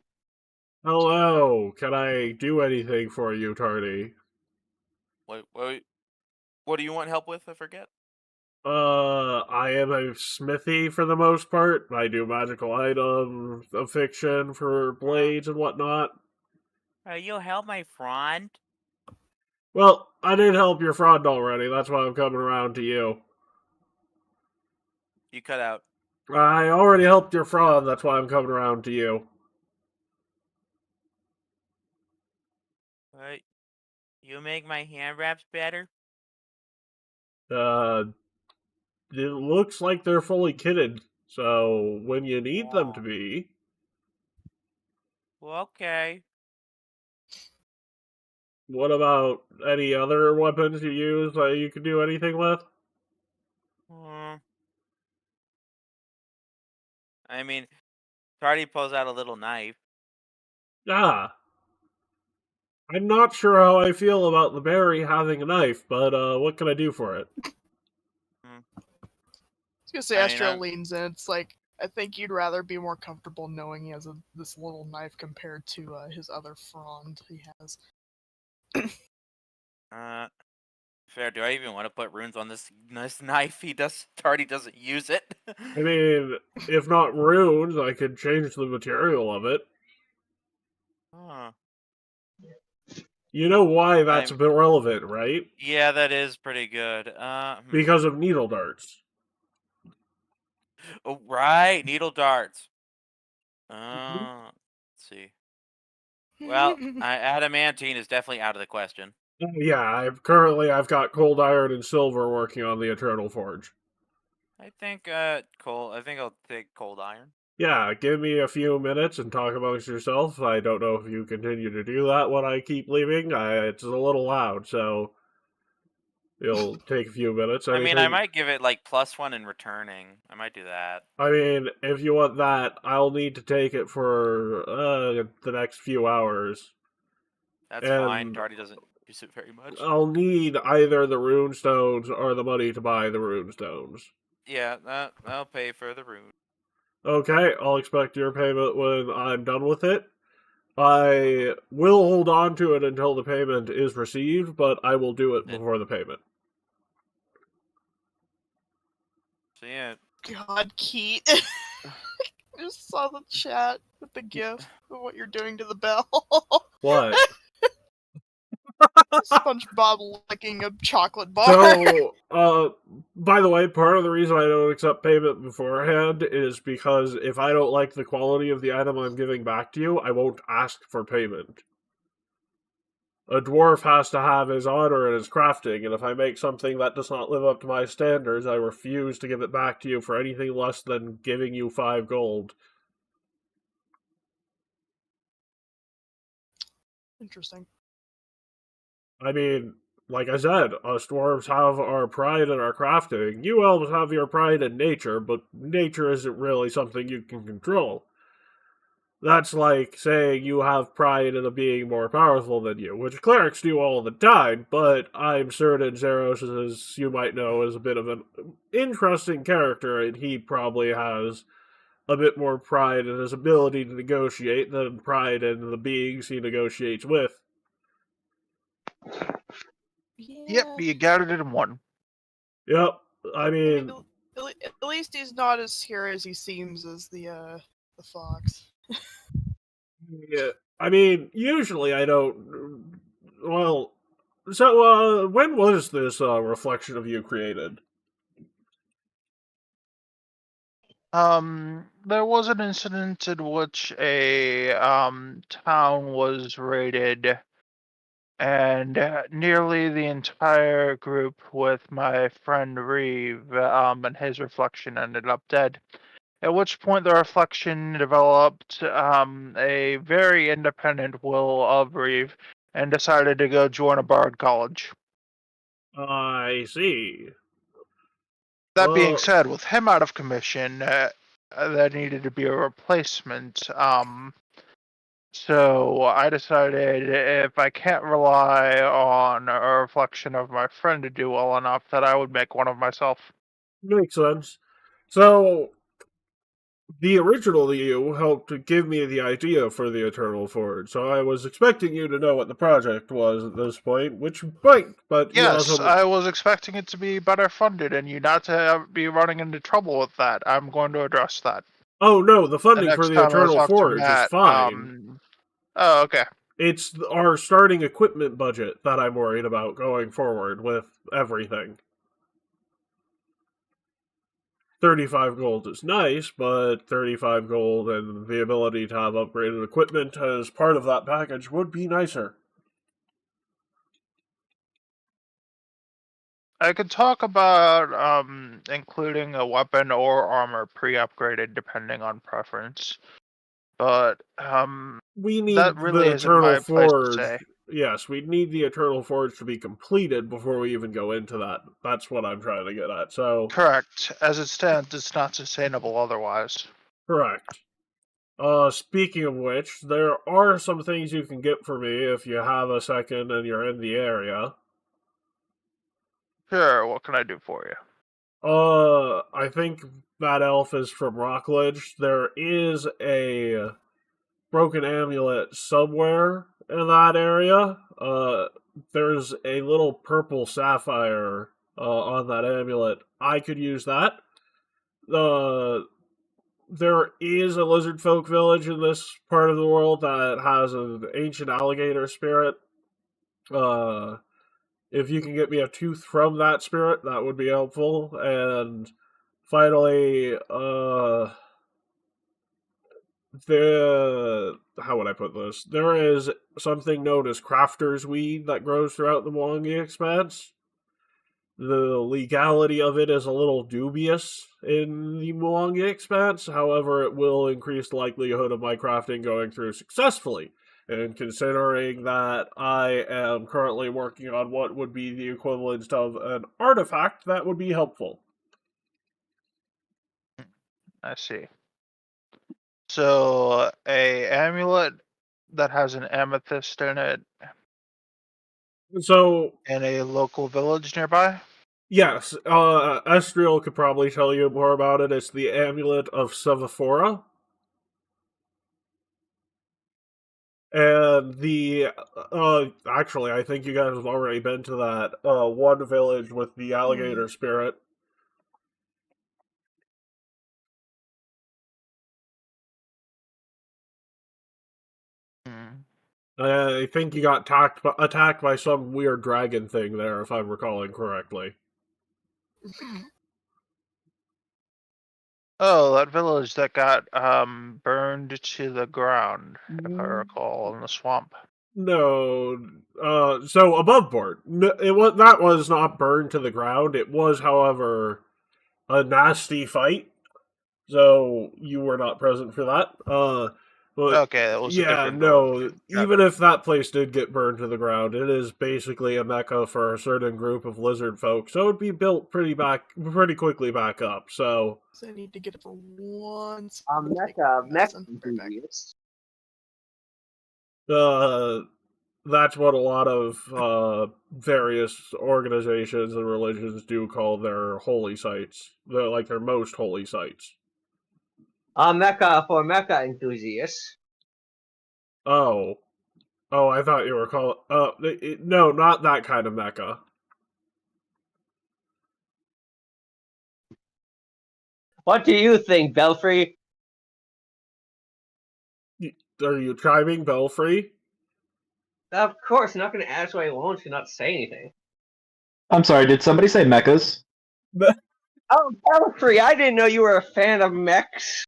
Hello, can I do anything for you, Tardy? What do you want help with? I forget. I am a smithy for the most part. I do magical items, affixtion for blades and whatnot. You'll help my friend? Well, I did help your friend already. That's why I'm coming around to you. You cut out. I already helped your friend. That's why I'm coming around to you. What? You make my hand wraps better? It looks like they're fully kitted. So when you need them to be, Well, okay. what about any other weapons you use that you can do anything with? I mean, Tardy pulls out a little knife. Ah. I'm not sure how I feel about the berry having a knife, but what can I do for it? I was gonna say I mean, Astral leans in. It's like I think you'd rather be more comfortable knowing he has this little knife compared to his other frond he has. Fair. Do I even want to put runes on this nice knife? Tardy doesn't use it. I mean, if not runes, I could change the material of it. Huh. You know why that's I'm- relevant, right? Yeah, that is pretty good. Because of needle darts. Oh, right, needle darts. Let's see. Well, adamantine is definitely out of the question. Yeah, I've got cold iron and silver working on the Eternal Forge. I think coal. I think I'll take cold iron. Yeah, give me a few minutes and talk amongst yourself. I don't know if you continue to do that when I keep leaving. It's a little loud, so it'll take a few minutes. I mean, I Anything- might give it like +1 in returning. I might do that. I mean, if you want that, I'll need to take it for the next few hours. That's And fine. Tardy doesn't use it very much. I'll need either the rune stones or the money to buy the rune stones. Yeah, I'll pay for the rune. Okay, I'll expect your payment when I'm done with it. I will hold on to it until the payment is received, but I will do it before the payment. So yeah. God, Keat. I just saw the chat with the gif of what you're doing to the bell. What? SpongeBob licking a chocolate bar. So, by the way, part of the reason I don't accept payment beforehand is because if I don't like the quality of the item I'm giving back to you, I won't ask for payment. A dwarf has to have his honor and his crafting, and if I make something that does not live up to my standards, I refuse to give it back to you for anything less than giving you 5 gold. Interesting. I mean, like I said, us dwarves have our pride in our crafting. You elves have your pride in nature, but nature isn't really something you can control. That's like saying you have pride in a being more powerful than you, which clerics do all the time, but I'm certain Zeros, as you might know, is a bit of an interesting character, and he probably has a bit more pride in his ability to negotiate than pride in the beings he negotiates with. Yeah. Yep, you got it in one. Yep, I mean, At least he's not as scary as he seems as the fox. yeah, I mean, usually I don't. Well, so when was this reflection of you created? There was an incident in which a town was raided, and nearly the entire group, with my friend Reeve and his reflection, ended up dead. At which point the reflection developed a very independent will of Reeve and decided to go join a bard college. I see. That being Well, said, with him out of commission, there needed to be a replacement. So I decided if I can't rely on a reflection of my friend to do well enough, that I would make one of myself. makes sense. So, the original you helped to give me the idea for the Eternal Forge, so I was expecting you to know what the project was at this point, which might, but you Yes, also... I was expecting it to be better funded and you not to be running into trouble with that. I'm going to address that. Oh no, the funding for next the time I Eternal talk to Forge is Matt, fine. Oh, okay. It's our starting equipment budget that I'm worried about going forward with everything. 35 gold is nice, but 35 gold and the ability to have upgraded equipment as part of that package would be nicer. I could talk about including a weapon or armor pre-upgraded depending on preference. But we need that really the isn't Eternal my place to Forge. say. Yes, we need the Eternal Forge to be completed before we even go into that. That's what I'm trying to get at. So Correct. As it stands, it's not sustainable otherwise. correct. Speaking of which, there are some things you can get for me if you have a second and you're in the area. Sure, what can I do for you? I think that elf is from Rockledge. There is a broken amulet somewhere in that area. There's a little purple sapphire on that amulet. I could use that. There is a lizard folk village in this part of the world that has an ancient alligator spirit. If you can get me a tooth from that spirit, that would be helpful. And finally, how would I put this? There is something known as crafter's weed that grows throughout the Mwangi Expanse. The legality of it is a little dubious in the Mwangi Expanse. However, it will increase the likelihood of my crafting going through successfully. And considering that I am currently working on what would be the equivalent of an artifact, that would be helpful. I see. So a amulet that has an amethyst in it So, in a local village nearby? yes, Estriel could probably tell you more about it. It's the Amulet of Sevaphora. And actually, I think you guys have already been to that, one village with the alligator spirit. I think you got attacked by some weird dragon thing there, if I'm recalling correctly. Oh, that village that got burned to the ground, if I recall, in the swamp. No, so above board. That was not burned to the ground. It was, however, a nasty fight. So you were not present for that. But Okay, that was a different village. even if that place did get burned to the ground, it is basically a mecca for a certain group of lizard folk, so it'd be built pretty quickly back up. So I need to get it for once. Mecca Right enthusiast. that's what a lot of various organizations and religions do call their holy sites. They're like their most holy sites. Mecca for Mecca enthusiasts. Oh, I thought you were calling. No, not that kind of mecca. What do you think, Belfry? Are you chiming, Belfry? Of course, I'm not going to ask why he won't to not say anything. I'm sorry, did somebody say mechas? Oh, Belfry, I didn't know you were a fan of mechs.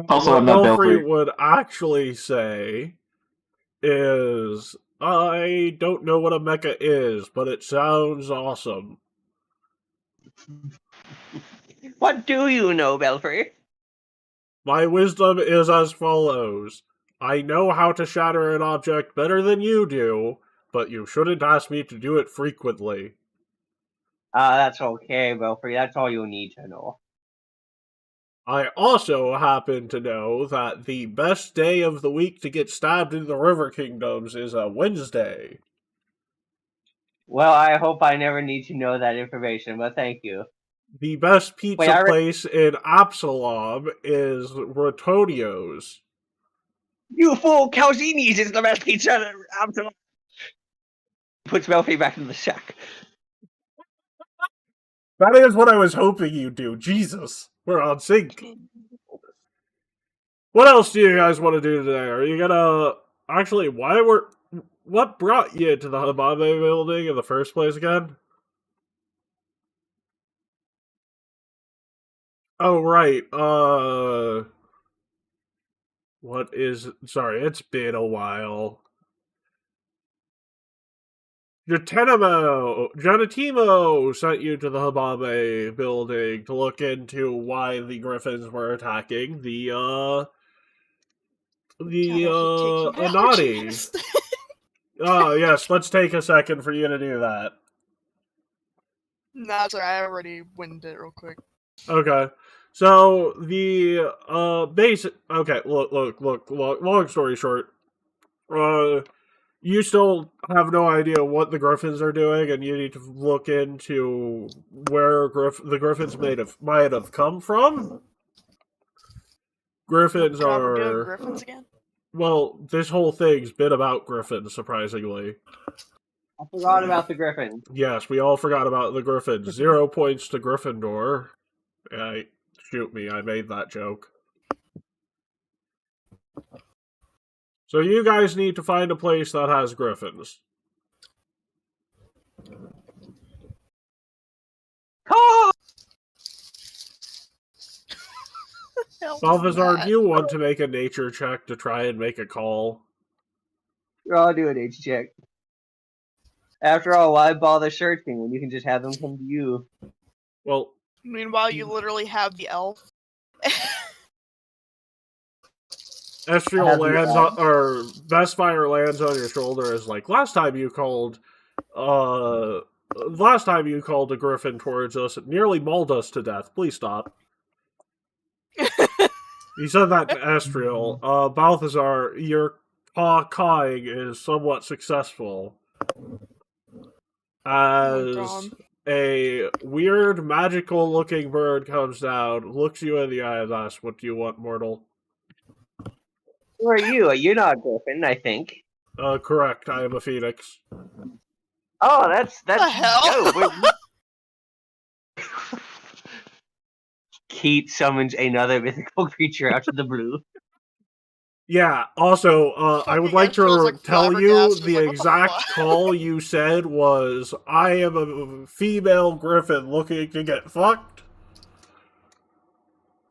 Also, what I'm not Belfry Belfry. would actually say is, I don't know what a mecha is, but it sounds awesome. What do you know, Belfry? My wisdom is as follows. I know how to shatter an object better than you do, but you shouldn't ask me to do it frequently. That's okay, Belfry. That's all you need to know. I also happen to know that the best day of the week to get stabbed in the River Kingdoms is a Wednesday. Well, I hope I never need to know that information, but thank you. The best pizza place in Absalom is Rotonio's. You fool! Calzini's is the best pizza. Puts Belfry back in the shack. That is what I was hoping you'd do. Jesus, we're on sync. What else do you guys want to do today? Are you gonna actually? What brought you to the Hababe building in the first place again? Oh right. Sorry, it's been a while. Janatimo sent you to the Hababe building to look into why the Griffins were attacking the Anati. Yes, let's take a second for you to do that. Nah, sorry, I already went and did it real quick. Okay. So the basic. Okay, look. Long story short, You still have no idea what the Griffins are doing, and you need to look into where the Griffins might have come from. Griffins God, we're doing are... Griffins again? Well, this whole thing's been about Griffins, surprisingly. I forgot about the Griffin. Yes, we all forgot about the Griffins. 0 points to Gryffindor. Shoot me, I made that joke. So you guys need to find a place that has Griffins. Call! Balthazar, do you want to make a nature check to try and make a call? I'll do an age check. After all, why bother searching when you can just have them come to you? Well, Meanwhile, you literally have the elf. Estriel lands on, or Bestfire lands on your shoulder is like, last time you called a Griffin towards us, it nearly mauled us to death. Please stop. He said that to Estriel. Balthazar, your cawing is somewhat successful. As a weird, magical-looking bird comes down, looks you in the eye and asks, "What do you want, mortal?" Who are you? You're not a Griffin, I think. Correct. I am a phoenix. Oh, that's the hell? Dope. Keith summons another mythical creature out of the blue. Yeah, also, I would like to tell you the exact call you said was, "I am a female griffin looking to get fucked."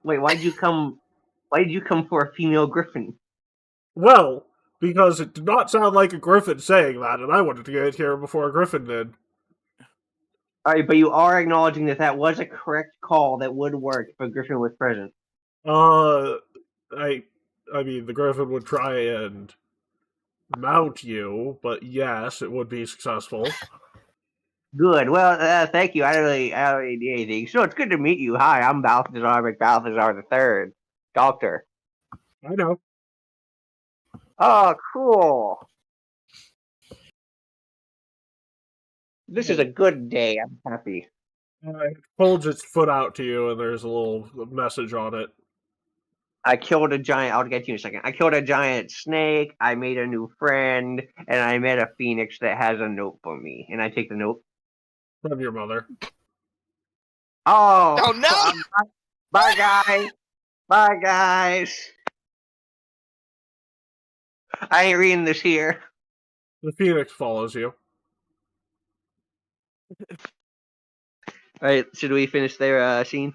Wait, why did you come for a female griffin? Well, because it did not sound like a griffin saying that, and I wanted to get here before a griffin did. Alright, but you are acknowledging that was a correct call that would work if a griffin was present. I mean, the griffin would try and mount you, but yes, it would be successful. Good. Well, thank you. I don't really need anything. So it's good to meet you. Hi, I'm Balthazar III, Doctor. I know. Oh, cool. This is a good day. I'm happy. It holds its foot out to you, and there's a little message on it. I killed a giant. I'll get to you in a second. I killed a giant snake. I made a new friend, and I met a phoenix that has a note for me. And I take the note from your mother. Oh no! Bye, guys. Bye, guys. I ain't reading this here. The phoenix follows you. Alright, should we finish their scene?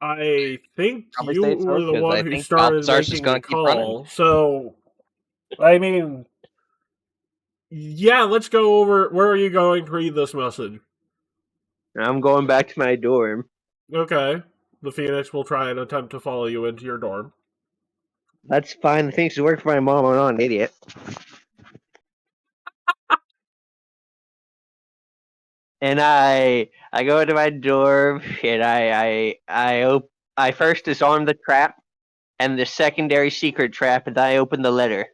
I think Probably you say so, were the 'cause I one who think started Balthazar's making just the gonna keep running. call. So, I mean, yeah, let's go over. Where are you going to read this message? I'm going back to my dorm. Okay. The Phoenix will try and attempt to follow you into your dorm. That's fine. The Phoenix work for my mom. I'm not an idiot. And I go into my dorm, and I first disarm the trap and the secondary secret trap, and then I open the letter.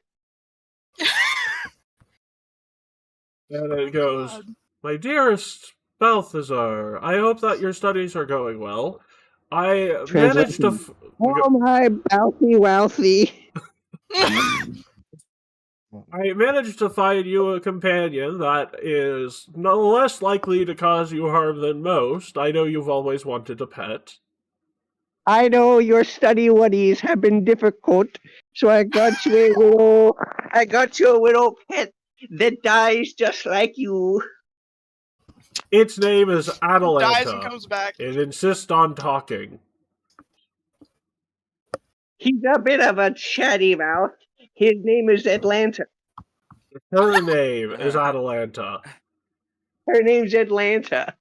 And it goes, "My dearest Balthazar, I hope that your studies are going well. I managed to... Oh my Balthy Wealthy. I managed to find you a companion that is no less likely to cause you harm than most. I know you've always wanted a pet. I know your study studies have been difficult, so I got you a little pet that dies just like you. Its name is Atalanta. Dies and comes back. It insists on talking. He's a bit of a chatty mouth. His name is Atlanta. Her name is Atalanta. Her name's Atlanta.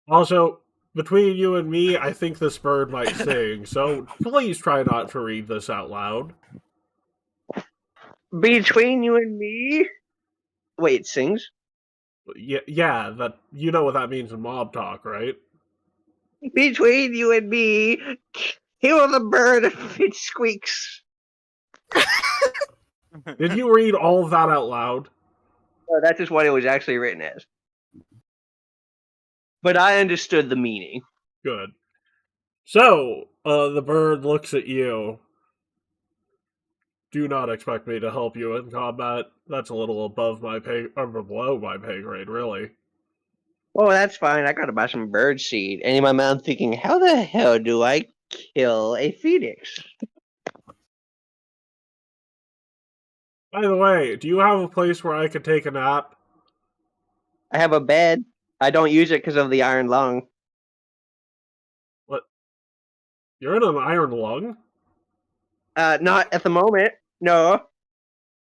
Also, between you and me, I think this bird might sing, so please try not to read this out loud. Between you and me? Wait, it sings? Yeah, that you know what that means in mob talk, right? Between you and me, Hear the bird if it squeaks. Did you read all of that out loud? No, that's just what it was actually written as. But I understood the meaning. Good. So, the bird looks at you. Do not expect me to help you in combat. That's a little above my pay, or below my pay grade, really. Oh, that's fine. I gotta buy some bird seed. And in my mind thinking, how the hell do I kill a phoenix? By the way, do you have a place where I could take a nap? I have a bed. I don't use it because of the iron lung. What? You're in an iron lung? Not at the moment. No.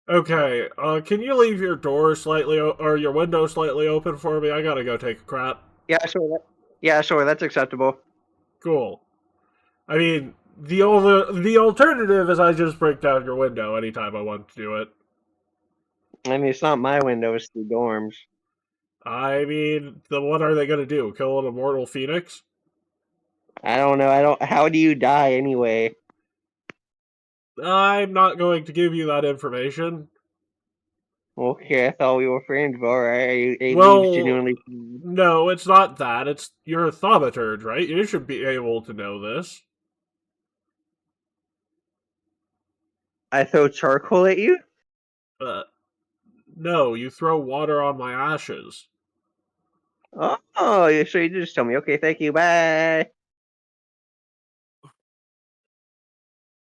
Okay, can you leave your door slightly, or your window slightly open for me? I gotta go take a crap. Yeah, sure. Yeah, sure. That's acceptable. Cool. I mean, the alternative is I just break down your window anytime I want to do it. I mean, it's not my window. It's the dorms. I mean, what are they gonna do? Kill an immortal phoenix? I don't know. How do you die anyway? I'm not going to give you that information. Okay, I thought we were friends, but alright. Are you Well, genuinely? no, it's not that. It's you're a thaumaturge, right? You should be able to know this. I throw charcoal at you? No, you throw water on my ashes. Oh, so you just tell me. Okay, thank you. Bye.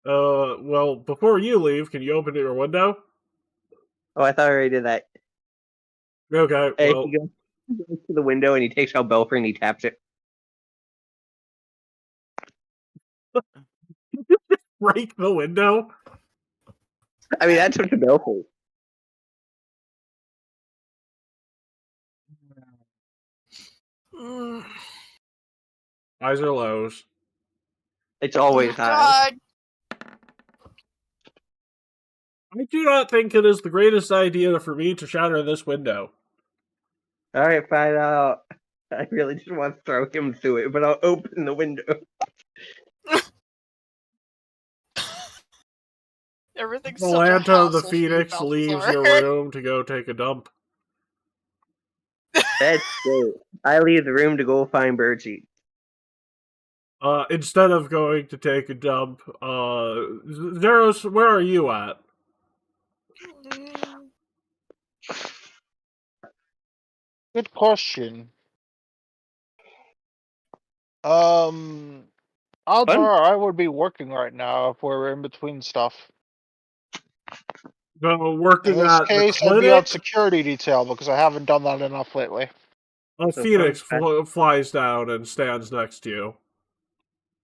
Well, before you leave, can you open your window? Oh, I thought I already did that. Okay, Hey, well, he goes to the window and he takes out Belfry and he taps it. break the window? I mean, that's up to Belfry. Mm. Highs or lows? It's always Oh, high. God. I do not think it is the greatest idea for me to shatter this window. Alright, fine. I really just want to throw him through it, but I'll open the window. Everything's such a Atlanta the hassle for you, Phoenix leaves Balthazar. your room to go take a dump. That's great. I leave the room to go find birdseed. Instead of going to take a dump, Zeros, where are you at? Mm. Good question. Odds Fun. are I would be working right now if we're in between stuff. So, In working this at the case, I'd be on clinic, security detail because I haven't done that enough lately. a So Phoenix fun flies down and stands next to you.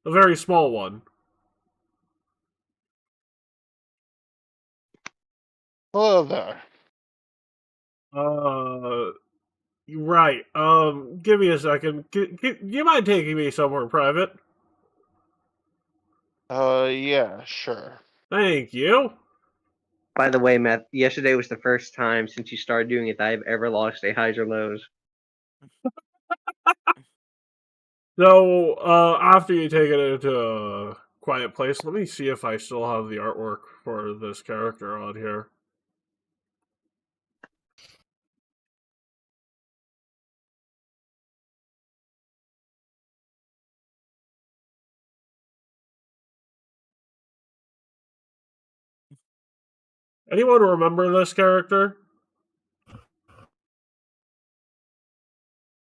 A very small one. Hello there. Right. Give me a second. You mind taking me somewhere private? Yeah, sure. Thank you. By the way, Matt, yesterday was the first time since you started doing it that I've ever lost a highs or lows. So, after you take it into a quiet place, let me see if I still have the artwork for this character on here. Anyone remember this character?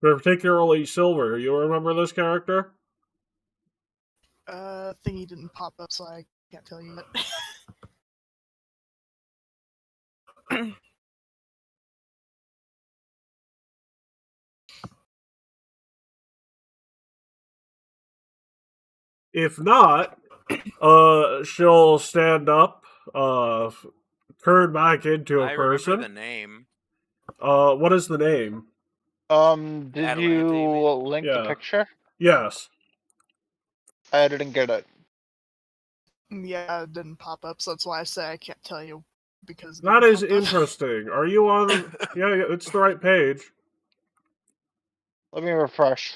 Particularly Silver, you remember this character? Thingy didn't pop up, so I can't tell you yet. If not, she'll stand up, turn back into a I remember person. the name. What is the name? Did Atalanta, you you mean? link the Yeah. picture? Yes. I didn't get it. Yeah, it didn't pop up, so that's why I say I can't tell you because it That didn't is pop up. interesting. Are you on? Yeah, it's the right page. Let me refresh.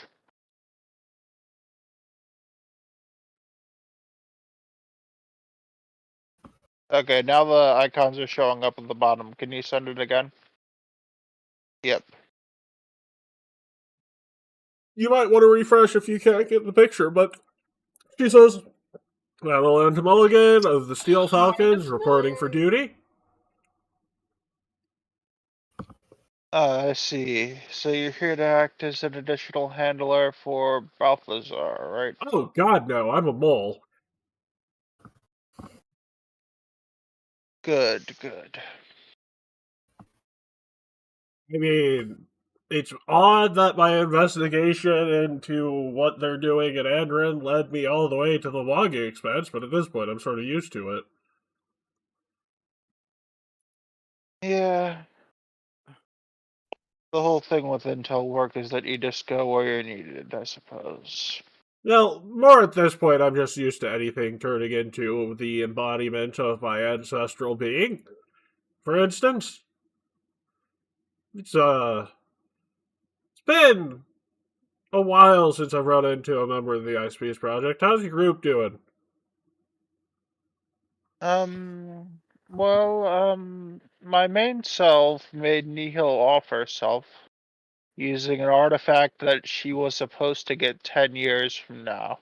Okay, now the icons are showing up at the bottom. Can you send it again? Yep. You might want to refresh if you can't get the picture, but she says, Madeline Mulligan of the Steel Falcons reporting for duty. I see. So you're here to act as an additional handler for Balthazar, right? Oh, God, no, I'm a mole. Good, good. I mean, it's odd that my investigation into what they're doing at Andrin led me all the way to the logging expense, but at this point I'm sort of used to it. Yeah. The whole thing with intel work is that you just go where you're needed, I suppose. Well, more at this point, I'm just used to anything turning into the embodiment of my ancestral being. For instance, it's been a while since I've run into a member of the Ice Peace Project. How's your group doing? My main self made Nihil off herself using an artifact that she was supposed to get 10 years from now.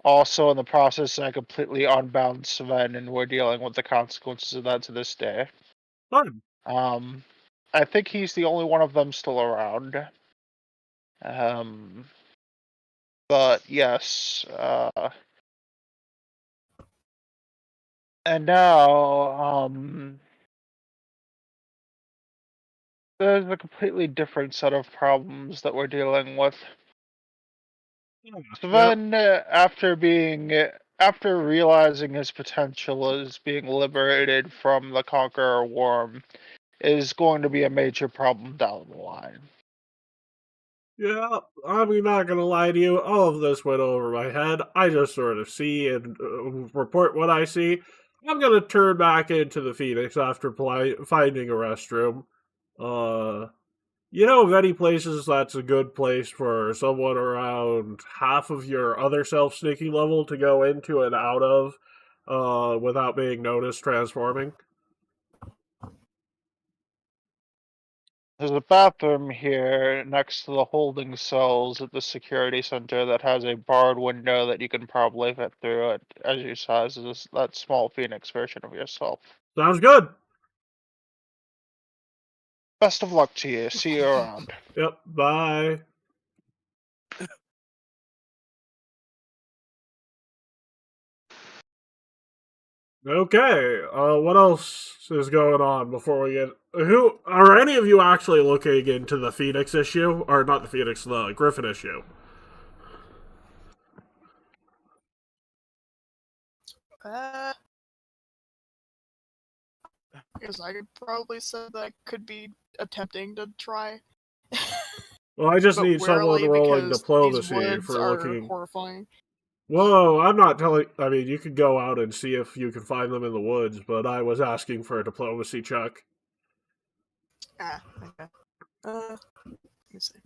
Also in the process, I completely unbound Sven, and we're dealing with the consequences of that to this day. Fine. I think he's the only one of them still around. But yes, and now, there's a completely different set of problems that we're dealing with. Sven, after realizing his potential as being liberated from the Conqueror Worm, is going to be a major problem down the line. Yeah, I'm not gonna lie to you, all of this went over my head. I just sort of see and report what I see. I'm gonna turn back into the Phoenix after finding a restroom. You know of any places that's a good place for someone around half of your other self sneaking level to go into and out of, without being noticed transforming? There's a bathroom here next to the holding cells at the security center that has a barred window that you can probably fit through it as your size is that small Phoenix version of yourself. Sounds good. Best of luck to you. See you around. Yep, bye. Okay, what else is going on before we get... Who are any of you actually looking into the Phoenix issue? Or not the Phoenix, the Griffin issue? I guess I could probably say that I could be attempting to try. Well, I just But need someone warily, rolling because these diplomacy woods for are looking... horrifying. Whoa, I'm not telling... I mean, you could go out and see if you can find them in the woods, but I was asking for a diplomacy check. Ah, okay. Let me see.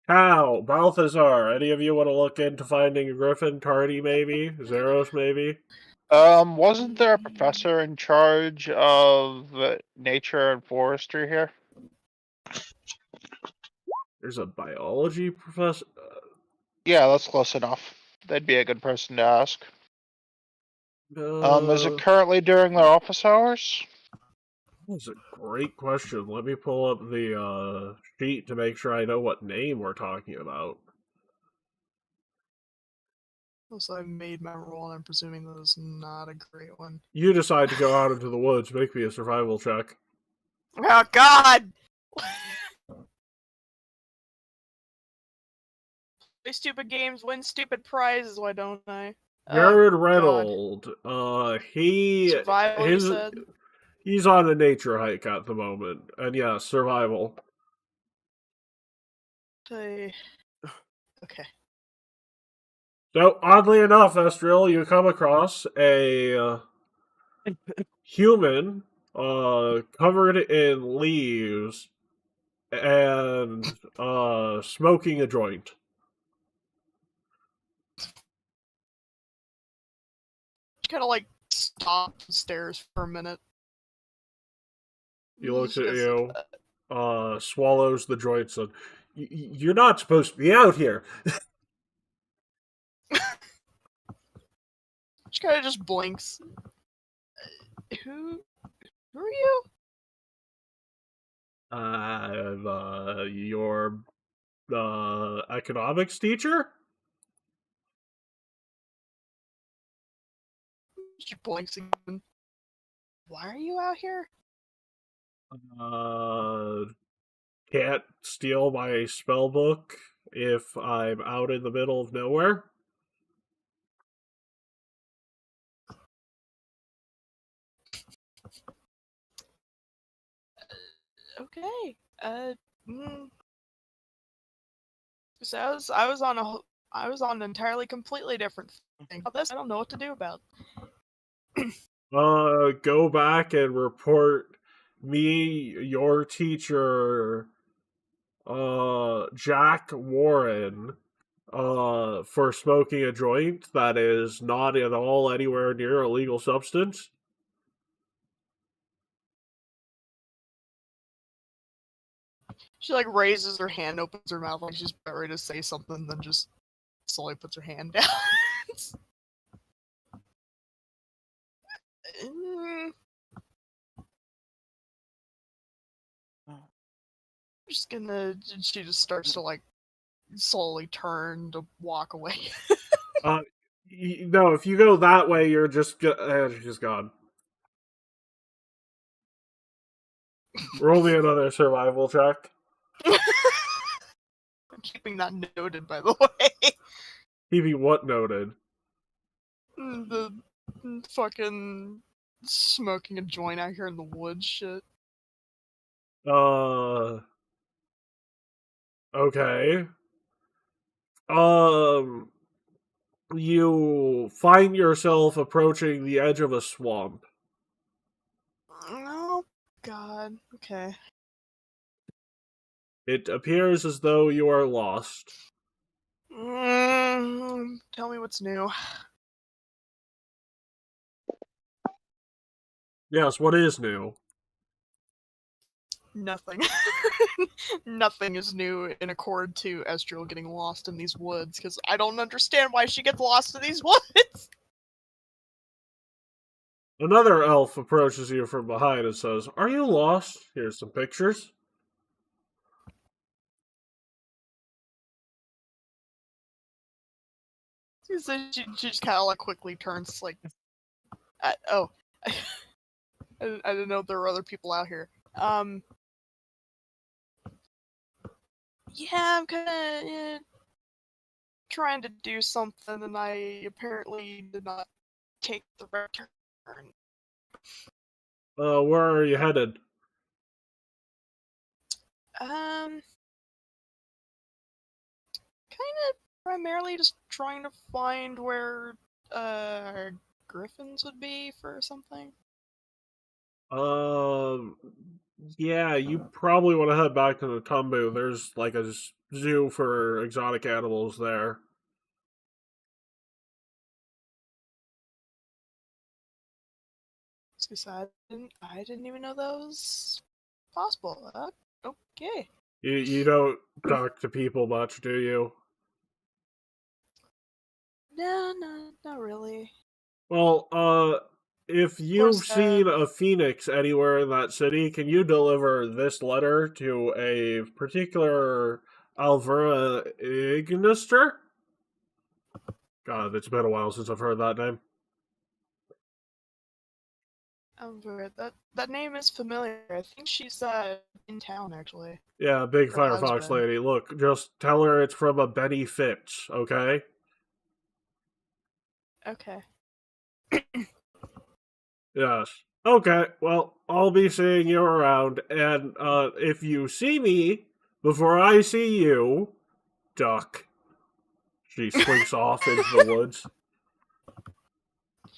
How? Balthazar, any of you want to look into finding a Griffin? Tardy, maybe? Zeros, maybe? Wasn't there a professor in charge of nature and forestry here? There's a biology professor? Yeah, that's close enough. They'd be a good person to ask. Is it currently during their office hours? That's a great question. Let me pull up the sheet to make sure I know what name we're talking about. Also, I made my roll, and I'm presuming that is not a great one. You decide to go out into the woods. Make me a survival check. Oh, God! Play stupid games, win stupid prizes, why don't I? Jared God. Reynolds. Survival, you said? He's on a nature hike at the moment. And yeah, survival. Okay. So, oddly enough, Estriel, you come across a human covered in leaves and smoking a joint. kind of like stops and stares for a minute. He looks She at goes, you, swallows the joints, and you're not supposed to be out here. She kind of just blinks. Who are you? Your economics teacher? She blinks again. Why are you out here? Can't steal my spell book if I'm out in the middle of nowhere. Okay. So I was on an entirely completely different thing. About this, I don't know what to do about. Go back and report me, your teacher, Jack Warren, for smoking a joint that is not at all anywhere near a legal substance. She like raises her hand, opens her mouth like she's about ready to say something, then just slowly puts her hand down. Just gonna. She just starts to like slowly turn to walk away. No, if you go that way, you're just she's gone. Roll me another survival check. I'm keeping that noted, by the way. Keeping what noted? The fucking smoking a joint out here in the woods shit. Okay. You find yourself approaching the edge of a swamp. Oh, God. Okay. It appears as though you are lost. Tell me what's new. Yes, what is new? Nothing. Nothing is new in accord to Estriel getting lost in these woods, because I don't understand why she gets lost in these woods. Another elf approaches you from behind and says, "Are you lost? Here's some pictures." So she just kind of like quickly turns like, oh, I didn't know there were other people out here. Yeah, I'm kind of trying to do something, and I apparently did not take the right turn. Where are you headed? Kind of primarily just trying to find where griffins would be for something. Yeah, you probably want to head back to the Tumbu. There's like a zoo for exotic animals there. Because I didn't even know that was possible. Okay. You don't talk to people much, do you? No, not really. Well, if you've seen a phoenix anywhere in that city, can you deliver this letter to a particular Alvera Ignister? God, it's been a while since I've heard that name. That name is familiar. I think she's in town actually. Yeah, big Her Firefox husband. lady. Look, just tell her it's from a Benny Fitz, okay? Okay. Yes. Okay, well, I'll be seeing you around, and if you see me before I see you, duck. She slinks off into the woods. I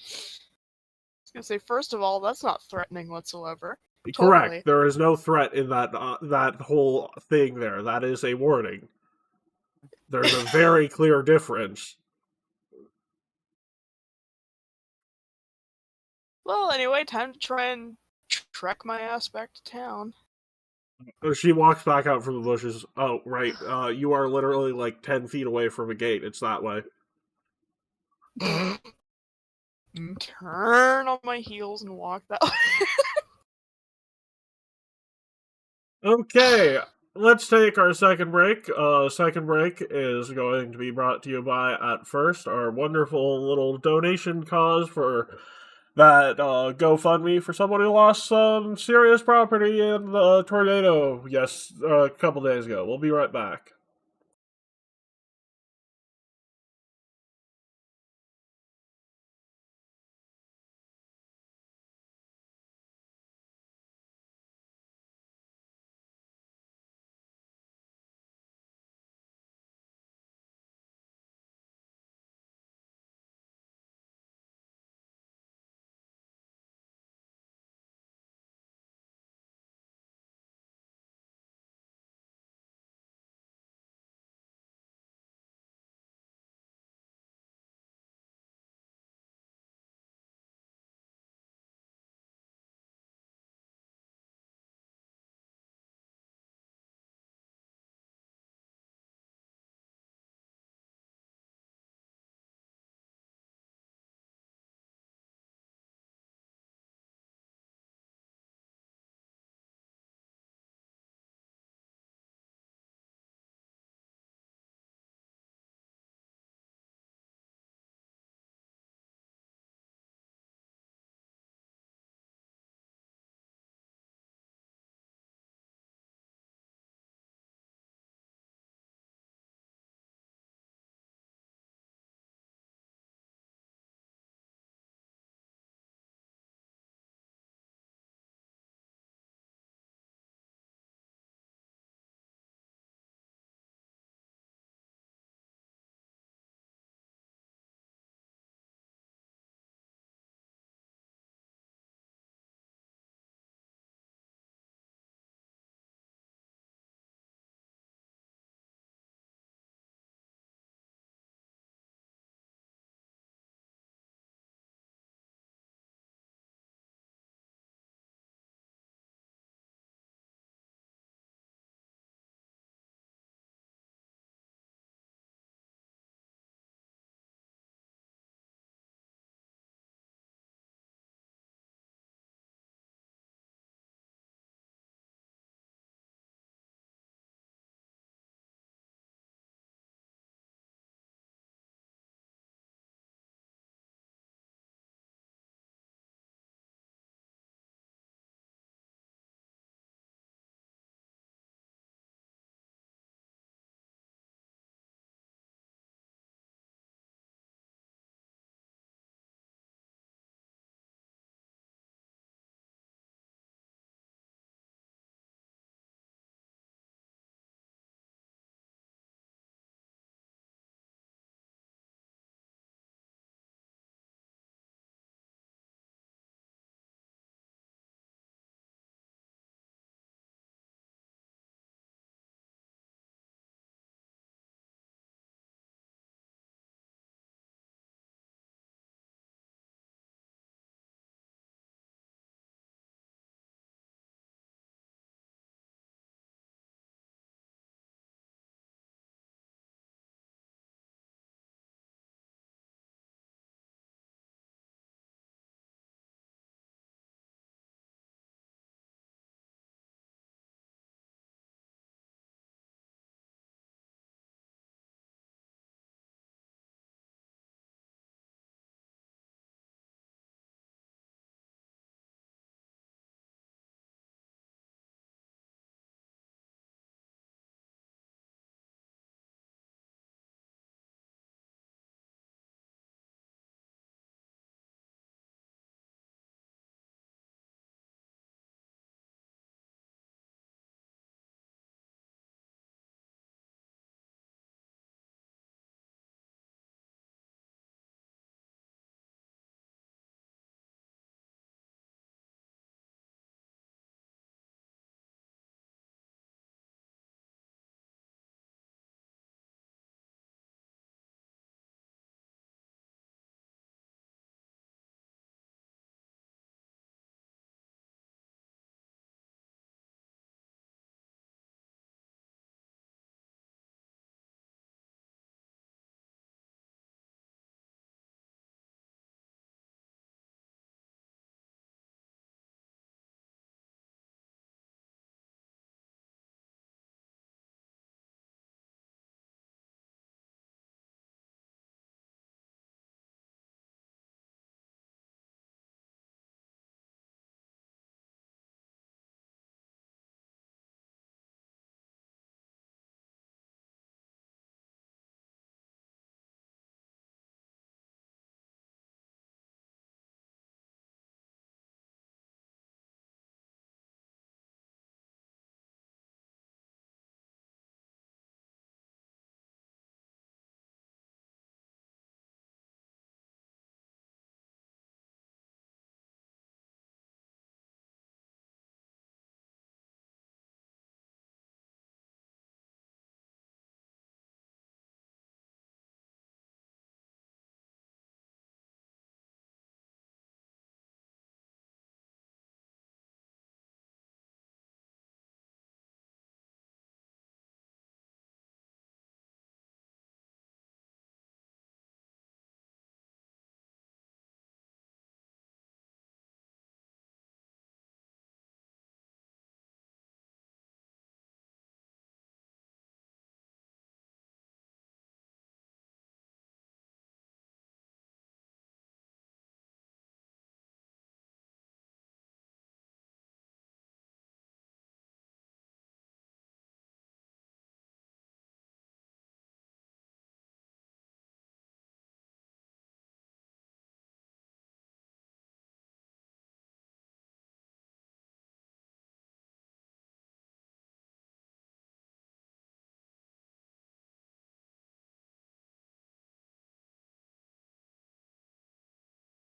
was gonna say, first of all, that's not threatening whatsoever. Correct. Totally. There is no threat in that whole thing there. That is a warning. There's a very clear difference. Well, anyway, time to try and trek my ass back to town. She walks back out from the bushes. Oh, right. You are literally like 10 feet away from a gate. It's that way. Turn on my heels and walk that way. Okay, let's take our second break. Second break is going to be brought to you by, at first, our wonderful little donation cause for that GoFundMe for someone who lost some serious property in the tornado, yes, a couple days ago. We'll be right back.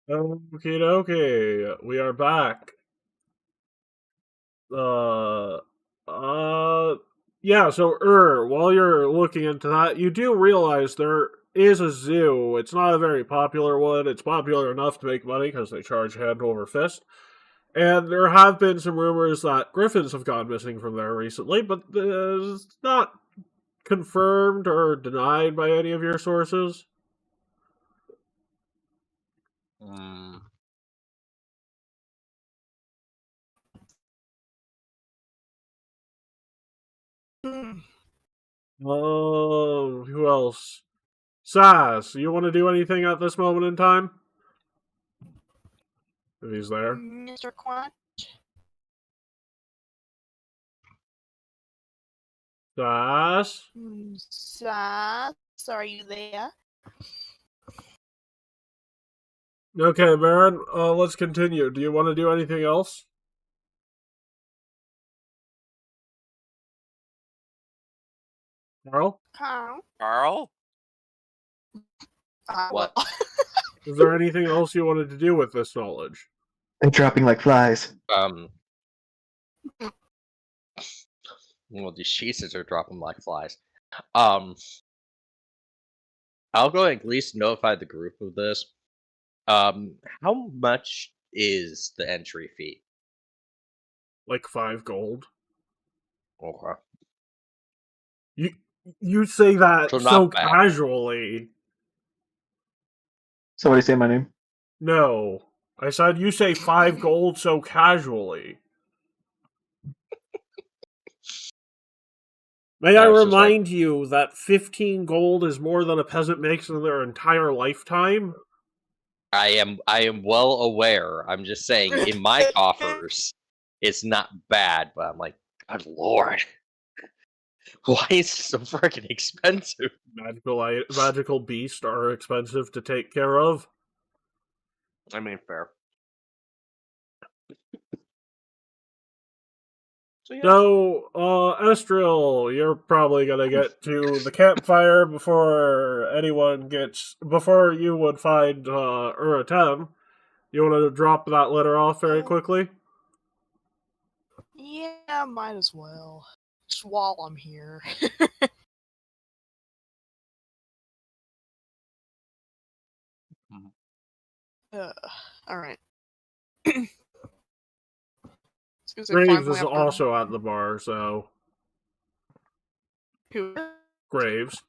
Okay, okay. We are back. Uh, yeah, so, while you're looking into that, you do realize there is a zoo. It's not a very popular one. It's popular enough to make money because they charge hand over fist. And there have been some rumors that griffins have gone missing from there recently, but it's not confirmed or denied by any of your sources. Hmm. Hmm. Who else? Sass, you want to do anything at this moment in time? If he's there. Mr. Quant? Sass? Sass, are you there? Okay, Baron, let's continue. Do you want to do anything else? Carl? Carl? Carl? What? Well, Is there anything else you wanted to do with this knowledge? They're dropping like flies. Well, these cheeses are dropping like flies. I'll go and at least notify the group of this. How much is the entry fee? Like 5 gold? Okay. You say that So so not bad. casually. Somebody say my name. No. I said you say 5 gold so casually. May I I was just like- remind you that 15 gold is more than a peasant makes in their entire lifetime? I am well aware. I'm just saying, in my coffers, it's not bad, but I'm like, good lord. Why is it so freaking expensive? Magical beasts are expensive to take care of. I mean, fair. So, yeah. So, Estril, you're probably gonna get to the campfire before you would find, Uratem. You wanna drop that letter off very quickly? yeah, might as well. Just while I'm here. Alright. Graves is also at the bar, so... Who? Graves.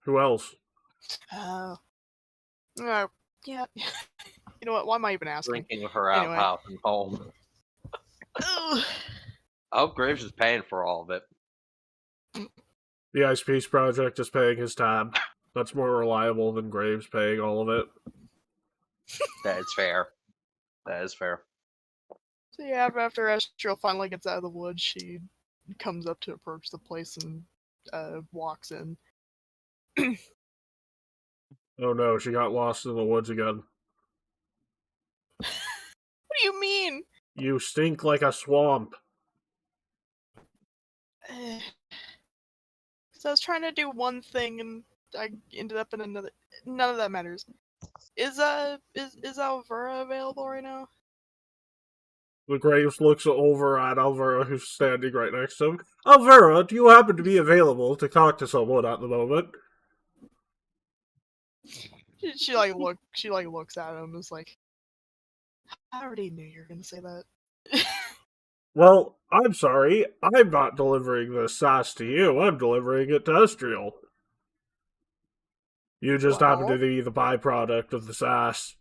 Who else? Oh. Yeah. You know what? Why am I even asking? Drinking her out Anyway. house and home. Ugh. I hope Graves is paying for all of it. The Ice Peace Project is paying his tab. That's more reliable than Graves paying all of it. That is fair. That is fair. So yeah, after Estril finally gets out of the woods, she comes up to approach the place and walks in. Oh no, she got lost in the woods again. What do you mean? You stink like a swamp. So I was trying to do one thing and I ended up in another. None of that matters. Is Alvera available right now? The Graves looks over at Alvera, who's standing right next to him. Alvera, do you happen to be available to talk to someone at the moment? She looks at him and is like, I already knew you were gonna say that. Well, I'm sorry. I'm not delivering this sass to you. I'm delivering it to Estriel. You just happen to be the byproduct of the sass.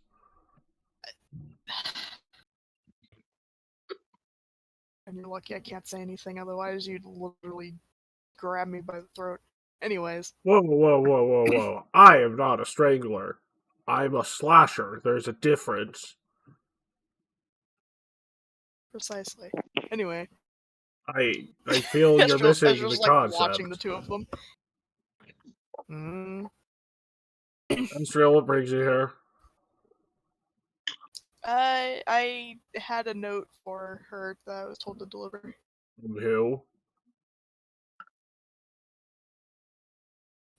And you're lucky I can't say anything, otherwise you'd literally grab me by the throat. Anyways. Whoa. I am not a strangler. I'm a slasher. There's a difference. Precisely. Anyway. I feel you're missing the concept. Watching the two of them. Estriel, what brings you here? I had a note for her that I was told to deliver. Who?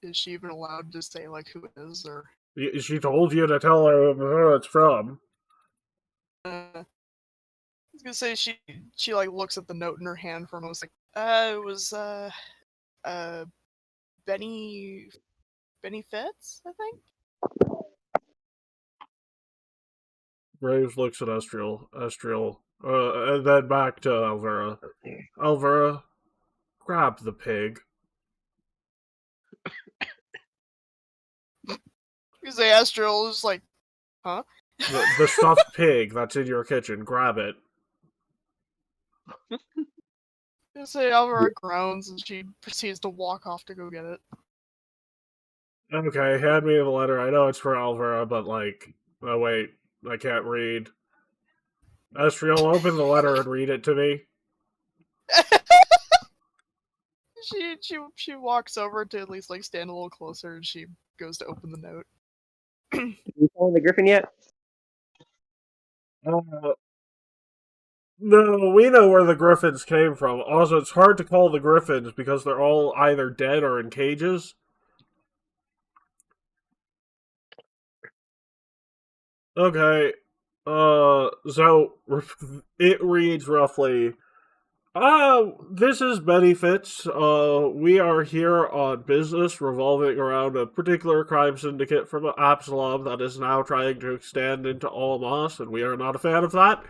Is she even allowed to say like who it is, or? She told you to tell her who it's from. I was gonna say she like looks at the note in her hand for a moment, like, it was Benny Fitz, I think. Graves looks at Estriel, and then back to Alvera. Alvera, grab the pig. You say Astral is like, huh? The stuffed pig that's in your kitchen, grab it. You say Alvara groans and she proceeds to walk off to go get it. Okay, hand me the letter. I know it's for Alvera, but like, oh wait, I can't read. Estriel, open the letter and read it to me. She walks over to at least like stand a little closer, and she goes to open the note. Did you find the griffin yet? No, we know where the griffins came from. Also, it's hard to call the griffins because they're all either dead or in cages. Okay, so it reads roughly, this is Benny Fitz. We are here on business revolving around a particular crime syndicate from Absalom that is now trying to extend into Almas, and we are not a fan of that.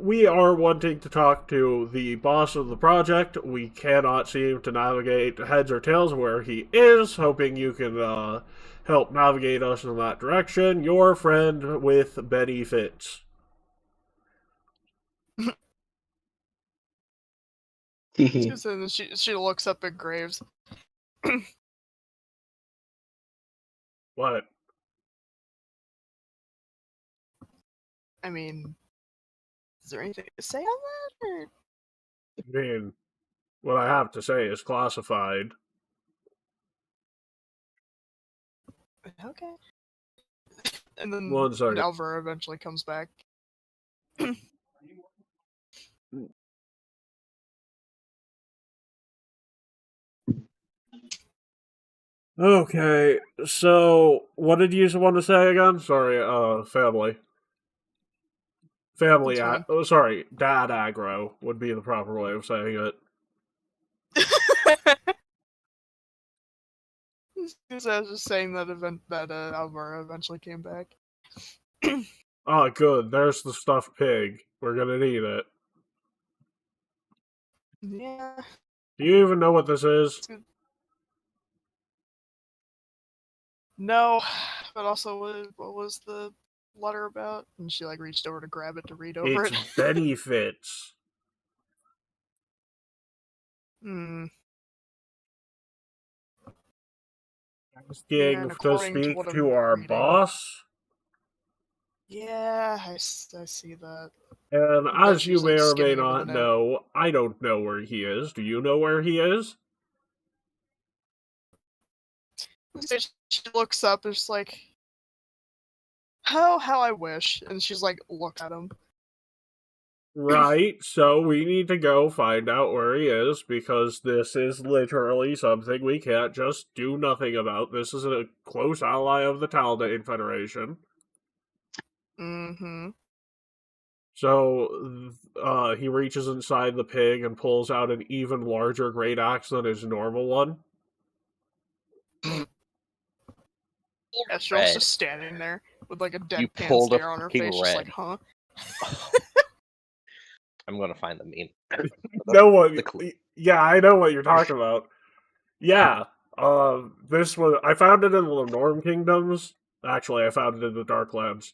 We are wanting to talk to the boss of the project. We cannot seem to navigate heads or tails of where he is, hoping you can, help navigate us in that direction. Your friend with Benny Fitz. She looks up at Graves. What? I mean, is there anything to say on that? Or... I mean, what I have to say is classified. Okay. And then One second. Alvaro eventually comes back. Okay, so what did you want to say again? Sorry, family. Family, sorry, dad aggro would be the proper way of saying it. I was just saying that Alvaro eventually came back. Oh, good. There's the stuffed pig. We're gonna need it. Yeah. Do you even know what this is? No, but also, what was the letter about? And she like reached over to grab it to read over It's Benny Fitz. Hmm. Asking to speak to our boss. Yeah, I see that. And as you may or may not know, I don't know where he is. Do you know where he is? She looks up and she's like, how I wish. And she's like, look at him. Right, so we need to go find out where he is, because this is literally something we can't just do nothing about. This is a close ally of the Taldane Federation. Mm-hmm. So, he reaches inside the pig and pulls out an even larger great axe than his normal one. Estrel's just standing there with like a deadpan stare on her face, just like, huh? I'm gonna find the meme. No one. Yeah, I know what you're talking about. Yeah, this was. I found it in the Norm Kingdoms. Actually, I found it in the Darklands.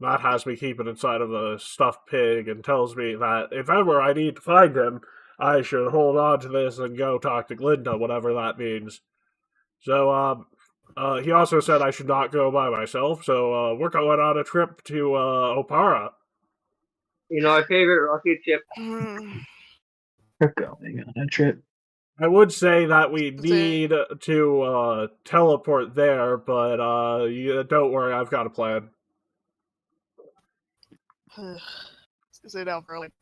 That has me keep it inside of a stuffed pig and tells me that if ever I need to find him, I should hold on to this and go talk to Glinda, whatever that means. So, he also said I should not go by myself, so, we're going on a trip to, Opara. You know, our favorite rocket ship. We're going on a trip. I would say that we need to teleport there, but don't worry, I've got a plan. It Alvaro like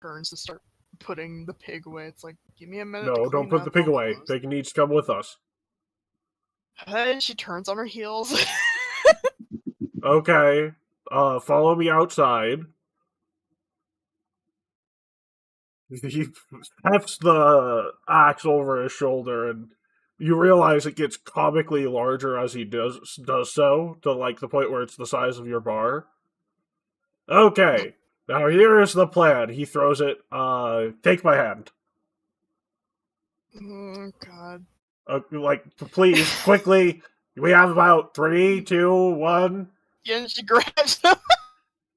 turns to start putting the pig away. It's like, give me a minute. No, don't put the pig away. Pig needs to come with us. And she turns on her heels. Okay. follow me outside. He taps the axe over his shoulder, and you realize it gets comically larger as he does so, to like the point where it's the size of your bar. Okay, now here is the plan. He throws it. Take my hand. Oh, God. Please, quickly. We have about 3, 2, 1. Yeah, and she grabs him.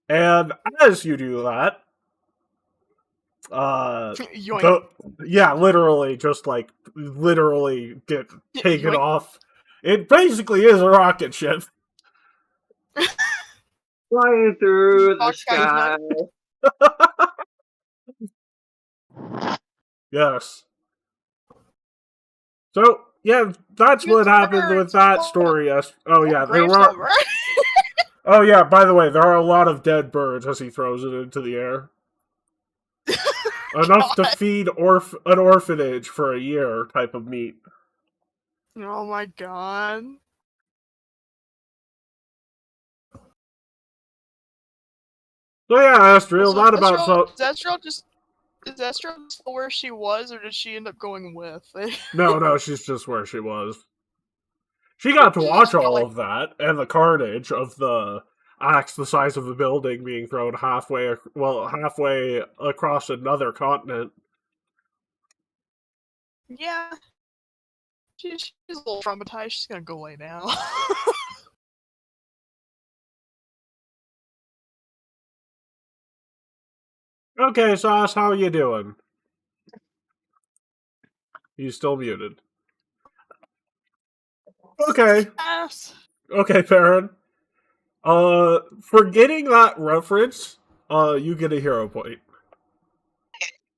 And as you do that, Yoink. yeah, literally, just literally get taken Yoink. off. It basically is a rocket ship. Flying through the Fox got his sky. Yes. So, yeah, that's what happened with that story. Yes. Oh, yeah, there were. Oh, yeah, by the way, there are a lot of dead birds as he throws it into the air. Enough to feed an orphanage for a year type of meat. Oh my god. So yeah, Astriel, not about so. Is Astriel still where she was, or did she end up going with? No, she's just where she was. She got to watch all of that, and the carnage of the axe the size of a building being thrown halfway across another continent. Yeah. She's a little traumatized. She's gonna go lay down. Okay, Sauce, how are you doing? He's still muted. Okay. Yes. Okay, Perrin. For getting that reference, you get a hero point.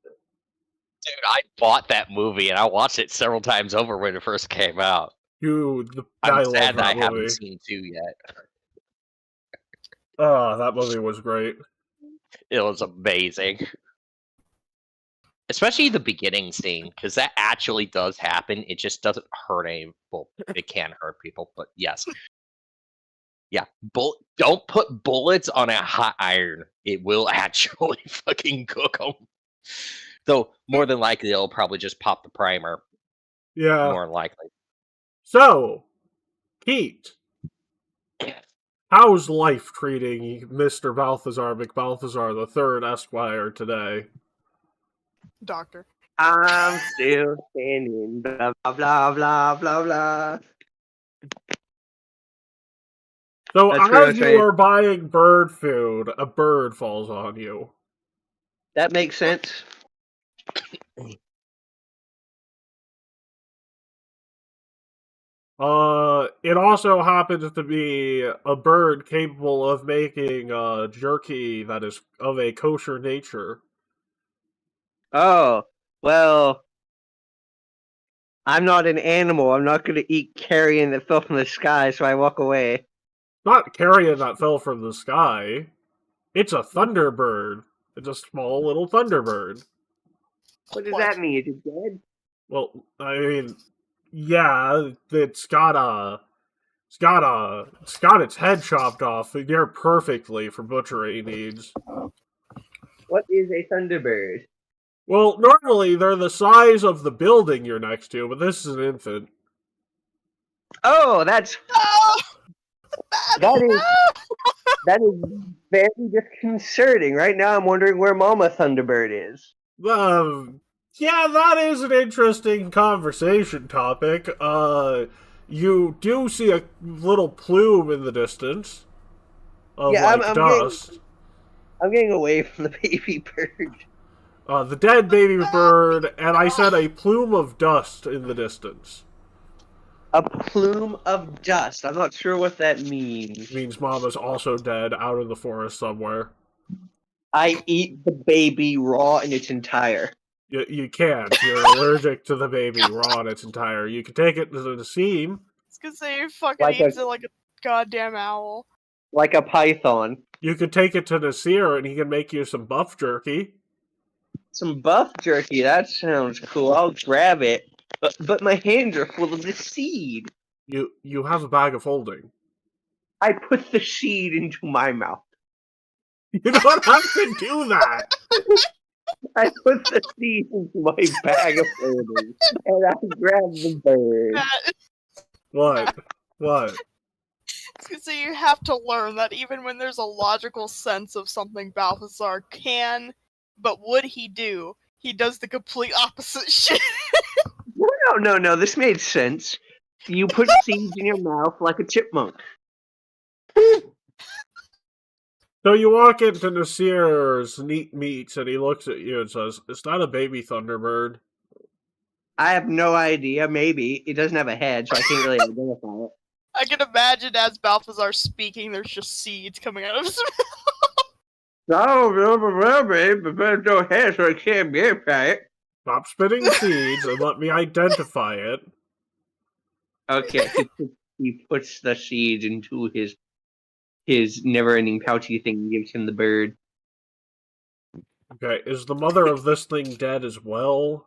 Dude, I bought that movie and I watched it several times over when it first came out. I'm sad that I haven't seen 2 yet. Oh, that movie was great. It was amazing. Especially the beginning scene, because that actually does happen. It just doesn't hurt any. Well, it can hurt people, but yes. Yeah, don't put bullets on a hot iron. It will actually fucking cook them. Though, more than likely, it'll probably just pop the primer. Yeah. More than likely. So, Pete. How's life treating Mr. Balthazar McBalthazar III Esquire today? Doctor. I'm still standing. Blah blah blah blah blah blah. So as you are buying bird food, a bird falls on you. That makes sense. It also happens to be a bird capable of making jerky that is of a kosher nature. Oh, well, I'm not an animal. I'm not going to eat carrion that fell from the sky, so I walk away. Not carrion that fell from the sky. It's a thunderbird. It's a small little thunderbird. What does that mean? Is it dead? Well, I mean, yeah, it's got its head chopped off near perfectly for butchery needs. What is a thunderbird? Well, normally they're the size of the building you're next to, but this is an infant. Oh, that is very disconcerting. Right now, I'm wondering where Mama Thunderbird is. Yeah, that is an interesting conversation topic. You do see a little plume in the distance of dust. I'm getting away from the baby bird. The dead baby bird, and I said a plume of dust in the distance. A plume of dust. I'm not sure what that means. It means Mama's also dead out in the forest somewhere. I eat the baby raw in its entire. You can't. You're allergic to the baby raw in its entire. You can take it to the seam. It's gonna say you fucking eats it like a goddamn owl. Like a python. You could take it to Nasir and he can make you some buff jerky. Some buff jerky? That sounds cool. I'll grab it. But my hands are full of the seed. You have a bag of holding. I put the seed into my mouth. You don't have to do that. I put the seed into my bag of holding, and I grabbed the bird. Matt, What? What? so you have to learn that even when there's a logical sense of something Balthazar can, but would he do, he does the complete opposite shit. No. This made sense. You put seeds in your mouth like a chipmunk. So you walk into Nasir's Neat Meats, and he looks at you and says, "Is that a baby Thunderbird?" I have no idea. Maybe it doesn't have a head, so I can't really identify it. I can imagine as Balthazar's speaking, there's just seeds coming out of his mouth. Oh, babe, but there's no head, so I can't identify it. Stop spitting seeds and let me identify it. Okay, he puts the seeds into his never-ending pouchy thing and gives him the bird. Okay, is the mother of this thing dead as well?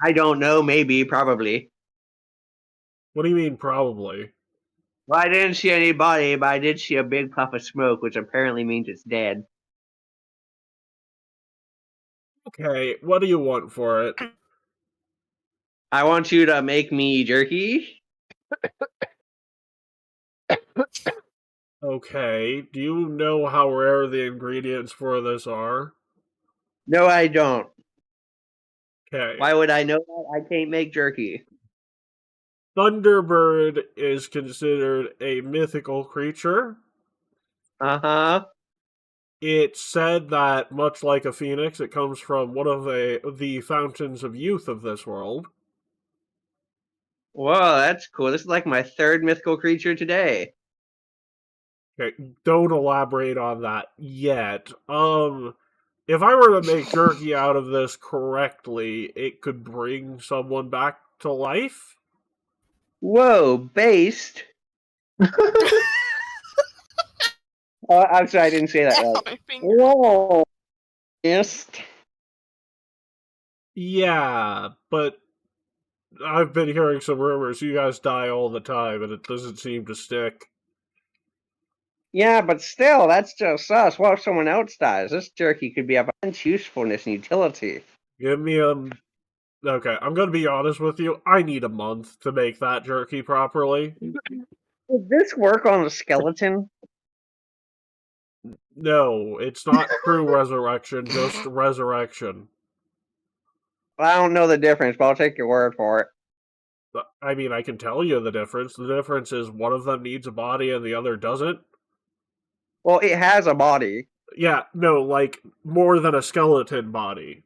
I don't know. Maybe, probably. What do you mean, probably? Well, I didn't see any body, but I did see a big puff of smoke, which apparently means it's dead. Okay, what do you want for it? I want you to make me jerky. Okay, do you know how rare the ingredients for this are? No, I don't. Okay. Why would I know that? I can't make jerky. Thunderbird is considered a mythical creature. Uh-huh. It's said that, much like a phoenix, it comes from one of the fountains of youth of this world. Whoa, that's cool. This is like my third mythical creature today. Okay, don't elaborate on that yet. If I were to make jerky out of this correctly, it could bring someone back to life? Whoa, based. I'm sorry, I didn't say that right. My finger. Whoa. Yes. Yeah, but I've been hearing some rumors you guys die all the time, and it doesn't seem to stick. Yeah, but still, that's just us. What if someone else dies? This jerky could be of immense usefulness and utility. Give me Okay, I'm gonna be honest with you. I need a month to make that jerky properly. Would this work on a skeleton? No, it's not true resurrection, just resurrection. I don't know the difference, but I'll take your word for it. I mean, I can tell you the difference. The difference is one of them needs a body and the other doesn't. Well, it has a body. Yeah, no, like, more than a skeleton body.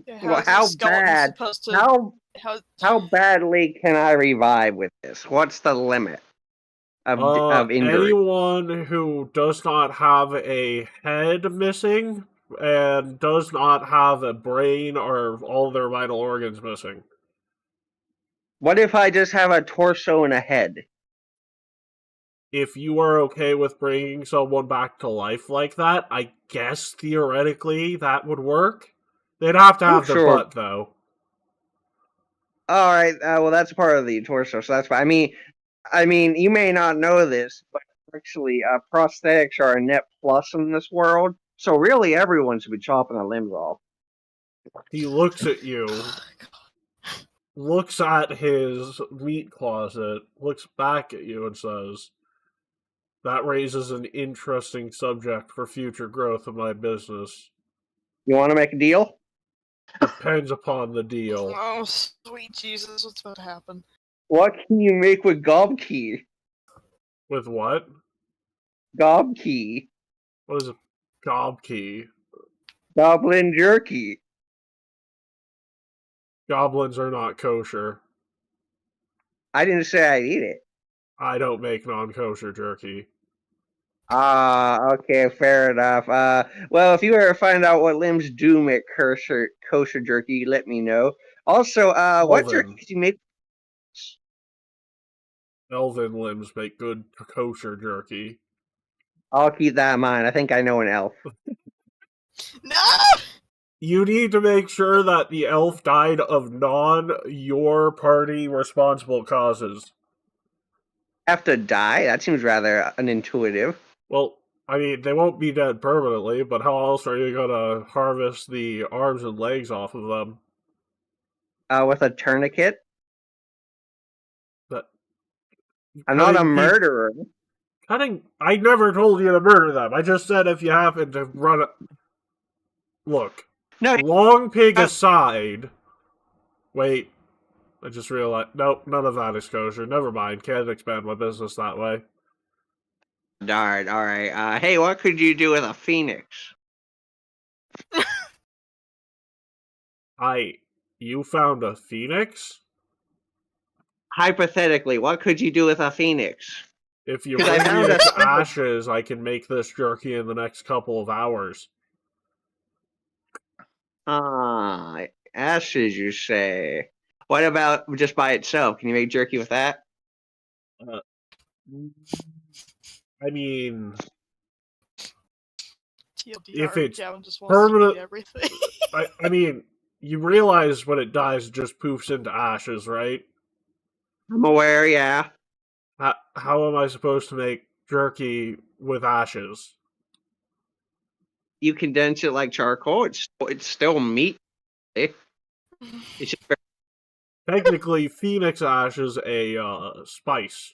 Yeah, Well, how's a how skeleton bad? supposed to- How badly can I revive with this? What's the limit of injury? Anyone who does not have a head missing and does not have a brain or all their vital organs missing. What if I just have a torso and a head? If you are okay with bringing someone back to life like that, I guess theoretically that would work. They'd have to have the Sure. butt, though. All right. Well, that's part of the torso, so that's fine. I mean, you may not know this, but actually, prosthetics are a net plus in this world. So really, everyone should be chopping a limb off. He looks at you, looks at his meat closet, looks back at you, and says, "That raises an interesting subject for future growth of my business. You want to make a deal? Depends upon the deal." Oh, sweet Jesus, what's about to happen? What can you make with gobkey? With what? Gobkey. What is a gobkey? Goblin jerky. Goblins are not kosher. I didn't say I'd eat it. I don't make non-kosher jerky. Okay, fair enough. Well, if you ever find out what limbs do make kosher jerky, let me know. Also, what jerky Elven. could you make? Elven limbs make good kosher jerky. I'll keep that in mind. I think I know an elf. No! You need to make sure that the elf died of your party responsible causes. Have to die? That seems rather unintuitive. Well, I mean, they won't be dead permanently, but how else are you gonna harvest the arms and legs off of them? With a tourniquet. That I'm not a cutting peop- murderer. Cutting. I never told you to murder them. I just said if you happen to run. Look, No, long pig aside. Wait, I just realized. Nope, none of that is kosher. Never mind. Can't expand my business that way. darn. All right. Hey, what could you do with a phoenix? You found a phoenix? Hypothetically, what could you do with a phoenix? If you 'Cause I bring found me a its symbol. ashes, I can make this jerky in the next couple of hours. Ashes, you say? What about just by itself? Can you make jerky with that? I mean, TLDR, if it's Gavin just wants permanent- to eat everything. I mean, you realize when it dies, it just poofs into ashes, right? I'm aware, yeah. How am I supposed to make jerky with ashes? You condense it like charcoal. It's still meat. It's just Technically, phoenix ash is a spice.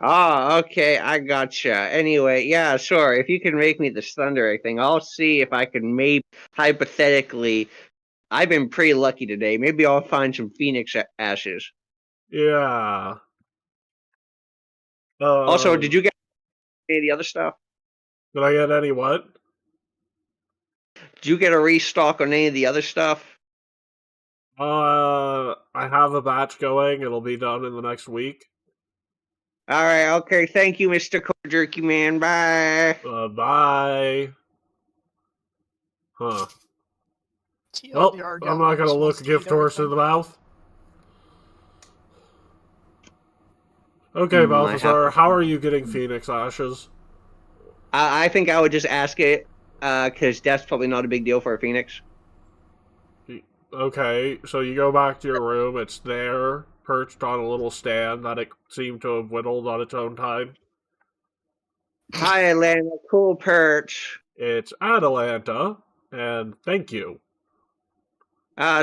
Oh, okay, I gotcha. Anyway, yeah, sure. If you can make me this thunder egg thing, I'll see if I can maybe hypothetically. I've been pretty lucky today. Maybe I'll find some phoenix ashes. Yeah. Also, did you get any of the other stuff? Did I get any what? Did you get a restock on any of the other stuff? I have a batch going. It'll be done in the next week. All right, okay. Thank you, Mr. Cold Jerky Man. Bye. Bye. Huh. Well, TLDR, I'm Gavin not gonna just look wants a to gift eat horse in everything. the mouth. Okay, Balthazar, how are you getting phoenix ashes? I think I would just ask it, because that's probably not a big deal for a phoenix. Okay, so you go back to your room. It's there, perched on a little stand that it seemed to have whittled on its own time. Hi, Atlanta. Cool perch. It's Atalanta, and thank you.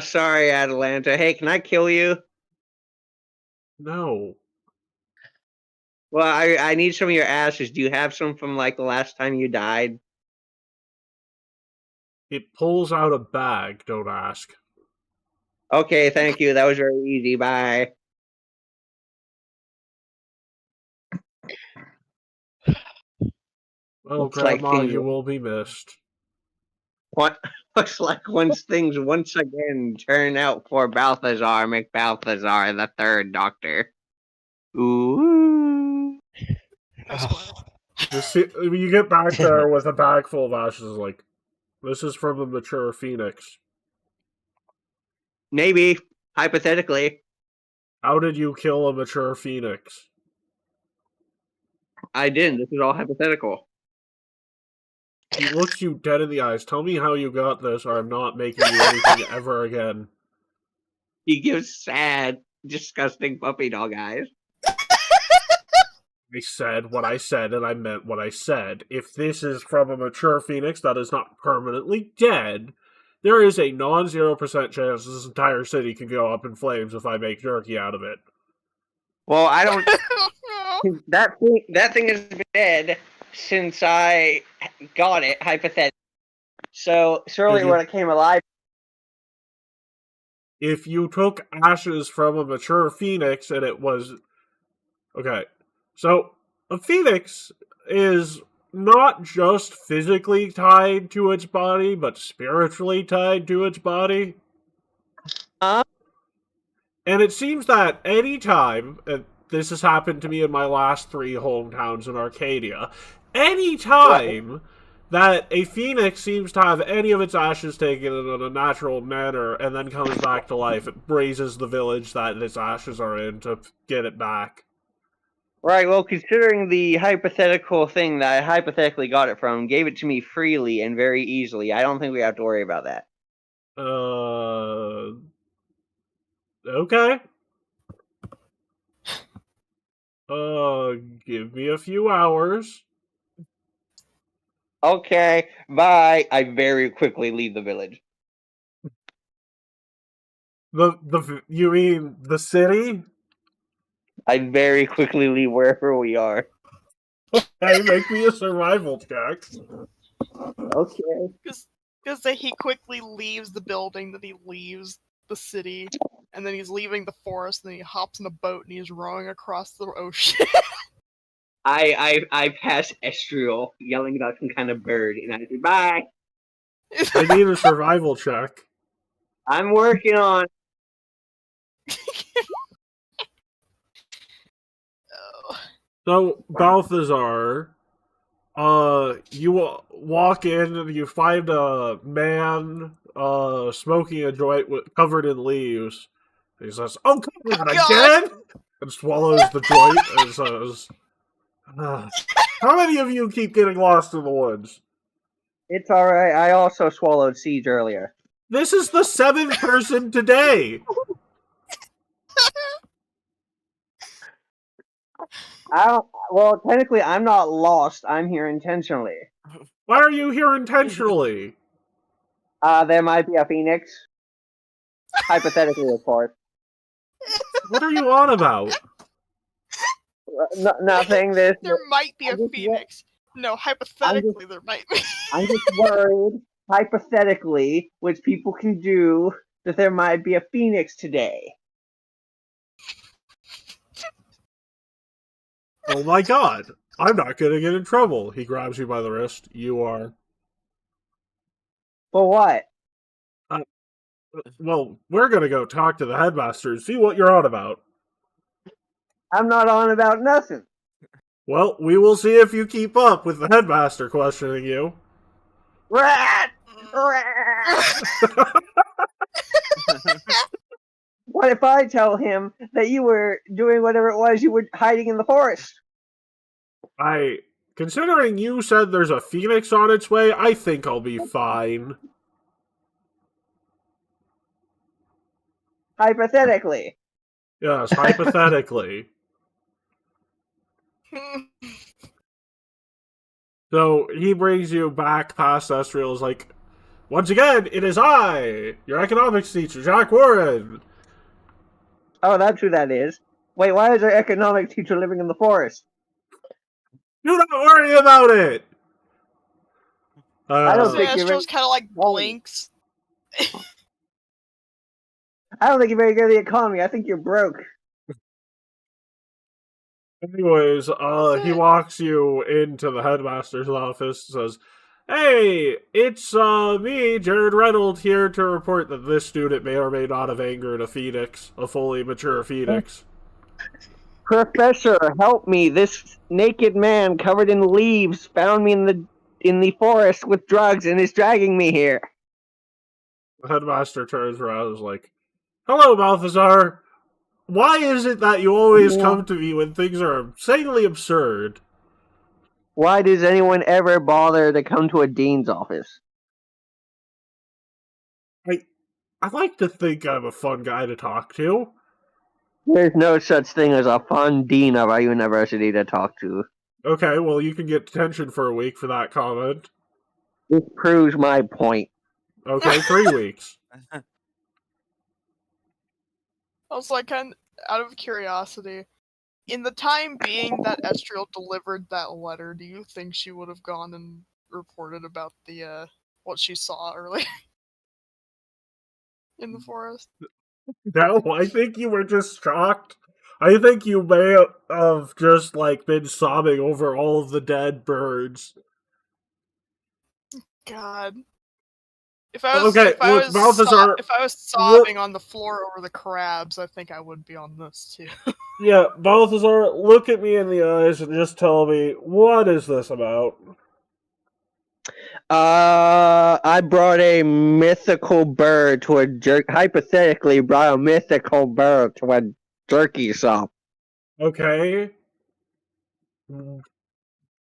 Sorry, Atalanta. Hey, can I kill you? No. Well, I need some of your ashes. Do you have some from like the last time you died? It pulls out a bag, don't ask. Okay, thank you. That was very easy. Bye. Well, Looks like Grandma, things- you will be missed. What looks like things once again turn out for Balthazar McBalthazar, the third Doctor. Ooh. You get back there with a bag full of ashes, like, this is from a mature phoenix. Maybe, hypothetically. How did you kill a mature phoenix? I didn't. This is all hypothetical. He looks you dead in the eyes. Tell me how you got this, or I'm not making you anything ever again. He gives sad, disgusting puppy dog eyes. I said what I said, and I meant what I said. If this is from a mature phoenix that is not permanently dead, there is a non-0% chance this entire city can go up in flames if I make jerky out of it. Well, I don't. That thing has been dead since I got it, hypothetically. So surely when it came alive. If you took ashes from a mature phoenix and it was... Okay, so a phoenix is not just physically tied to its body, but spiritually tied to its body. And it seems that any time, and this has happened to me in my last 3 hometowns in Arcadia, any time that a phoenix seems to have any of its ashes taken in a natural manner and then comes back to life, it raises the village that its ashes are in to get it back. Right, well, considering the hypothetical thing that I hypothetically got it from gave it to me freely and very easily, I don't think we have to worry about that. Okay. Give me a few hours. Okay, bye. I very quickly leave the village. You mean the city? I very quickly leave wherever we are. Hey, make me a survival check. Okay. Because he quickly leaves the building, then he leaves the city, and then he's leaving the forest, and then he hops in a boat and he's rowing across the ocean. I pass Estriel yelling about some kind of bird, and I say bye. I need a survival check. I'm working on. So, Balthazar, you walk in and you find a man, smoking a joint covered in leaves. He says, "Oh, come on, God. again?" And swallows the joint and says, "How many of you keep getting lost in the woods?" It's alright, I also swallowed seeds earlier. This is the 7th person today. Well, technically, I'm not lost. I'm here intentionally. Why are you here intentionally? There might be a phoenix. Hypothetically, of course. What are you on about? Nothing. There might be a I'm just phoenix. No, hypothetically, there might be. I'm just worried, hypothetically, which people can do, that there might be a phoenix today. Oh my god. I'm not gonna get in trouble. He grabs you by the wrist. You are. For what? Well, we're gonna go talk to the headmaster and see what you're on about. I'm not on about nothing. Well, we will see if you keep up with the headmaster questioning you. Rat! Rat! What if I tell him that you were doing whatever it was you were hiding in the forest? Considering you said there's a phoenix on its way, I think I'll be fine. Hypothetically. Yes, hypothetically. So he brings you back past Estriel, is like, once again, it is I, your economics teacher, Jack Warren. Oh, that's who that is. Wait, why is our economics teacher living in the forest? Do not worry about it. I don't So think you're Astro's kind of like blinks. I don't think you're very good at the economy. I think you're broke. Anyways, he walks you into the headmaster's office and says, "Hey, it's me, Jared Reynolds, here to report that this student may or may not have angered a phoenix, a fully mature phoenix." Professor, help me! This naked man covered in leaves found me in the forest with drugs and is dragging me here. The headmaster turns around and is like, "Hello, Balthazar. Why is it that you always come to me when things are insanely absurd?" Why does anyone ever bother to come to a dean's office? I like to think I'm a fun guy to talk to. There's no such thing as a fun dean of our university to talk to. Okay, well, you can get detention for a week for that comment. This proves my point. Okay, 3 weeks. I was like, out of curiosity, in the time being that Estriel delivered that letter, do you think she would have gone and reported about the what she saw earlier in the forest? No, I think you were just shocked. I think you may have just, like, been sobbing over all of the dead birds. God. If I was, Okay, if I look, was, Balthazar, if I was sobbing on the floor over the crabs, I think I would be on this too. Yeah, Balthazar, look at me in the eyes and just tell me, what is this about? I brought a mythical bird to a hypothetically brought a mythical bird to a jerky shop. Okay.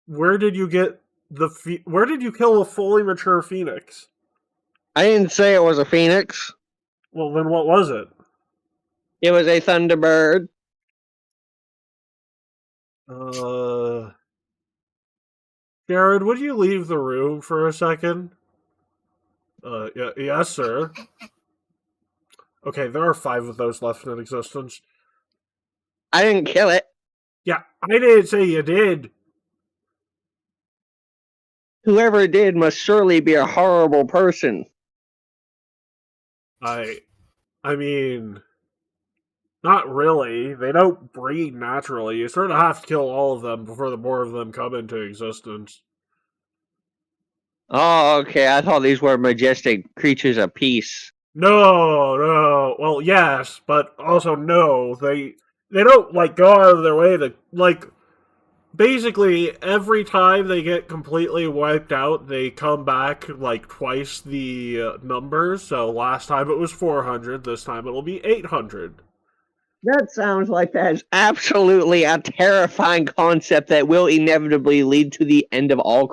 Where did you get where did you kill a fully mature phoenix? I didn't say it was a phoenix. Well, then what was it? It was a thunderbird. Jared, would you leave the room for a second? Yes, sir. Okay, there are 5 of those left in existence. I didn't kill it. Yeah, I didn't say you did. Whoever did must surely be a horrible person. I mean, not really. They don't breed naturally. You sort of have to kill all of them before the more of them come into existence. Oh, okay. I thought these were majestic creatures of peace. No. Well, yes, but also no. They don't like go out of their way to like. Basically, every time they get completely wiped out, they come back like twice the numbers. So last time it was 400. This time it'll be 800. That sounds like that is absolutely a terrifying concept that will inevitably lead to the end of all